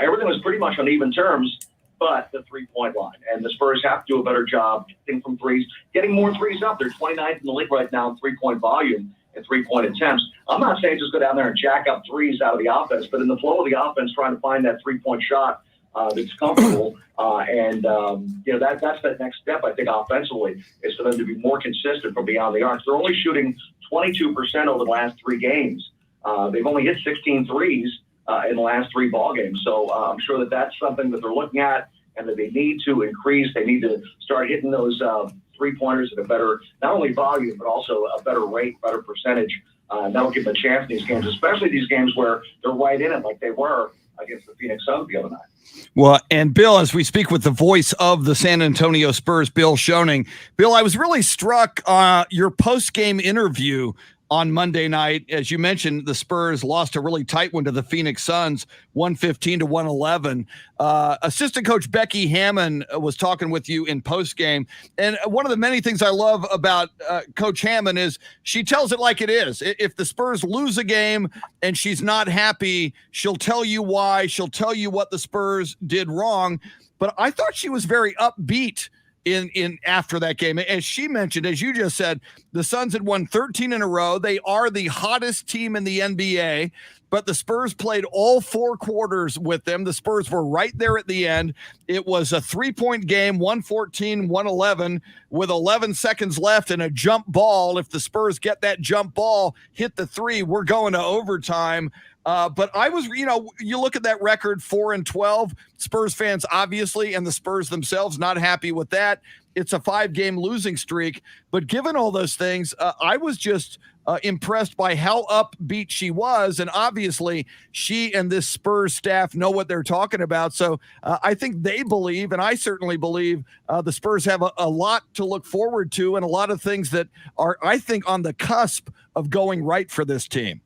Everything was pretty much on even terms, but the three-point line. And the Spurs have to do a better job getting from threes, getting more threes up. They're 29th in the league right now in three-point volume and three-point attempts. I'm not saying just go down there and jack up threes out of the offense, but in the flow of the offense, trying to find that three-point shot that's comfortable. That's that next step, I think, offensively, is for them to be more consistent from beyond the arc. They're only shooting 22% over the last 3 games. They've only hit 16 threes in the last 3 ball games. So I'm sure that's something that they're looking at and that they need to increase. They need to start hitting those three-pointers at a better, not only volume, but also a better rate, better percentage. That'll give them a chance in these games, especially these games where they're right in it like they were against the Phoenix Suns the other night. Well, and Bill, as we speak with the voice of the San Antonio Spurs, Bill Schoening. Bill, I was really struck your post-game interview on Monday night. As you mentioned, the Spurs lost a really tight one to the Phoenix Suns, 115-111. Assistant coach Becky Hammond was talking with you in postgame. And one of the many things I love about Coach Hammond is she tells it like it is. If the Spurs lose a game and she's not happy, she'll tell you why. She'll tell you what the Spurs did wrong. But I thought she was very upbeat in after that game. As she mentioned, as you just said, the Suns had won 13 in a row. They are the hottest team in the NBA, but the Spurs played all 4 quarters with them. The Spurs were right there at the end. It was a 3-point game, 114-111 with 11 seconds left and a jump ball. If the Spurs get that jump ball, hit the 3, we're going to overtime. But I was, you look at that record, 4-12. Spurs fans, obviously, and the Spurs themselves, not happy with that. It's a 5-game losing streak. But given all those things, I was just impressed by how upbeat she was. And obviously, she and this Spurs staff know what they're talking about. So I think they believe, and I certainly believe, the Spurs have a lot to look forward to and a lot of things that are, I think, on the cusp of going right for this team.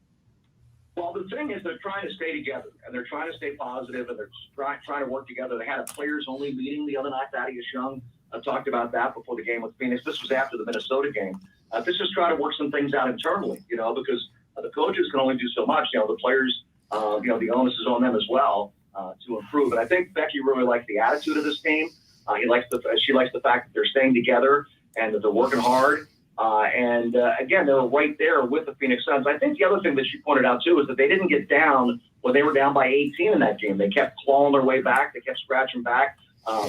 Well, the thing is, they're trying to stay together, and they're trying to stay positive, and they're trying to work together. They had a players-only meeting the other night. Thaddeus Young talked about that before the game with Phoenix. This was after the Minnesota game. This is trying to work some things out internally, because the coaches can only do so much. The players, the onus is on them as well to improve. And I think Becky really likes the attitude of this team. She likes the fact that they're staying together and that they're working hard. Again, they were right there with the Phoenix Suns. I think the other thing that she pointed out, too, is that they didn't get down when they were down by 18 in that game. They kept clawing their way back. They kept scratching back.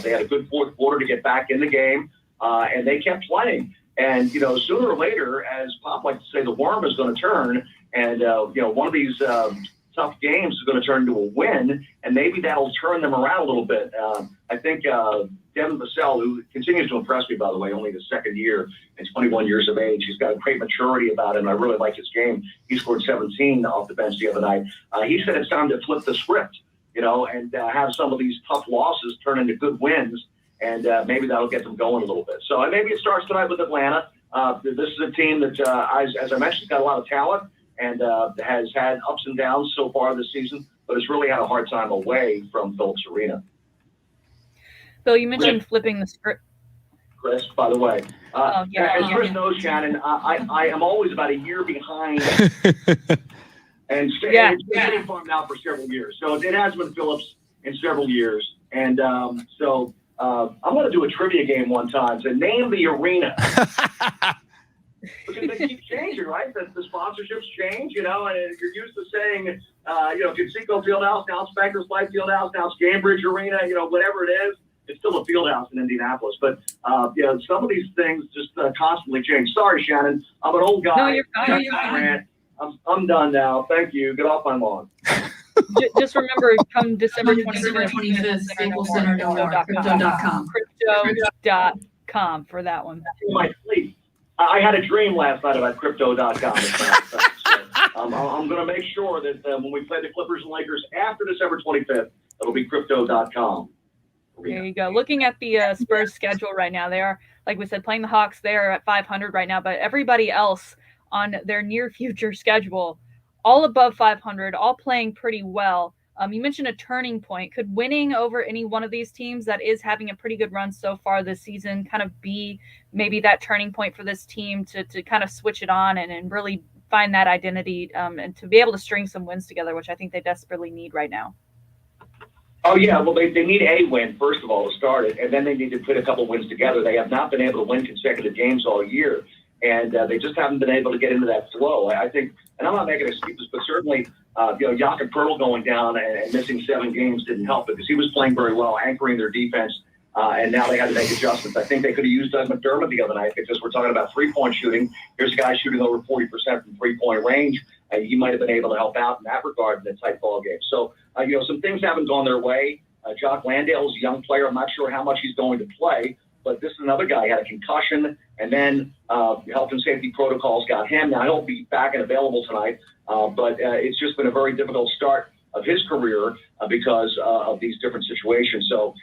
They had a good fourth quarter to get back in the game, and they kept playing. And, sooner or later, as Pop likes to say, the worm is going to turn, and, one of these tough games is going to turn into a win, and maybe that'll turn them around a little bit. I think Devin Vassell, who continues to impress me, by the way, only his second year and 21 years of age. He's got a great maturity about him. I really like his game. He scored 17 off the bench the other night. He said it's time to flip the script, and have some of these tough losses turn into good wins, and maybe that'll get them going a little bit. So maybe it starts tonight with Atlanta. This is a team that, as I mentioned, has got a lot of talent and has had ups and downs so far this season, but it's really had a hard time away from Phillips Arena. Bill, you mentioned flipping the script. Chris, by the way. As Chris knows, Shannon, I am always about a year behind and it's been farmed out for several years. So it has been Phillips in several years. And I'm going to do a trivia game one time to name the arena. Because they keep changing, right? The sponsorships change, and you're used to saying, Conseco Fieldhouse, now it's Bankers Life Fieldhouse, now it's Gainbridge Arena, whatever it is. It's still a field house in Indianapolis. But, some of these things just constantly change. Sorry, Shannon. I'm an old guy. No, you're fine. I'm done now. Thank you. Get off my lawn. Just remember, come December 25th, Staples Center, crypto.com. Crypto.com for that one. In my sleep. I had a dream last night about crypto.com. I'm going to make sure that when we play the Clippers and Lakers after December 25th, it'll be crypto.com. There you go. Looking at the Spurs schedule right now, they are, like we said, playing the Hawks. They are at 500 right now, but everybody else on their near future schedule, all above 500, all playing pretty well. You mentioned a turning point. Could winning over any one of these teams that is having a pretty good run so far this season kind of be maybe that turning point for this team to kind of switch it on and really find that identity and to be able to string some wins together, which I think they desperately need right now? Oh, yeah. Well, they need a win, first of all, to start it, and then they need to put a couple wins together. They have not been able to win consecutive games all year, and they just haven't been able to get into that flow. I think, and I'm not making excuses, but certainly, Jakob Poeltl going down and missing 7 games didn't help because he was playing very well, anchoring their defense, and now they had to make adjustments. I think they could have used Doug McDermott the other night because we're talking about three-point shooting. Here's a guy shooting over 40% from three-point range. He might have been able to help out in that regard in a tight ball game. So, some things haven't gone their way. Jock Landale is a young player. I'm not sure how much he's going to play, but this is another guy. He had a concussion, and then health and safety protocols got him. Now, he'll be back and available tonight, but it's just been a very difficult start of his career because of these different situations. So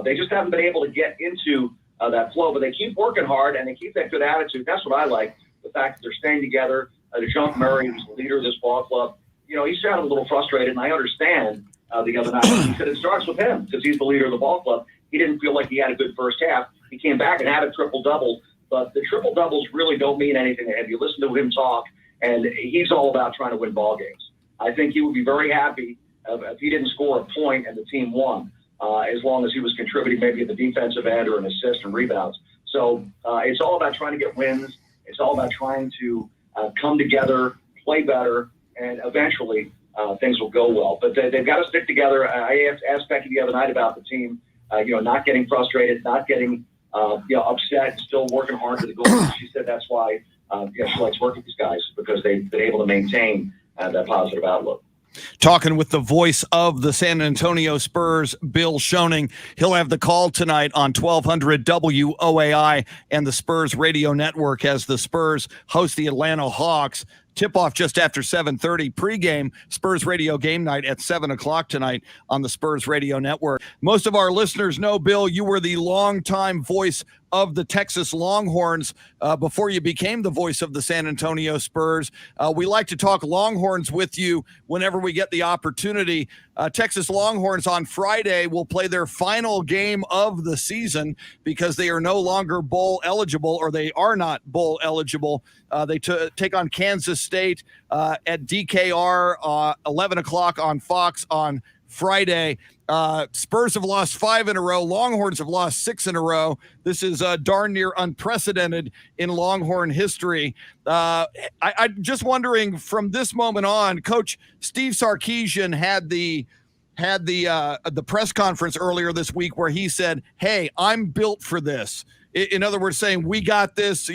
they just haven't been able to get into that flow, but they keep working hard and they keep that good attitude. That's what I like, the fact that they're staying together. DeJounte Murray, who's the leader of this ball club, he sounded a little frustrated, and I understand the other night. He said it starts with him because he's the leader of the ball club. He didn't feel like he had a good first half. He came back and had a triple-double, but the triple-doubles really don't mean anything to him. You listen to him talk, and he's all about trying to win ball games. I think he would be very happy if he didn't score a point and the team won, as long as he was contributing maybe at the defensive end or an assist and rebounds. So it's all about trying to get wins. It's all about trying to come together, play better, and eventually things will go well. But they've got to stick together. I asked Becky the other night about the team, not getting frustrated, not getting upset, still working hard to the goal. She said that's why she likes working with these guys, because they've been able to maintain that positive outlook. Talking with the voice of the San Antonio Spurs, Bill Schoening. He'll have the call tonight on 1200 WOAI and the Spurs Radio Network as the Spurs host the Atlanta Hawks. Tip-off just after 7:30. Pregame, Spurs Radio Game Night at 7 o'clock tonight on the Spurs Radio Network. Most of our listeners know, Bill, you were the longtime voice of the Texas Longhorns before you became the voice of the San Antonio Spurs. We like to talk Longhorns with you whenever we get the opportunity. Texas Longhorns on Friday will play their final game of the season because they are no longer bowl eligible, or they are not bowl eligible. They take on Kansas State at DKR, 11 o'clock on Fox on Friday. Spurs have lost 5 in a row. Longhorns have lost 6 in a row. This is darn near unprecedented in Longhorn history. I'm just wondering, from this moment on, Coach Steve Sarkisian had the press conference earlier this week where he said, "Hey, I'm built for this." In other words, saying we got this.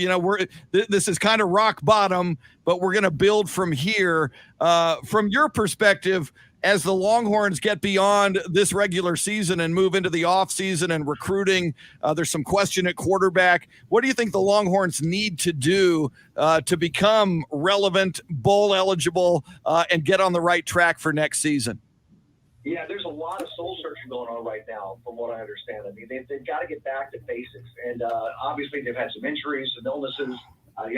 This is kind of rock bottom, but we're going to build from here. From your perspective, as the Longhorns get beyond this regular season and move into the offseason and recruiting, there's some question at quarterback. What do you think the Longhorns need to do to become relevant, bowl eligible, and get on the right track for next season? Yeah, there's a lot of soul searching going on right now, from what I understand. I mean, they've got to get back to basics. And obviously they've had some injuries, some illnesses.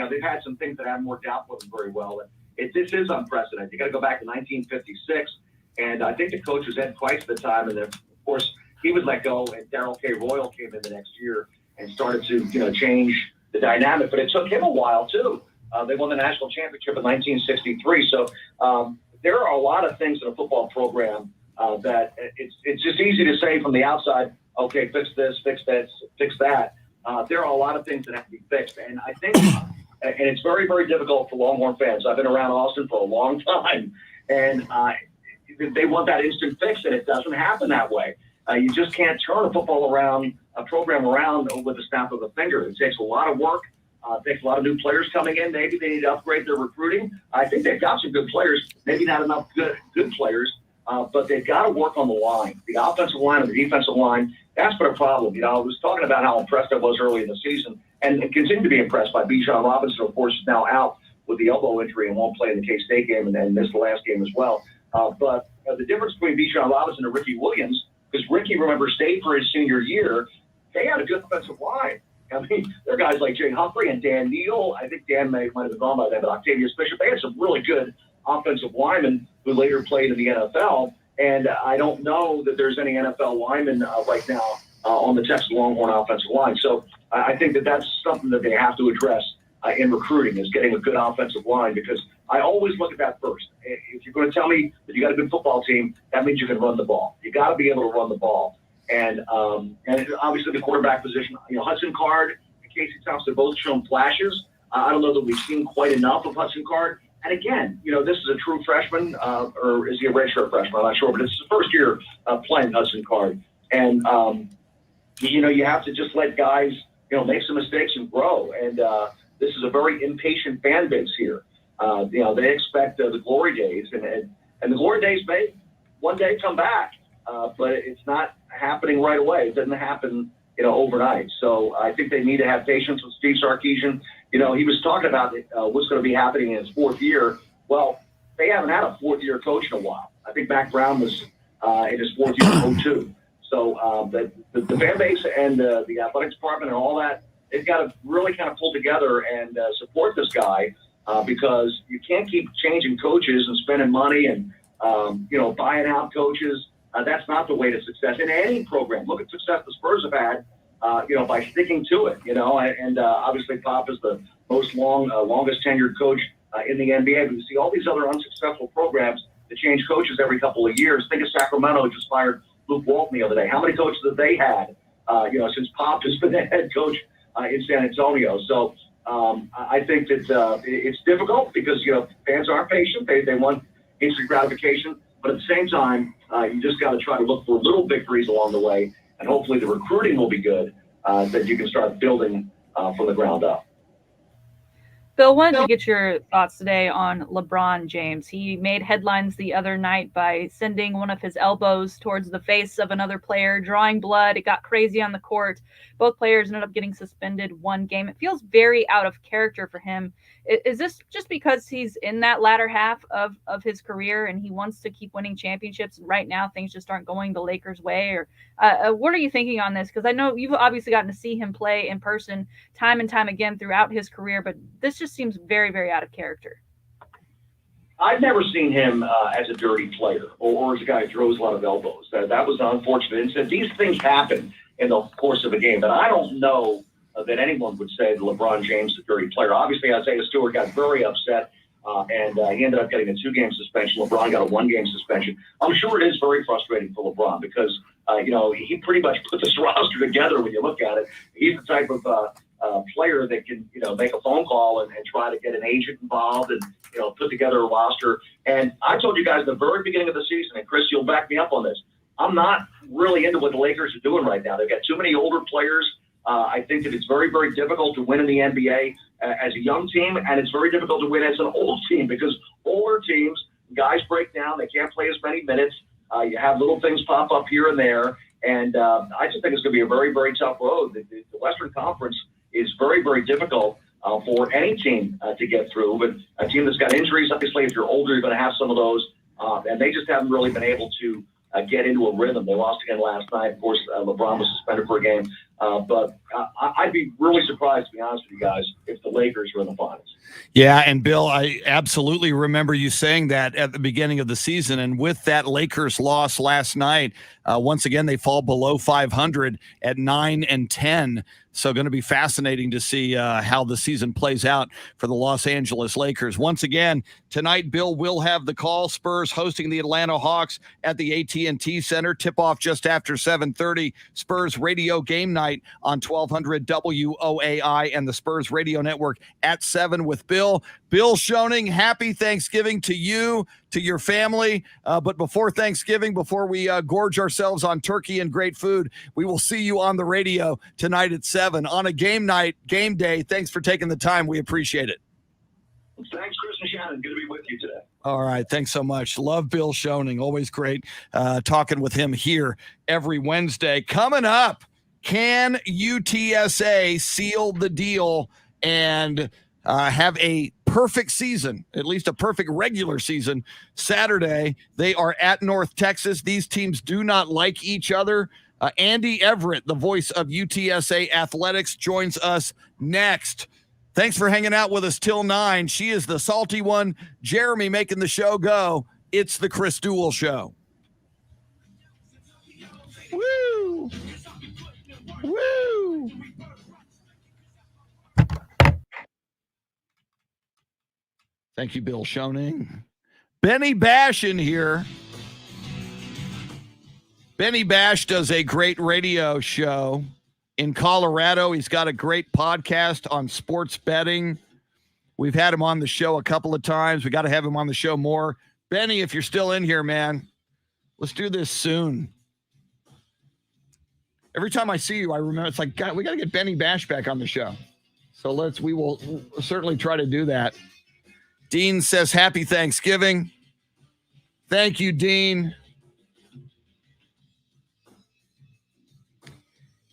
They've had some things that haven't worked out for them very well. This is unprecedented. You got to go back to 1956. And I think the coach was Ed Price at the time. And then, of course, he was let go, and Darrell K. Royal came in the next year and started to, change the dynamic. But it took him a while, too. They won the national championship in 1963. So there are a lot of things in a football program that it's just easy to say from the outside, okay, fix this, fix that, fix that. There are a lot of things that have to be fixed. And I think, and it's very, very difficult for Longhorn fans. I've been around Austin for a long time, and they want that instant fix, and it doesn't happen that way. You just can't turn a program around with the snap of a finger. It takes a lot of work. It takes a lot of new players coming in. Maybe they need to upgrade their recruiting. I think they've got some good players, maybe not enough good players. But they've got to work on the line, the offensive line and the defensive line. That's been a problem. I was talking about how impressed I was early in the season and continue to be impressed by Bijan Robinson, of course, is now out with the elbow injury and won't play in the K-State game and missed the last game as well. But the difference between Bijan Robinson and Ricky Williams, because Ricky, remember, stayed for his senior year, they had a good offensive line. I mean, there are guys like Jay Humphrey and Dan Neal. I think Dan might have been gone by then, but Octavius Bishop. They had some really good offensive linemen who later played in the NFL, and I don't know that there's any NFL linemen right now on the Texas Longhorn offensive line. So I think that's something that they have to address in recruiting, is getting a good offensive line, because I always look at that first. If you're going to tell me that you got a good football team, that means you can run the ball. You got to be able to run the ball. And obviously the quarterback position, Hudson Card and Casey Thompson both shown flashes. I don't know that we've seen quite enough of Hudson Card. And again, this is a true freshman, or is he a redshirt freshman? I'm not sure, but it's his first year playing Hudson Card. And, you have to just let guys, make some mistakes and grow. And this is a very impatient fan base here. They expect the glory days, and the glory days may one day come back, but it's not happening right away. It doesn't happen, overnight. So I think they need to have patience with Steve Sarkisian. He was talking about what's going to be happening in his fourth year. Well, they haven't had a fourth-year coach in a while. I think Mac Brown was in his fourth year in 02. So the fan base and the athletics department and all that, they've got to really kind of pull together and support this guy because you can't keep changing coaches and spending money and, buying out coaches. That's not the way to success in any program. Look at success the Spurs have had, by sticking to it, and obviously Pop is the longest tenured coach in the NBA. But you see all these other unsuccessful programs that change coaches every couple of years. Think of Sacramento just fired Luke Walton the other day. How many coaches have they had, since Pop has been the head coach in San Antonio? So I think that it's difficult because, fans aren't patient. They want instant gratification. But at the same time, you just got to try to look for little victories along the way. And hopefully the recruiting will be good, that you can start building from the ground up. Bill, wanted to get your thoughts today on LeBron James. He made headlines the other night by sending one of his elbows towards the face of another player, drawing blood. It got crazy on the court. Both players ended up getting suspended one game. It feels very out of character for him. Is this just because he's in that latter half of his career and he wants to keep winning championships? Right now, things just aren't going the Lakers' way. Or what are you thinking on this? Because I know you've obviously gotten to see him play in person time and time again throughout his career, but this just seems very, very out of character. I've never seen him as a dirty player or as a guy who throws a lot of elbows. That was unfortunate. And these things happen in the course of a game, but I don't know that anyone would say that LeBron James is a dirty player. Obviously, Isaiah Stewart got very upset, and he ended up getting a 2-game suspension. LeBron got a 1-game suspension. I'm sure it is very frustrating for LeBron because, he pretty much put this roster together when you look at it. He's the type of player that can, make a phone call and try to get an agent involved and, put together a roster. And I told you guys at the very beginning of the season, and Chris, you'll back me up on this, I'm not really into what the Lakers are doing right now. They've got too many older players. I think that it's very, very difficult to win in the NBA as a young team, and it's very difficult to win as an old team because older teams, guys break down, they can't play as many minutes. You have little things pop up here and there, and I just think it's going to be a very, very tough road. The Western Conference is very, very difficult for any team to get through, but a team that's got injuries, obviously, if you're older, you're going to have some of those, and they just haven't really been able to get into a rhythm. They lost again last night. Of course, LeBron was suspended for a game. But I'd be really surprised, to be honest with you guys, if the Lakers were in the finals. Yeah, and Bill, I absolutely remember you saying that at the beginning of the season. And with that Lakers loss last night, once again, they fall below 500 at 9-10. So going to be fascinating to see how the season plays out for the Los Angeles Lakers. Once again, tonight, Bill will have the call. Spurs hosting the Atlanta Hawks at the AT&T Center. Tip-off just after 7:30. Spurs radio game night on 1200 WOAI and the Spurs Radio Network at 7 with Bill. Bill Schoening, happy Thanksgiving to you, to your family. But before Thanksgiving, before we gorge ourselves on turkey and great food, we will see you on the radio tonight at 7 on a game night, game day. Thanks for taking the time. We appreciate it. Thanks, Chris and Shannon. Good to be with you today. All right. Thanks so much. Love Bill Schoening. Always great talking with him here every Wednesday. Coming up, can UTSA seal the deal and have a perfect season, at least a perfect regular season? Saturday, they are at North Texas. These teams do not like each other. Andy Everett, the voice of UTSA Athletics, joins us next. Thanks for hanging out with us till 9. She is the salty one. Jeremy making the show go. It's the Chris Duel Show. Woo! Woo! Thank you, Bill Schoening. Benny Bash in here. Benny Bash does a great radio show in Colorado. He's got a great podcast on sports betting. We've had him on the show a couple of times. We got to have him on the show more. Benny, if you're still in here, man, let's do this soon. Every time I see you, I remember it's like, God, we got to get Benny Bash back on the show. So we will certainly try to do that. Dean says, happy Thanksgiving. Thank you, Dean.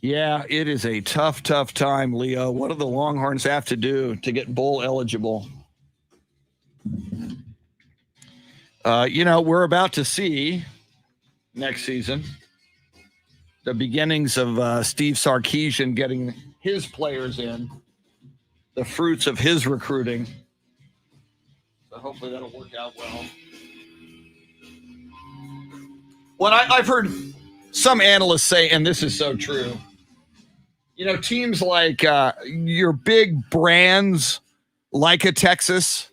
Yeah, it is a tough time, Leo. What do the Longhorns have to do to get bowl eligible? we're about to see next season the beginnings of Steve Sarkisian getting his players in, the fruits of his recruiting. So hopefully that'll work out well. What I've heard some analysts say, and this is so true, teams like your big brands, like a Texas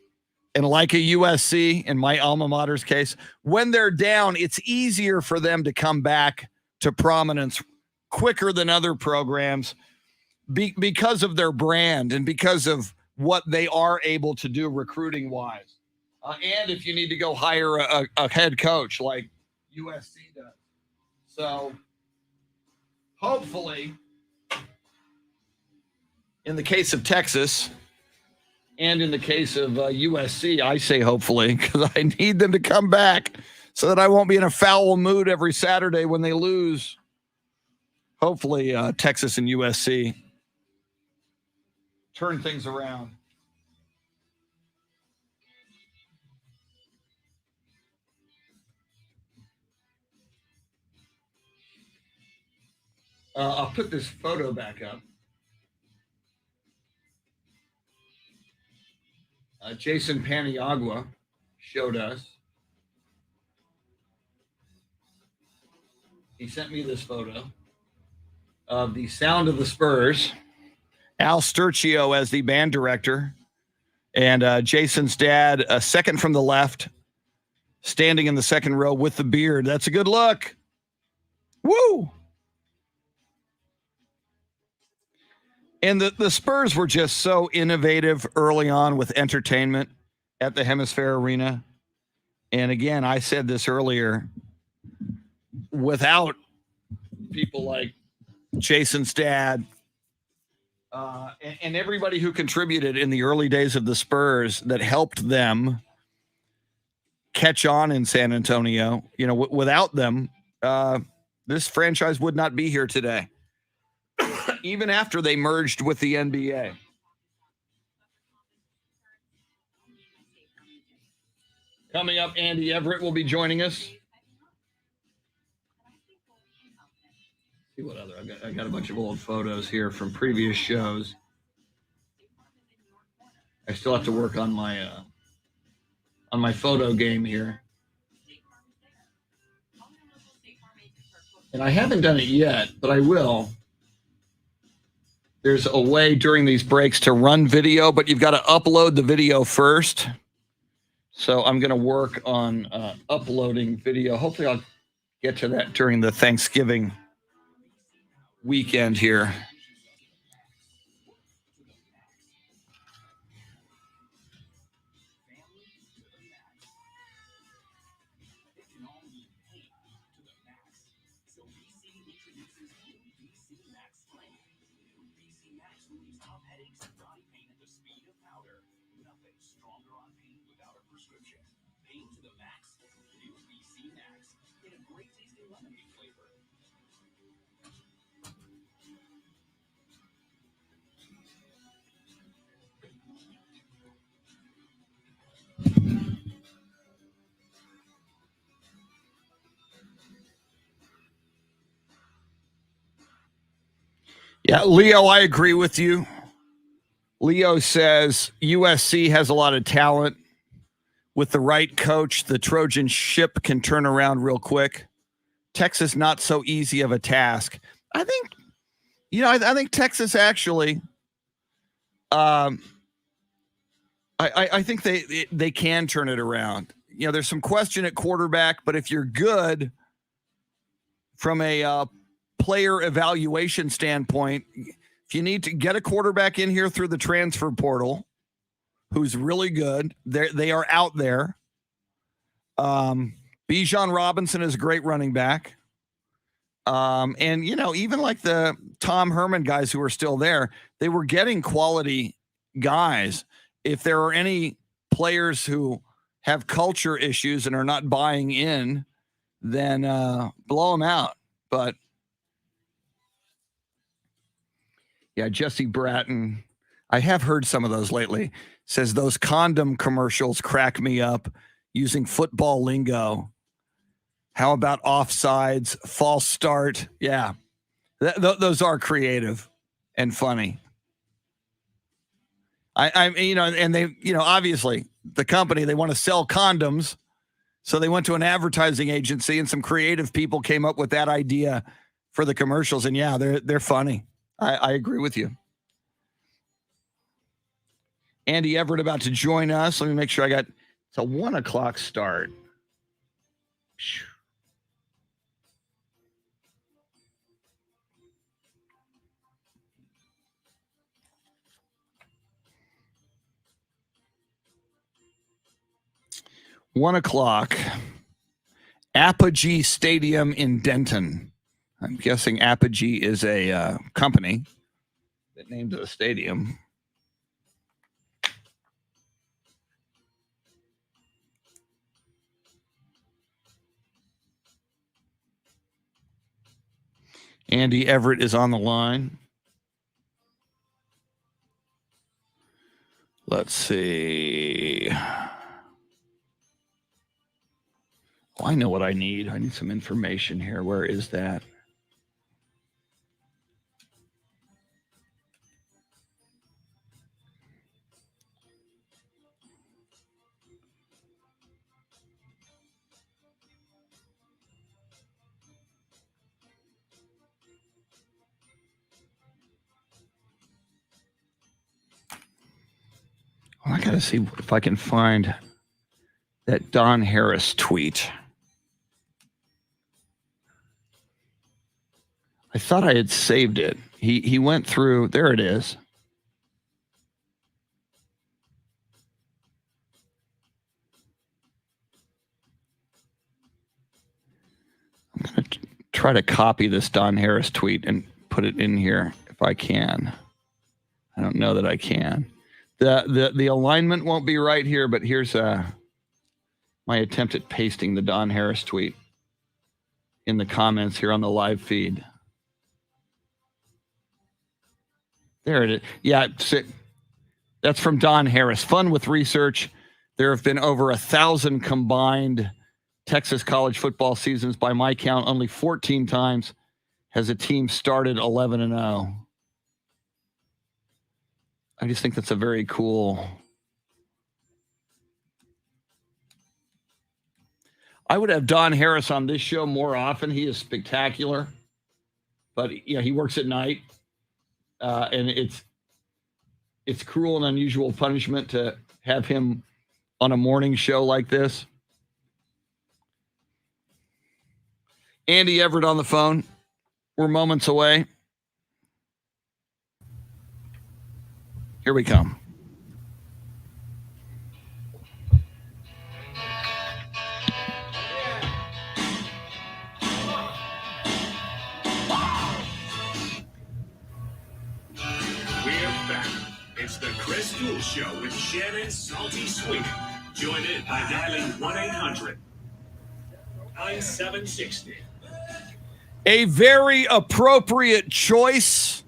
and like a USC, in my alma mater's case, when they're down, it's easier for them to come back to prominence quicker than other programs because of their brand and because of what they are able to do recruiting-wise. And if you need to go hire a head coach like USC does. So hopefully, in the case of Texas and in the case of USC, I say hopefully because I need them to come back so that I won't be in a foul mood every Saturday when they lose. Hopefully, Texas and USC turn things around. I'll put this photo back up. Jason Paniagua showed us. He sent me this photo of the Sound of the Spurs. Al Sturcio as the band director. And Jason's dad, second from the left, standing in the second row with the beard. That's a good look. Woo! And the Spurs were just so innovative early on with entertainment at the Hemisphere Arena. And again, I said this earlier, without people like Jason's dad and everybody who contributed in the early days of the Spurs that helped them catch on in San Antonio, without them, this franchise would not be here today. Even after they merged with the NBA. Coming up, Andy Everett will be joining us. See what other I got a bunch of old photos here from previous shows. I still have to work on my photo game here. And I haven't done it yet, but I will. There's a way during these breaks to run video, but you've got to upload the video first. So I'm going to work on uploading video. Hopefully I'll get to that during the Thanksgiving weekend here. Yeah, Leo, I agree with you. Leo says USC has a lot of talent. With the right coach, the Trojan ship can turn around real quick. Texas, not so easy of a task. I think, I think Texas actually, I think they can turn it around. There's some question at quarterback, but if you're good from a player evaluation standpoint, if you need to get a quarterback in here through the transfer portal who's really good, they are out there. Bijan Robinson is a great running back. And, even like the Tom Herman guys who are still there, they were getting quality guys. If there are any players who have culture issues and are not buying in, then blow them out. But yeah, Jesse Bratton, I have heard some of those lately, says those condom commercials crack me up. using football lingo. How about offsides, false start? Yeah, those are creative and funny. And they, obviously the company, they want to sell condoms. So they went to an advertising agency and some creative people came up with that idea for the commercials. And yeah, they're funny. I agree with you. Andy Everett about to join us. Let me make sure it's a 1 o'clock start. 1 o'clock. Apogee Stadium in Denton. I'm guessing Apogee is a company that named the stadium. Andy Everett is on the line. Let's see. Oh, I know what I need. I need some information here. Where is that? Well, I got to see if I can find that Don Harris tweet. I thought I had saved it. He went through. There it is. I'm going to try to copy this Don Harris tweet and put it in here if I can. I don't know that I can. The alignment won't be right here, but here's my attempt at pasting the Don Harris tweet in the comments here on the live feed. There it is. Yeah, that's from Don Harris. Fun with research. There have been over 1,000 combined Texas college football seasons. By my count, only 14 times has a team started 11-0. I just think that's a very cool. I would have Don Harris on this show more often. He is spectacular, but he works at night, and it's cruel and unusual punishment to have him on a morning show like this. Andy Everett on the phone. We're moments away. Here we come. It's the Chris Duel Show with Shannon Salty Sweeney. Join in by dialing 1-800-9760. A very appropriate choice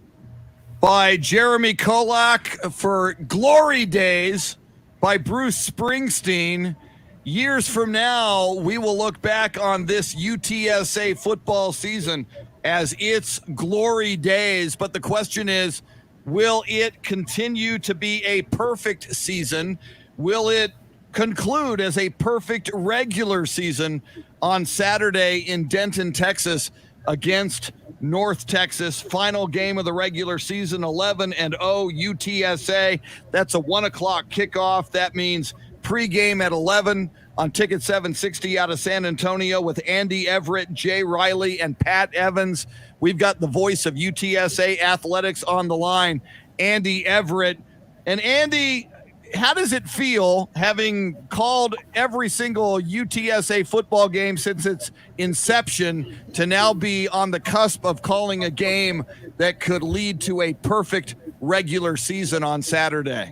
by Jeremy Kolok for Glory Days by Bruce Springsteen. Years from now, we will look back on this UTSA football season as its glory days. But the question is, will it continue to be a perfect season? Will it conclude as a perfect regular season on Saturday in Denton, Texas against North Texas? Final game of the regular season, 11-0 UTSA. That's a 1 o'clock kickoff. That means pregame at 11 on Ticket 760 out of San Antonio with Andy Everett, Jay Riley, and Pat Evans. We've got the voice of UTSA athletics on the line, Andy Everett. And Andy, how does it feel having called every single UTSA football game since its inception to now be on the cusp of calling a game that could lead to a perfect regular season on Saturday?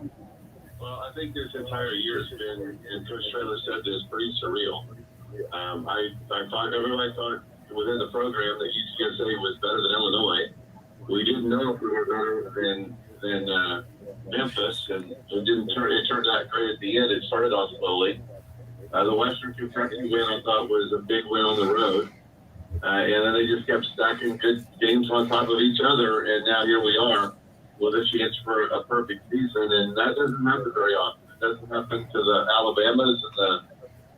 Well, I think this entire year has been, and Coach Taylor said this, pretty surreal. Everybody thought within the program that UTSA was better than Illinois. We didn't know if we were better than Memphis, and it turned out great at the end. It started off slowly. The Western Kentucky win, I thought, was a big win on the road. And then they just kept stacking good games on top of each other, and now here we are with a chance for a perfect season, and that doesn't happen very often. It doesn't happen to the Alabamas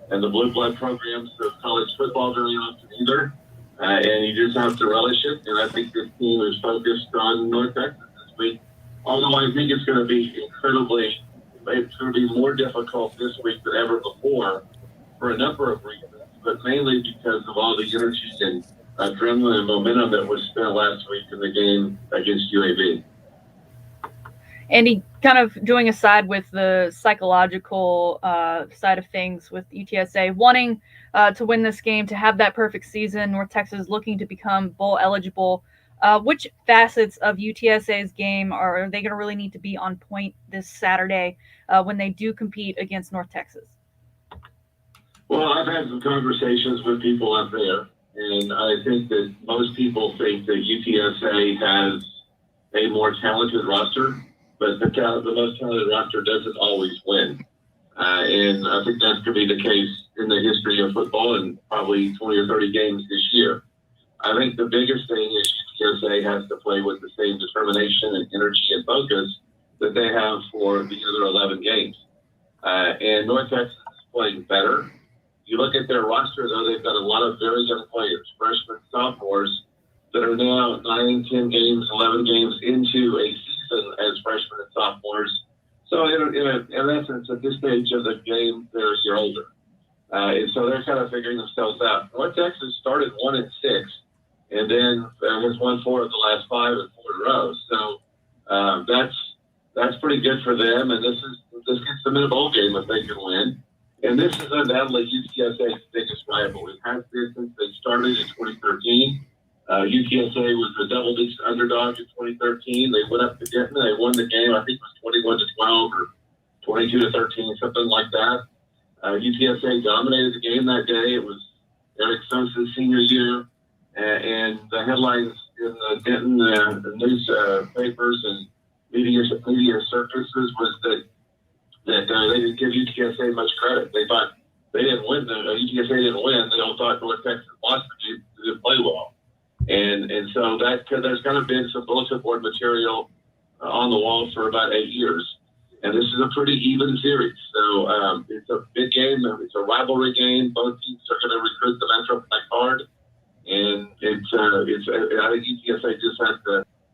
and the blue blood programs of college football very often either, and you just have to relish it, and I think this team is focused on North Texas this week, although I think it's going to be it's going to be more difficult this week than ever before for a number of reasons, but mainly because of all the energy and adrenaline and momentum that was spent last week in the game against UAB. Andy, kind of doing aside with the psychological side of things with UTSA, wanting to win this game, to have that perfect season, North Texas looking to become bowl eligible. Which facets of UTSA's game are they going to really need to be on point this Saturday when they do compete against North Texas? Well, I've had some conversations with people up there, and I think that most people think that UTSA has a more talented roster, but the most talented roster doesn't always win. And I think that's going to be the case in the history of football and probably 20 or 30 games this year. I think the biggest thing is UTSA has to play with the same determination and energy and focus that they have for the other 11 games. And North Texas is playing better. You look at their roster, though, they've got a lot of very young players, freshmen, sophomores, that are now 9, 10 games, 11 games into a season as freshmen and sophomores. So in essence, at this stage of the game, they're a year older. And so they're kind of figuring themselves out. North Texas started 1-6, and then has won 4 of the last 5 and 4 in a row. So that's pretty good for them. And this gets them in a bowl game if they can win. And this is undoubtedly UTSA's biggest rival. It has been since they started in 2013. UTSA was the double-digit underdog in 2013. They went up to Denton. They won the game. I think it was 21-12 or 22-13, something like that. UTSA dominated the game that day. It was Eric Sosa's senior year, and the headlines in the Denton the newspapers and media circuses was that they didn't give UTSA much credit. They thought they didn't win. UTSA didn't win. They all thought North Texas lost because they didn't play well. And so there's kind of been some bulletin board material on the wall for about 8 years. And this is a pretty even series. So it's a big game. It's a rivalry game. Both teams are going to recruit the Metroplex hard. And I think UTSA just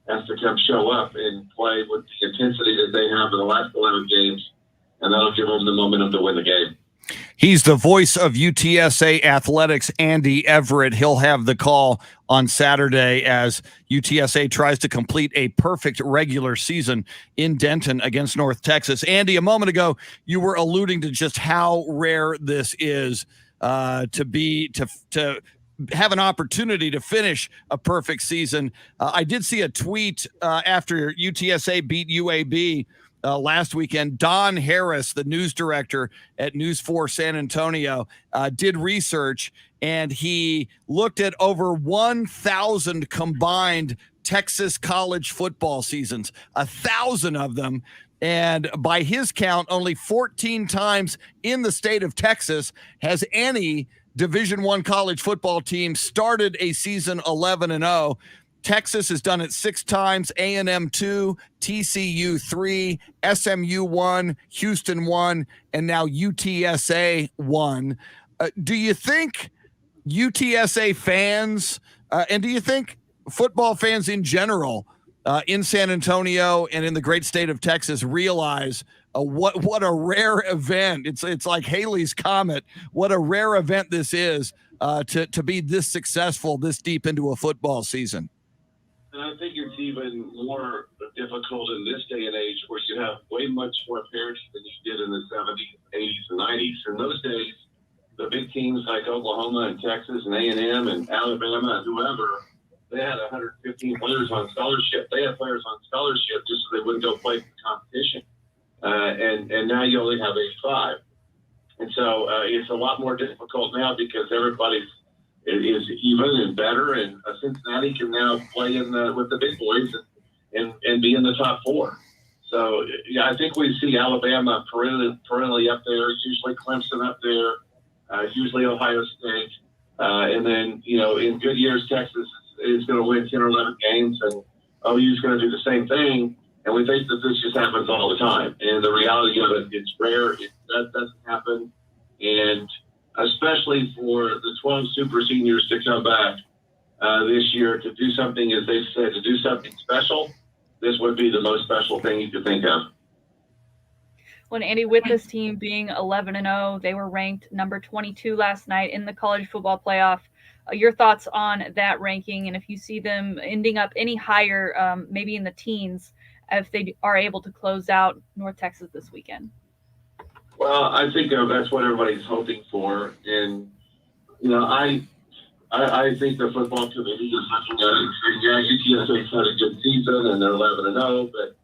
has to come show up and play with the intensity that they have in the last 11 games. And that'll give them the momentum to win the game. He's the voice of UTSA athletics, Andy Everett. He'll have the call on Saturday as UTSA tries to complete a perfect regular season in Denton against North Texas. Andy, a moment ago, you were alluding to just how rare this is to have an opportunity to finish a perfect season. I did see a tweet after UTSA beat UAB last weekend. Don Harris, the news director at News 4 San Antonio, did research, and he looked at over 1,000 combined Texas college football seasons, 1,000 of them. And by his count, only 14 times in the state of Texas has any Division I college football team started a season 11-0. Texas has done it 6 times, A&M 2, TCU 3, SMU 1, Houston 1, and now UTSA 1. Do you think UTSA fans, and do you think football fans in general in San Antonio and in the great state of Texas realize what a rare event? It's like Halley's Comet. What a rare event this is to be this successful this deep into a football season. And I think it's even more difficult in this day and age where you have way much more parity than you did in the 70s, 80s, and 90s. In those days, the big teams like Oklahoma and Texas and A&M and Alabama and whoever, they had 115 players on scholarship. They had players on scholarship just so they wouldn't go play for the competition. And now you only have 85. And so it's a lot more difficult now because everybody's is even and better, and Cincinnati can now play with the big boys and be in the top 4. So, yeah, I think we see Alabama perennially up there, usually Clemson up there, usually Ohio State. And then, in good years, Texas is going to win 10 or 11 games, and OU is going to do the same thing. And we think that this just happens all the time. And the reality of it, it's rare. That doesn't happen. And especially for the 12 super seniors to come back this year to do something, as they said, to do something special, this would be the most special thing you could think of. When Andy, with this team being 11-0, they were ranked number 22 last night in the college football playoff. Your thoughts on that ranking, and if you see them ending up any higher, maybe in the teens, if they are able to close out North Texas this weekend? Well, I think that's what everybody's hoping for, and I think the football committee is looking at it and saying, yeah, UTSA's had a good season and they're 11-0, but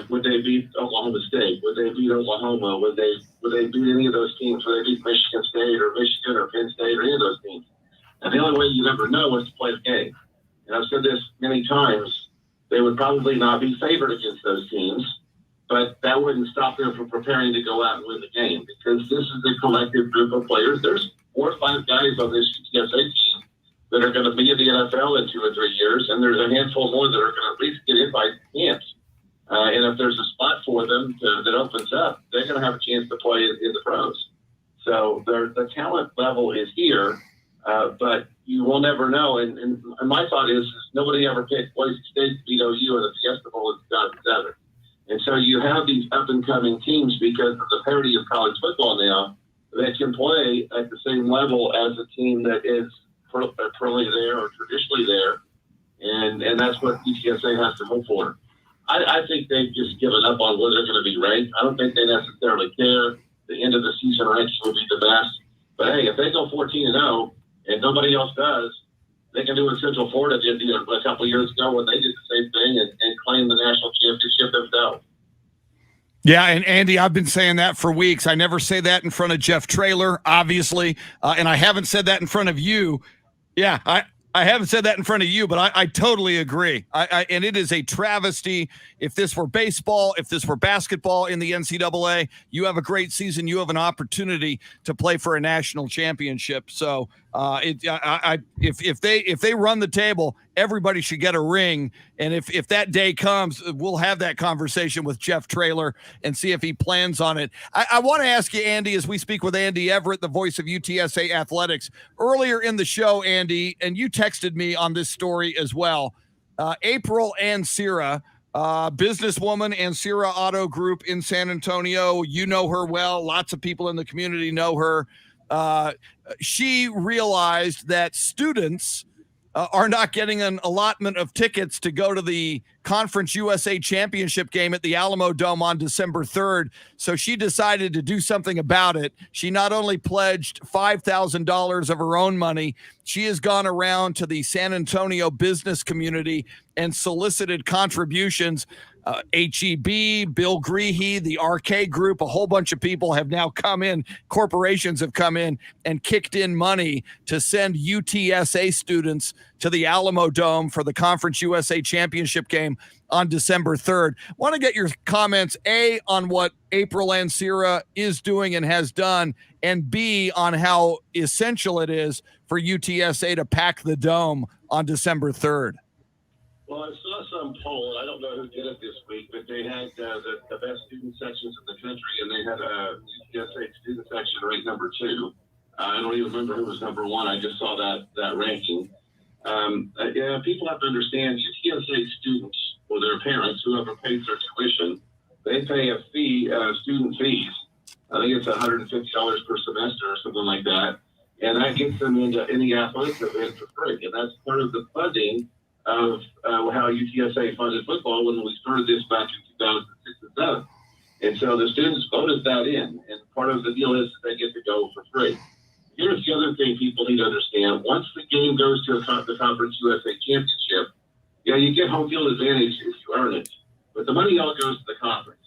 would they beat Oklahoma State? Would they beat Oklahoma? Would they beat any of those teams? Would they beat Michigan State or Michigan or Penn State or any of those teams? And the only way you ever know is to play the game. And I've said this many times, they would probably not be favored against those teams, but that wouldn't stop them from preparing to go out and win the game, because this is a collective group of players. There's 4 or 5 guys on this UTSA team that are going to be in the NFL in 2 or 3 years, and there's a handful more that are going to at least get invite camps. And if there's a spot for them that opens up, they're going to have a chance to play in the pros. So the talent level is here, but you will never know. And my thought is nobody ever picked Boise State to beat OU in the Fiesta Bowl in 2007. And so you have these up-and-coming teams because of the parity of college football now that can play at the same level as a team that is currently there or traditionally there. And that's what UTSA has to hope for. I think they've just given up on where they're going to be ranked. I don't think they necessarily care. The end of the season ranking will be the best. But hey, if they go 14-0 and nobody else does, they can do what Central Florida did a couple of years ago when they did the same thing and claim the national championship themselves. Yeah, and Andy, I've been saying that for weeks. I never say that in front of Jeff Traylor, obviously, and I haven't said that in front of you. Yeah, I haven't said that in front of you, but I totally agree. And it is a travesty. If this were baseball, if this were basketball in the NCAA, you have a great season. You have an opportunity to play for a national championship. So if they run the table, everybody should get a ring. And if that day comes, we'll have that conversation with Jeff Traylor and see if he plans on it. I want to ask you, Andy, as we speak with Andy Everett, the voice of UTSA Athletics, earlier in the show, Andy, and you texted me on this story as well. April Ansira, businesswoman, Ansira Auto Group in San Antonio. You know her well. Lots of people in the community know her. She realized that students are not getting an allotment of tickets to go to the Conference USA Championship game at the Alamo Dome on December 3rd. So she decided to do something about it. She not only pledged $5,000 of her own money, she has gone around to the San Antonio business community and solicited contributions. HEB, Bill Greehey, the RK Group, a whole bunch of people have now come in, corporations have come in and kicked in money to send UTSA students to the Alamo Dome for the Conference USA Championship game on December 3rd. Want to get your comments, A, on what April Ansira is doing and has done, and B, on how essential it is for UTSA to pack the Dome on December 3rd. Well, I saw some poll, and I don't know who did it this week, but they had the best student sections in the country, and they had a UTSA student section ranked number 2. I don't even remember who was number 1. I just saw that ranking. People have to understand UTSA students or their parents, whoever pays their tuition, they pay a fee, student fees. I think it's $150 per semester or something like that, and that gets them into any athletics event for free, and that's part of the funding of how UTSA funded football when we started this back in 2006 and 2007. And so the students voted that in, and part of the deal is they get to go for free. Here's the other thing people need to understand. Once the game goes to the Conference USA Championship, you get home field advantage if you earn it. But the money all goes to the conference.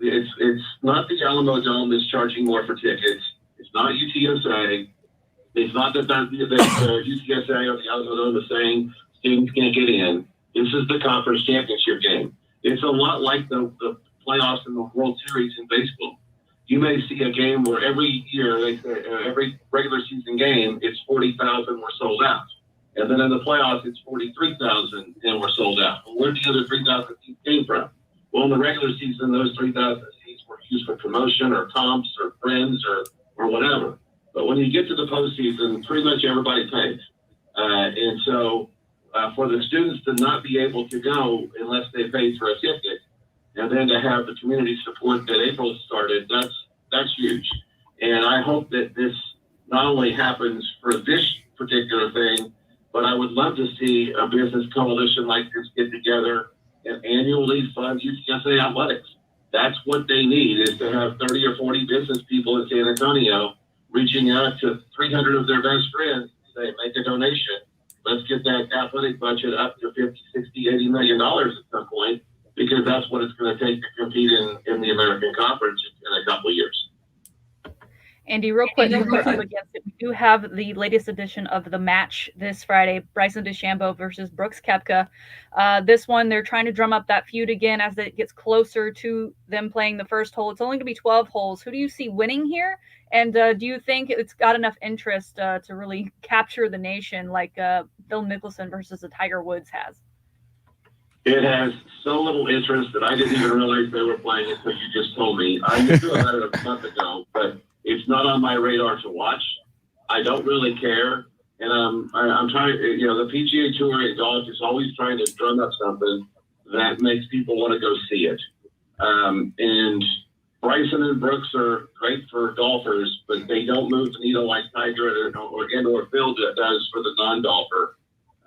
It's not the Alamo Dome that's charging more for tickets. It's not UTSA. It's not that UTSA or the Alamo Dome is saying students can't get in. This is the conference championship game. It's a lot like the playoffs in the World Series in baseball. you may see a game where every year, every regular season game, it's 40,000 were sold out. And then in the playoffs, it's 43,000 and we're sold out. Well, where did the other 3,000 seats came from? Well, in the regular season, those 3,000 seats were used for promotion or comps or friends or whatever. But when you get to the postseason, pretty much everybody pays. And so for the students to not be able to go unless they paid for a ticket, and then to have the community support that April started, that's huge. And I hope that this not only happens for this particular thing, but I would love to see a business coalition like this get together and annually fund UTSA athletics. That's what they need, is to have 30 or 40 business people in San Antonio reaching out to 300 of their best friends, say, make a donation. Let's get that athletic budget up to 50, 60, $80 million at some point, because that's what it's going to take to compete in the American Conference in a couple of years. Andy, real quick, before up against it, we do have the latest edition of The Match this Friday, Bryson DeChambeau versus Brooks Koepka. This one, they're trying to drum up that feud again as it gets closer to them playing the first hole. It's only going to be 12 holes. Who do you see winning here? And do you think it's got enough interest to really capture the nation like Phil Mickelson versus the Tiger Woods has? It has so little interest that I didn't even realize they were playing until you just told me. I knew about it a month ago, but it's not on my radar to watch. I don't really care. And I'm trying, the PGA Tour in golf is always trying to drum up something that makes people want to go see it. And Bryson and Brooks are great for golfers, but they don't move the needle like Tiger or Phil does for the non-golfer.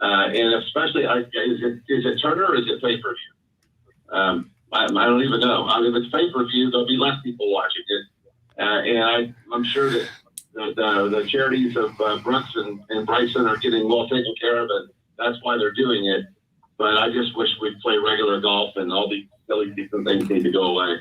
And especially, is it Turner or is it pay-per-view? I don't even know. I mean, if it's pay-per-view, there'll be less people watching it. And I'm sure that the charities of Brooks and Bryson are getting well taken care of, and that's why they're doing it. But I just wish we'd play regular golf, and all these silly decent things need to go away.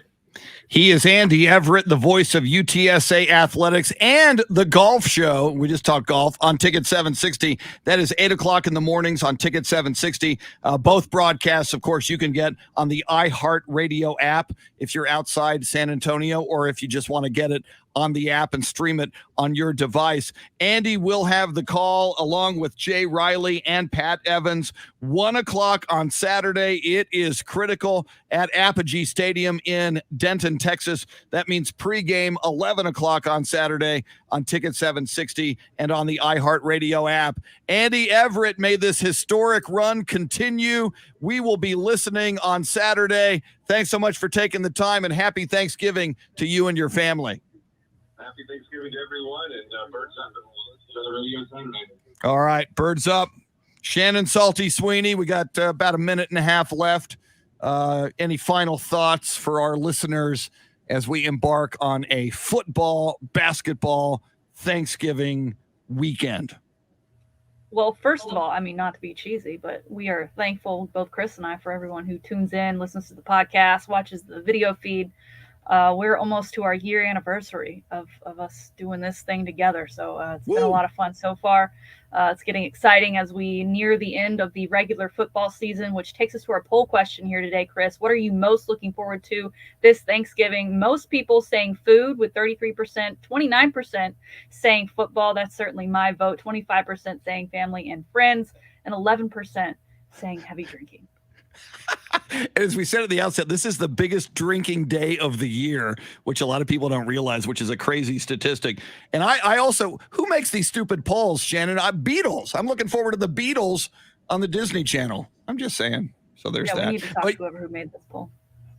He is Andy Everett, the voice of UTSA athletics and the golf show. We just talked golf on Ticket 760. That is 8 o'clock in the mornings on Ticket 760. Both broadcasts, of course, you can get on the iHeartRadio app if you're outside San Antonio, or if you just want to get it on the app and stream it on your device. Andy will have the call along with Jay Riley and Pat Evans, 1 o'clock on Saturday. It is critical at Apogee Stadium in Denton, Texas. That means pregame 11 o'clock on Saturday on Ticket 760 and on the iHeartRadio app. Andy Everett, may this historic run continue. We will be listening on Saturday. Thanks so much for taking the time, and happy Thanksgiving to you and your family. Happy Thanksgiving to everyone, and birds up to the radio Saturday. All right, birds up. Shannon, Salty, Sweeney, we got about a minute and a half left. Any final thoughts for our listeners as we embark on a football, basketball, Thanksgiving weekend? Well, first of all, I mean, not to be cheesy, but we are thankful, both Chris and I, for everyone who tunes in, listens to the podcast, watches the video feed. We're almost to our year anniversary of us doing this thing together. So it's been a lot of fun so far. It's getting exciting as we near the end of the regular football season, which takes us to our poll question here today, Chris. What are you most looking forward to this Thanksgiving? Most people saying food with 33%, 29% saying football. That's certainly my vote. 25% saying family and friends, and 11% saying heavy drinking. As we said at the outset, this is the biggest drinking day of the year, which a lot of people don't realize, which is a crazy statistic. And I also, who makes these stupid polls, Shannon? Beatles. I'm looking forward to the Beatles on the Disney Channel. I'm just saying. So there's that. We need to talk to whoever who made this poll.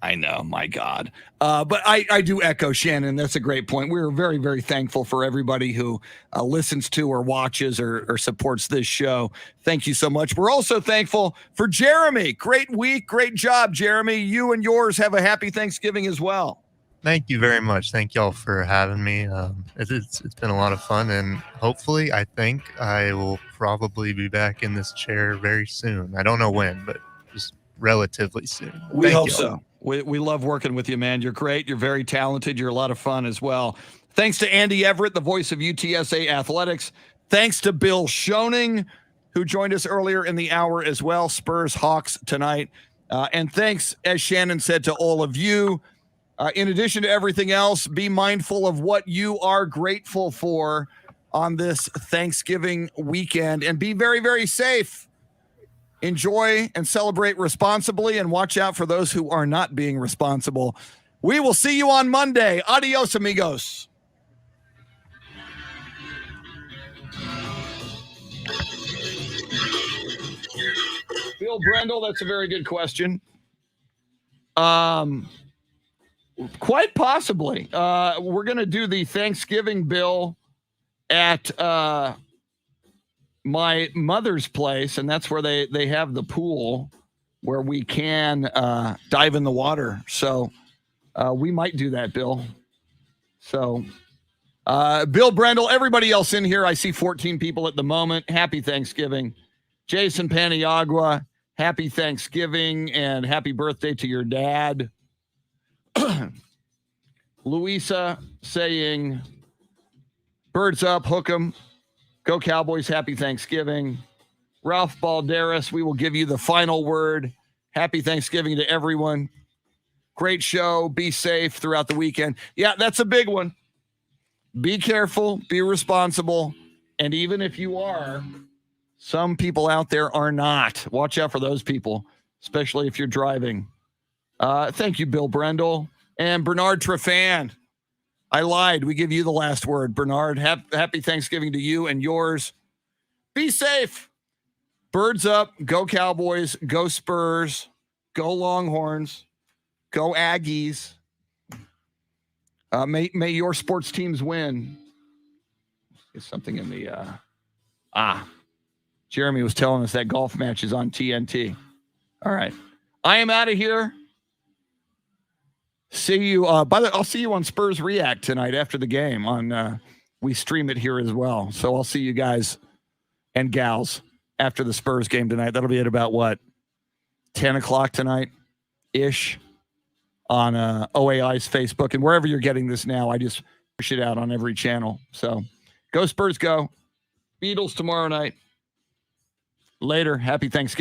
I know, my God. But I do echo Shannon. That's a great point. We're very, very thankful for everybody who listens to or watches or supports this show. Thank you so much. We're also thankful for Jeremy. Great week. Great job, Jeremy. You and yours have a happy Thanksgiving as well. Thank you very much. Thank y'all for having me. It's been a lot of fun, and hopefully I think I will probably be back in this chair very soon. I don't know when, but just relatively soon. We hope so. We love working with you, man. You're great. You're very talented. You're a lot of fun as well. Thanks to Andy Everett, the voice of UTSA athletics. Thanks to Bill Schoening, who joined us earlier in the hour as well. Spurs Hawks tonight. And thanks, as Shannon said, to all of you. In addition to everything else, be mindful of what you are grateful for on this Thanksgiving weekend and be very, very safe. Enjoy and celebrate responsibly and watch out for those who are not being responsible. We will see you on Monday. Adios, amigos. Bill Brendel, that's a very good question. Quite possibly. We're going to do the Thanksgiving bill at my mother's place, and that's where they have the pool where we can dive in the water. So we might do that, Bill. So Bill Brendel, everybody else in here, I see 14 people at the moment. Happy Thanksgiving. Jason Paniagua, happy Thanksgiving and happy birthday to your dad. Louisa saying, birds up, hook 'em. Go Cowboys, happy Thanksgiving. Ralph Balderas, we will give you the final word. Happy Thanksgiving to everyone. Great show. Be safe throughout the weekend. Yeah, that's a big one. Be careful, be responsible. And even if you are, some people out there are not. Watch out for those people, especially if you're driving. Thank you, Bill Brendel. And Bernard Trefan. I lied. We give you the last word, Bernard. Happy Thanksgiving to you and yours. Be safe. Birds up. Go Cowboys. Go Spurs. Go Longhorns. Go Aggies. May your sports teams win. There's something in the... Jeremy was telling us that golf match is on TNT. All right. I am out of here. See you. I'll see you on Spurs React tonight after the game. We stream it here as well. So I'll see you guys and gals after the Spurs game tonight. That'll be at about 10 o'clock tonight ish on OAI's Facebook and wherever you're getting this now. I just push it out on every channel. So go Spurs, go. Beatles tomorrow night. Later. Happy Thanksgiving.